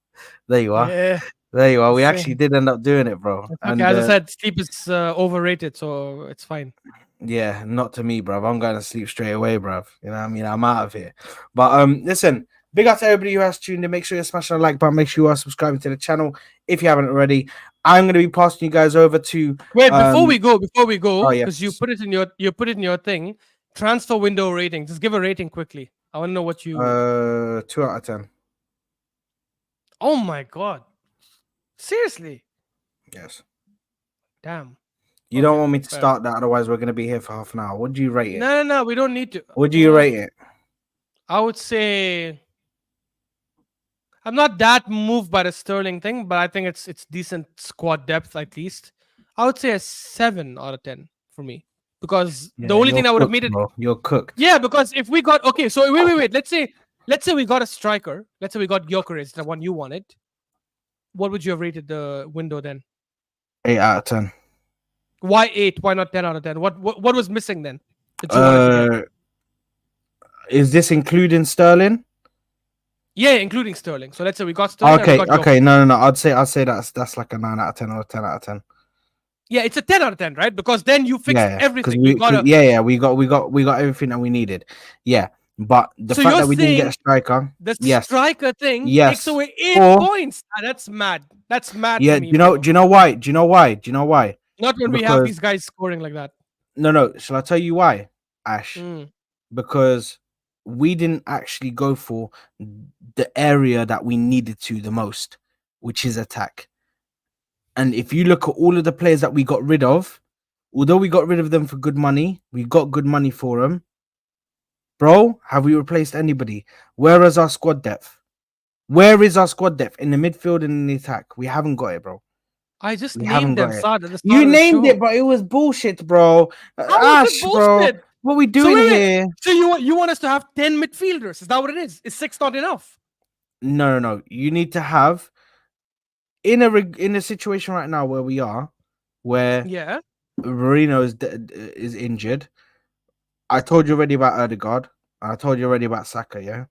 There you are. Yeah. There you are. We actually Same. did end up doing it, bro. It's okay. And As I said, sleep is overrated, so it's fine. yeah, not to me, bro. I'm going to sleep straight away, bro. You know what I mean? I'm out of here. But listen, big up to everybody who has tuned in. Make sure you're smashing the like button. Make sure you are subscribing to the channel if you haven't already. I'm going to be passing you guys over to Wait, um. before we Oh go, because yes. you put it in your thing, transfer window rating. Just give a rating quickly. I want to know what you. 2 out of 10. Oh my god! Seriously? Yes. Damn. You don't Okay, want me to fair. start that, otherwise we're going to be here for half an hour. What do you rate it? No, no, no. We don't need to. What do you rate it? I would say I'm not that moved by the Sterling thing, but I think it's decent squad depth at least. I would say a 7 out of 10 for me because the Yeah, only thing you're that would have cooked, made it. bro. You're cooked. Yeah, because if we got okay, so wait. Let's say we got a striker. Let's say we got Gyökeres, the one you wanted. What would you have rated the window then? 8 out of 10. Why 8? Why not 10 out of 10? What was missing then that you wanted to get? Uh, is this including Sterling? Yeah, including Sterling. So let's say we got Sterling and we Okay, got okay, Gyökeres. no. I'd say that's like a 9 out of 10 or a 10 out of 10. Yeah, it's a 10 out of 10, right? Because then you fixed Yeah, because everything. You got a. we got everything that we needed. Yeah, but the So fact you're that we didn't get a saying striker, the yes, striker thing takes yes, away eight or points. Ah, that's mad. That's mad for yeah. me, bro. Do you know why? Do you know why? Do you know why? Not when we have Because these guys scoring like that. no. Shall I tell you why, Ash? Mm. Because we didn't actually go for the area that we needed to the most, which is attack. And if you look at all of the players that we got rid of, although we got rid of them for good money, we got good money for them. Bro, have we replaced anybody? Where is our squad depth? Where is our squad depth in the midfield and in the attack? We haven't got it, bro. I just We haven't named them, got it. Saad, at the start You of the named it, show. but it was bullshit, bro. How was it Ash, bro. bullshit? What we So doing wait. here? So you want us to have 10 midfielders? Is that what it is? Is 6 not enough? No. You need to have in a situation right now where we are, where Yeah. Marino is injured. I told you already about Erdegaard. I told you already about Saka. Yeah.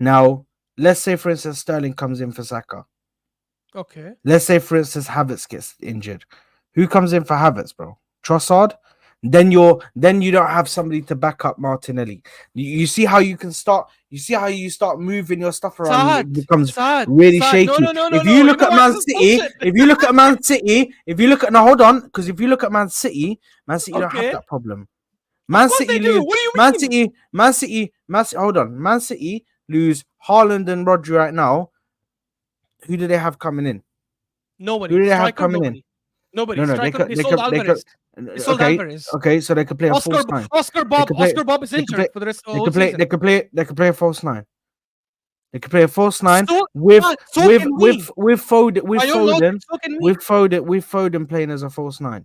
Now, let's say for instance Sterling comes in for Saka. Okay. Let's say for instance Havertz gets injured. Who comes in for Havertz, bro? Trossard. Then you don't have somebody to back up Martinelli. You see how you can start. You see how you start moving your stuff around, and Saad. it becomes Saad. really Saad. No, shaky. no, no, no, If you no. You look know at what? Man This is City, bullshit. if you look at Man City, if you look at now, hold on, because if you look at Man City don't have Okay. that problem. Of Man course they City do. lose. What do you mean? Man City. Hold on. Man City lose Haaland and Rodri right now. Who do they have coming in? Who Nobody. do they have Striker, coming in? nobody. Nobody. No, they Striker, could, they they sold could, they could. Alvarez. They sold Okay, Alvarez. okay. So they could play a false nine. They could play. Oscar Bob is They could play. injured for the rest of the They whole could play. They season. could play. They could play a false nine. They could play a false nine So, with so can we. By your logic, so can we. With Foden playing as a false nine.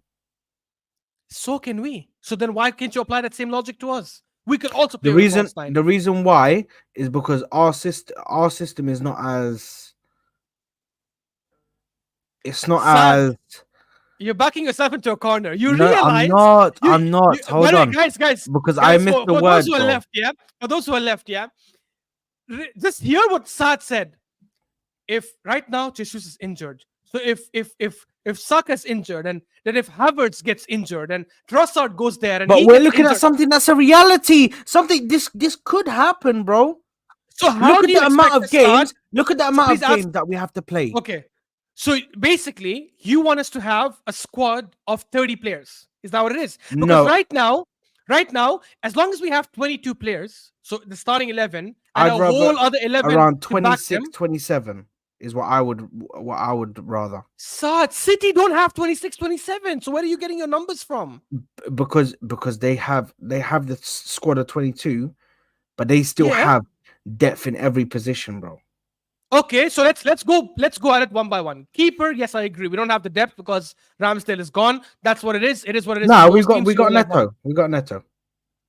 So can we. So then why can't you apply that same logic to us? We could also play with a false nine. The reason why is because our system is not as it's not Sad. as You're backing yourself into a corner. You no, realize I'm not. by Hold the way, on. Because I guys, missed the for those word, who are bro. left, yeah, for those who are left, yeah, just hear what Saad said. If right now Jesus is injured, so if Saka is injured, and then if Havertz gets injured, and Trossard goes there and But he we're gets looking at injured, something that's a reality. Something this could happen, bro. so how Look do at you the amount expect of this Saad? games. Look at the So amount please of ask. games that we have to play. Okay, so basically, you want us to have a squad of 30 players. Is that what it is? Because No, right now, as long as we have 22 players, so the starting 11 and I'd a rather whole other 11 around to back 26, them, 27 is what I would rather. Saad, City don't have 26, 27. So where are you getting your numbers from? Because they have the squad of 22, but they still Yeah. have depth in every position, bro. Okay, so let's go at it one by one. Keeper, yes, I agree. We don't have the depth because Ramsdale is gone. That's what it is. It is what it is for No, we most got teams. we You got only have one. Neto. We got Neto.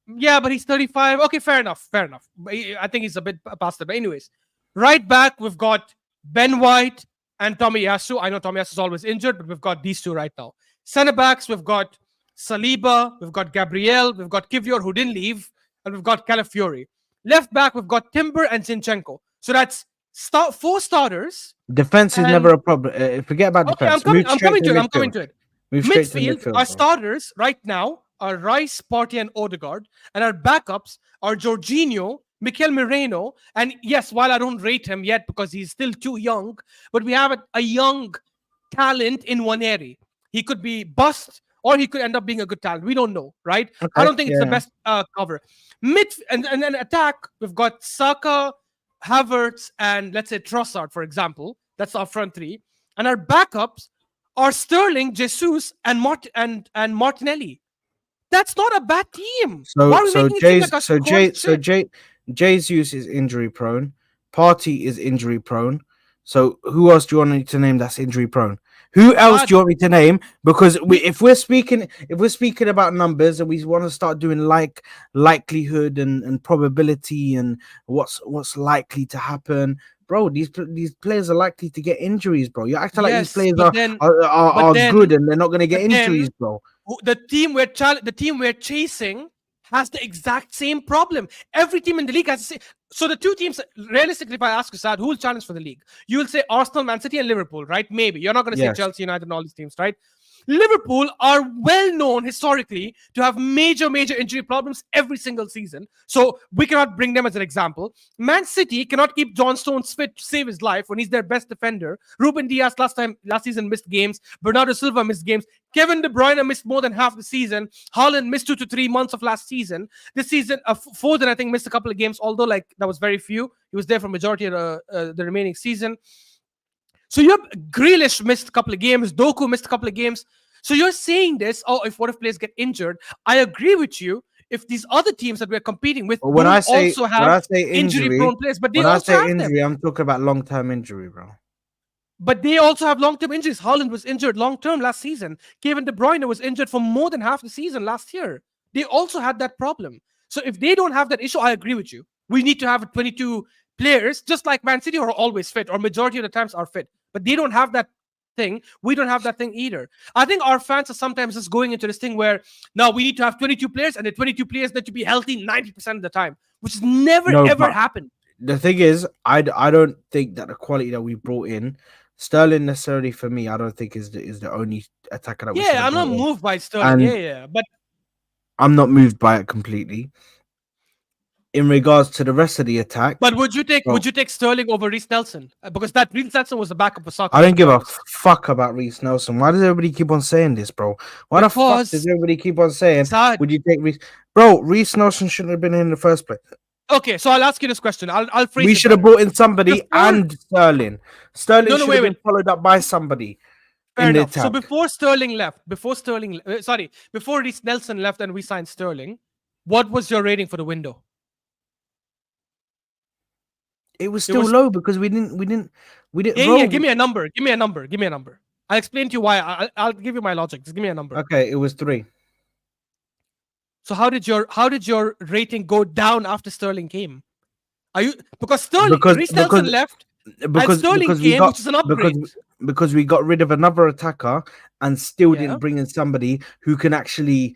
Yeah, but he's 35. Okay, fair enough. Fair enough. But I think he's a bit past it. But anyways, right back we've got Ben White and Tomiyasu. I know Tomiyasu is always injured, but we've got these two right now. Center backs we've got Saliba, we've got Gabriel, we've got Kivior who didn't leave, and we've got Calafiori. Left back we've got Timber and Zinchenko. So that's four starters. Defense is never And a problem. Forget about okay, defense. Move I'm straight coming to to the it. I'm coming midfield. to it. Move straight to the Midfield, midfield, our bro. starters right now are Rice, Partey, and Odegaard, and our backups are Jorginho, Mikel Moreno, and yes, while I don't rate him yet because he's still too young, but we have a young talent in one area. He could be bust or he could end up being a good talent. We don't know, right? I Okay, don't think it's the yeah. best cover. Mid and then attack, we've got Saka, Havertz, and let's say Trossard, for example. That's our front three. And our backups are Sterling, Jesus, and Martinelli. That's not a bad team. Why So are we so making it seem Jay's like our so squad is Jay so shit? Jay Jay's use is injury prone. Party is injury prone. So who else do you want me to name that's injury prone? Who else Sad. do you want me to name? Because We if we're speaking about numbers and we want to start doing like likelihood and probability and what's likely to happen, bro, these players are likely to get injuries, bro. You're acting like these yes, players but then are but good then and they're not gonna get but then injuries, bro. the team we're chasing has the exact same problem. Every team in the league has the same. So the two teams, realistically, if I ask you, Sad, who will challenge for the league? You will say Arsenal, Man City, and Liverpool, right? Maybe you're not going to say Yes. Chelsea, United, and all these teams, right? Liverpool are well known historically to have major injury problems every single season. So we cannot bring them as an example. Man City cannot keep John Stones fit to save his life when he's their best defender. Ruben Diaz last season missed games. Bernardo Silva missed games. Kevin De Bruyne missed more than half the season. Haaland missed 2 to 3 months of last season. This season, Foden I think missed a couple of games, although like that was very few. He was there for majority of the remaining season. So you have Grealish missed a couple of games, Doku missed a couple of games. So you're saying this, oh, if what if players get injured? I agree with you. If these other teams that we're competing with But don't also when have I say injury-prone players, but they when I also say have them. injury, I'm talking about long term injury, bro. But they also have long-term injuries. Haaland was injured long-term last season. Kevin De Bruyne was injured for more than half the season last year. They also had that problem. So if they don't have that issue, I agree with you. We need to have 22 players, just like Man City are always fit, or majority of the times are fit. But they don't have that thing. We don't have that thing either. I think our fans are sometimes just going into this thing where now we need to have 22 players and the 22 players need to be healthy 90% of the time, which has never No, ever but happened. the thing is, I don't think that the quality that we brought in, Sterling necessarily for me, I don't think is the only attacker that we should Yeah, have I'm not brought in, moved by Sterling. Yeah, and yeah. But I'm not moved by it completely. In regards to the rest of the attack, would bro, you take Sterling over Reece Nelson? Because that Reece Nelson was the backup for Saka, I let's don't be give a honest. fuck about Reece Nelson. Why does everybody keep on saying this, bro? Why the fuck does Because everybody keep on saying, Saad. would you take Reece? Bro, Reece Nelson shouldn't have been in the first place. Okay, so I'll ask you this question. I'll phrase We it should have better. brought in somebody Before and Sterling. Sterling no no should have wait been wait followed up by somebody fair in the enough. So attack. before Sterling left, before Reece Nelson left and we signed Sterling, what was your rating for the window? It was It still was low because we didn't, yeah yeah. Give bro. me a number. Give me a number. Give me a number. I'll explain to you why. I'll give you my logic. Just give me a number. Okay, it was 3 So how did your rating go down after Sterling came? Are you because Sterling because Reece because Nelson left and because Sterling because we came, got which is an because upgrade. because we got rid of another attacker and still Yeah. didn't bring in somebody who can actually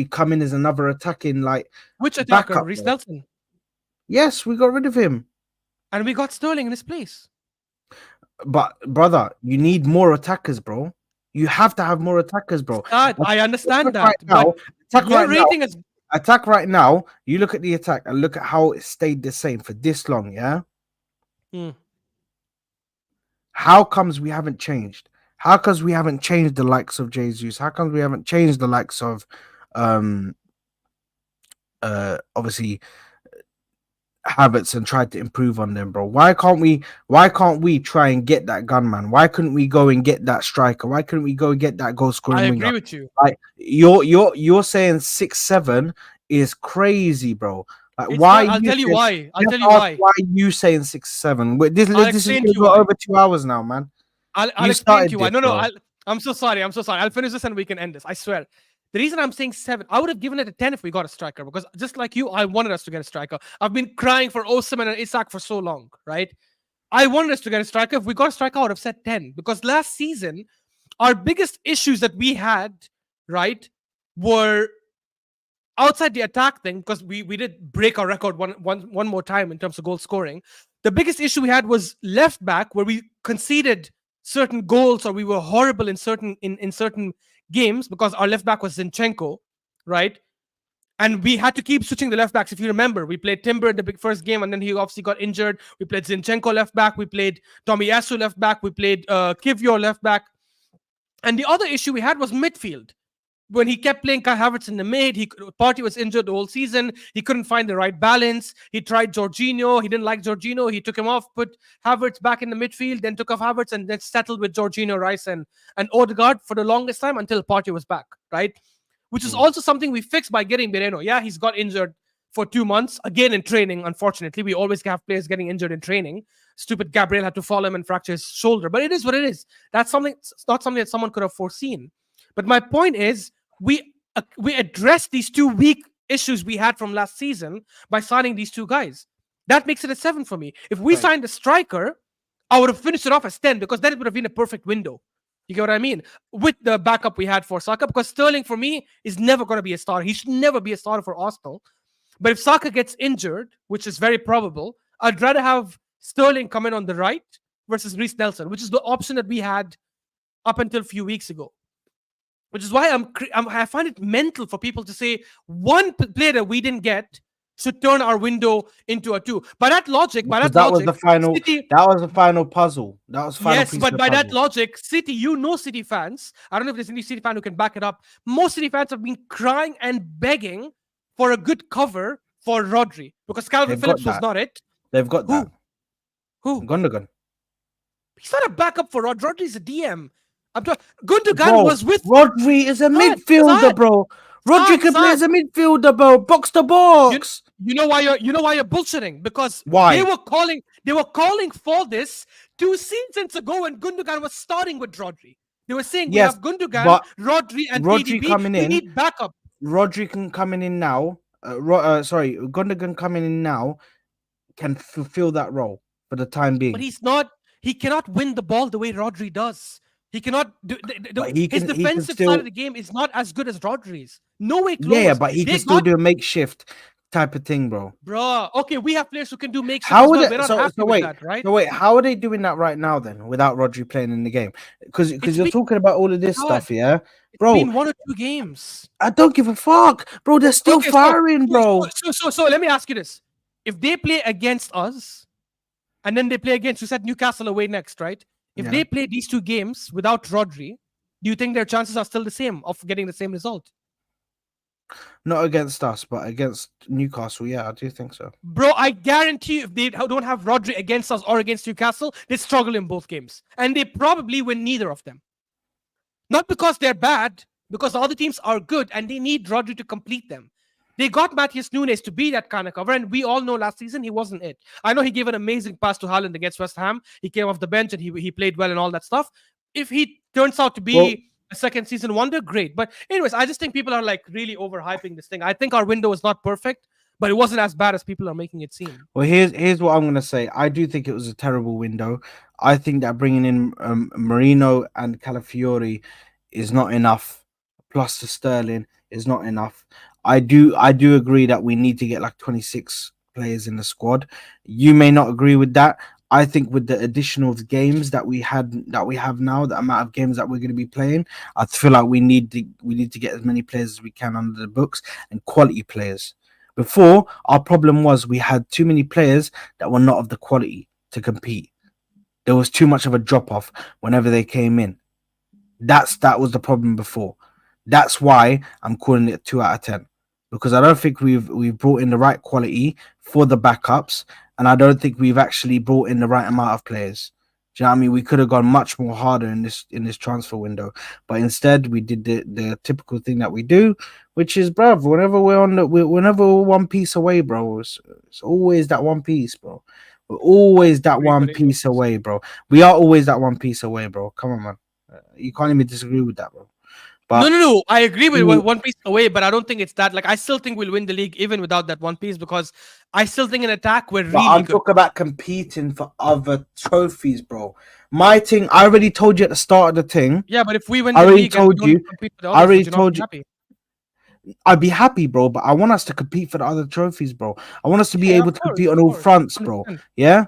come in as another attacking like Which attacker? backup, Reece bro. Nelson. Yes, we got rid of him. And we got Sterling in his place. But brother, you need more attackers, bro. You have to have more attackers, bro. Sad. I understand Attack right that, but now, attack your right now, rating is attack right now. You look at the attack and look at how it stayed the same for this long, yeah? hmm, How comes we haven't changed? How comes we haven't changed the likes of Jesus? How comes we haven't changed the likes of um obviously habits and tried to improve on them, bro? Why can't we try and get that gunman? Why couldn't we go and get that striker? Why couldn't we go and get that goal I scoring winger? agree with you. Like you're saying 6-7 is crazy, bro. Like It's why not. are I'll you tell you saying, why. I'll just tell you ask why. why are you saying 6-7? Wait, this I'll this is explain to gonna you go why. over 2 hours now, man. I'll You explain to started you why. this, No, no. bro. I'm so sorry. I'm so sorry. I'll finish this and we can end this. I swear. The reason I'm saying 7, I would have given it a 10 if we got a striker because just like you, I wanted us to get a striker. I've been crying for Osimhen and Isak for so long, right? I wanted us to get a striker. If we got a striker, I would have said 10 because last season, our biggest issues that we had, right, were outside the attack thing because we did break our record one more time in terms of goal scoring. The biggest issue we had was left back where we conceded certain goals or we were horrible in certain games because our left back was Zinchenko, right? And we had to keep switching the left backs. If you remember, we played Timber in the big first game, and then he obviously got injured. We played Zinchenko left back. We played Tomiyasu left back. We played Kivio left back. And the other issue we had was midfield when he kept playing Kai Havertz in the mid, Partey was injured the whole season. He couldn't find the right balance. He tried Jorginho. He didn't like Jorginho. He took him off, put Havertz back in the midfield, then took off Havertz, and then settled with Jorginho, Rice, and Odegaard for the longest time until Partey was back, right? Which is Mm. also something we fixed by getting Moreno. Yeah, he's got injured for 2 months again in training. Unfortunately, we always have players getting injured in training. Stupid Gabriel had to fall him and fracture his shoulder, but it is what it is. That's something. It's not something that someone could have foreseen. But my point is, we addressed these two weak issues we had from last season by signing these two guys. That makes it a 7 for me. If we Right. signed a striker, I would have finished it off as 10 because then it would have been a perfect window. You get what I mean? With the backup we had for Saka, because Sterling for me is never going to be a starter. He should never be a starter for Arsenal. But if Saka gets injured, which is very probable, I'd rather have Sterling come in on the right versus Reece Nelson, which is the option that we had up until a few weeks ago. Which is why I find it mental for people to say one player that we didn't get should turn our window into a 2. Because that was the final. City. That was the final puzzle. That was the final Yes, piece of but the by that puzzle. logic, City, City fans, I don't know if there's any City fan who can back it up. Most City fans have been crying and begging for a good cover for Rodri because Calvin They've got Phillips was that. not it. They've got that. Who? Who? Gundogan. He's not a backup for Rodri. Rodri's a DM. Gundogan Bro, was with Rodri is a midfielder, Sad, bro. Rodri can play sad. as a midfielder, bro. Box to You, box. you know why you're bullshitting because Why? they were calling for this 2 seasons ago when Gundogan was starting with Rodri. They were saying we Yes, have Gundogan, but Rodri, and Rodri KDB. coming We in. need backup. Rodri can coming in now. Sorry, Gundogan coming in now can fulfill that role for the time But being. he's not. He cannot win the ball the way Rodri does. He cannot do But he his can defensive side of still, the game is not as good as Rodri's. No way yeah, close. but he can They still got do a makeshift type of thing, bro. bro. Okay, we have players who can do makeshift How as would well. it? We're not happy So with wait, that, right? how are they doing that right now then without Rodri playing in the game? Because It's you're been talking about all of this God. stuff, yeah, It's bro. been 1 or 2 games. I don't give a fuck, bro. They're still Okay, so firing, so so bro. so so, so let me ask you this: if they play against us, and then they play against, you said Newcastle away next, right? If Yeah, they play these 2 games without Rodri, do you think their chances are still the same of getting the same result? not against us, but against Newcastle. Yeah, I do think so. Bro, I guarantee you, if they don't have Rodri against us or against Newcastle, they struggle in both games. And they probably win neither of them. Not because they're bad, because the other teams are good and they need Rodri to complete them. They got Matthias Nunes to be that kind of cover, and we all know last season he wasn't it. I know he gave an amazing pass to Haaland against West Ham. He came off the bench and he played well and all that stuff. If he turns out to Well, be a second season wonder, great. But anyways, I just think people are like really overhyping this thing. I think our window is not perfect, but it wasn't as bad as people are making it seem. Well, here's what I'm gonna say. I do think it was a terrible window. I think that bringing in Marino and Calafiori is not enough. Plus the Sterling is not enough. I do agree that we need to get like 26 players in the squad. You may not agree with that. I think with the addition of games that we have now, the amount of games that we're going to be playing, I feel like we need to get as many players as we can under the books and quality players. Before, our problem was we had too many players that were not of the quality to compete. There was too much of a drop off whenever they came in. That was the problem before. That's why I'm calling it 2 out of 10 because I don't think we've brought in the right quality for the backups, and I don't think we've actually brought in the right amount of players. Do you know what I mean? We could have gone much more harder in this transfer window, but instead we did the typical thing that we do, which is, bruv, whenever we're one piece away, bro, it's always that one piece, bro. We're I always that agree, one but piece anyways. away, bro. We are always that one piece away, bro. Come on, man. You can't even disagree with that, bro. No, But no, no. I agree with you- one piece away, but I don't think it's that. Like, I still think we'll win the league even without that one piece because I still think in attack we're but really I'm good. talking about competing for other trophies, bro. My thing, I already told you at the start of the thing. Yeah, but if we win I the already league and we told don't you. compete with the I others, already would you not be told you. happy? I'd be happy, bro. But I want us to compete for the other trophies, bro. I want us to be Yeah, able to compete on of all course, fronts, bro. 100%, Yeah.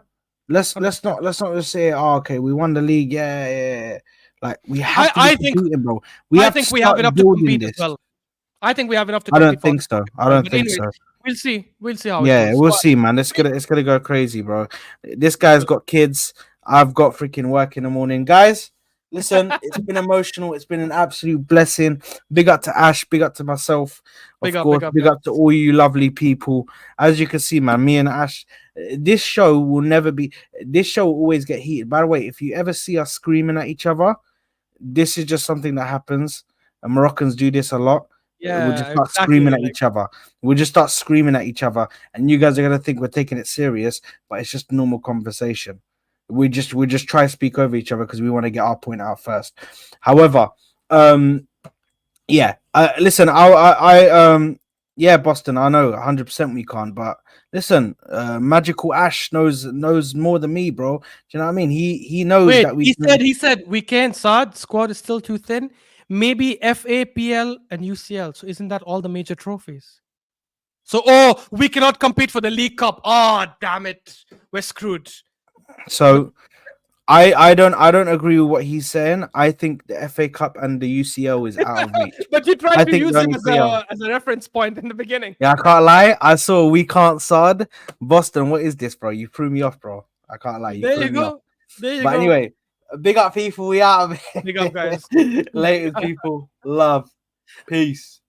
Let's let's 100%. not let's not just say, oh, okay, we won the league. Yeah, yeah, yeah. Like we have to be I think competing, bro. We I have to think we have start enough to building compete as this. well. I think we have enough to I don't compete for think other so. trophies I as well. don't But think anyways, so. we'll see. We'll see how it Yeah, goes. we'll But see, man. It's gonna go crazy, bro. This guy's got kids. I've got freaking work in the morning, guys. Listen, it's been emotional. It's been an absolute blessing. Big up to Ash. Big up to myself, of big course. up, Big up to guys. all you lovely people. As you can see, man, me and Ash. This show will never be. This show will always get heated. By the way, if you ever see us screaming at each other, this is just something that happens. And Moroccans do this a lot. We'll just Yeah, start screaming exactly. at Like, each other. We'll just start screaming at each other, and you guys are gonna think we're taking it serious, but it's just normal conversation. We just try to speak over each other because we want to get our point out first. However, yeah. Listen, yeah, Boston. I know 100% we can't, but listen, Magical Ash knows more than me, bro. Do you know what I mean? He knows wait, that we can. he said we can't. Saad squad is still too thin. Maybe FAPL and UCL. So isn't that all the major trophies? So we cannot compete for the League Cup. Oh damn it, we're screwed. But So I don't agree with what he's saying. I think the FA Cup and the UCL is out of reach. but you tried I to think the use him only three are. as a reference point in the beginning. Yeah, I can't lie. I saw we can't sod. Boston, what is this, bro? You threw me off, bro. I can't lie. You There threw you me off. go. There you But go. anyway, big up people. We out of Big up, guys. it. Latest people. Love. Peace.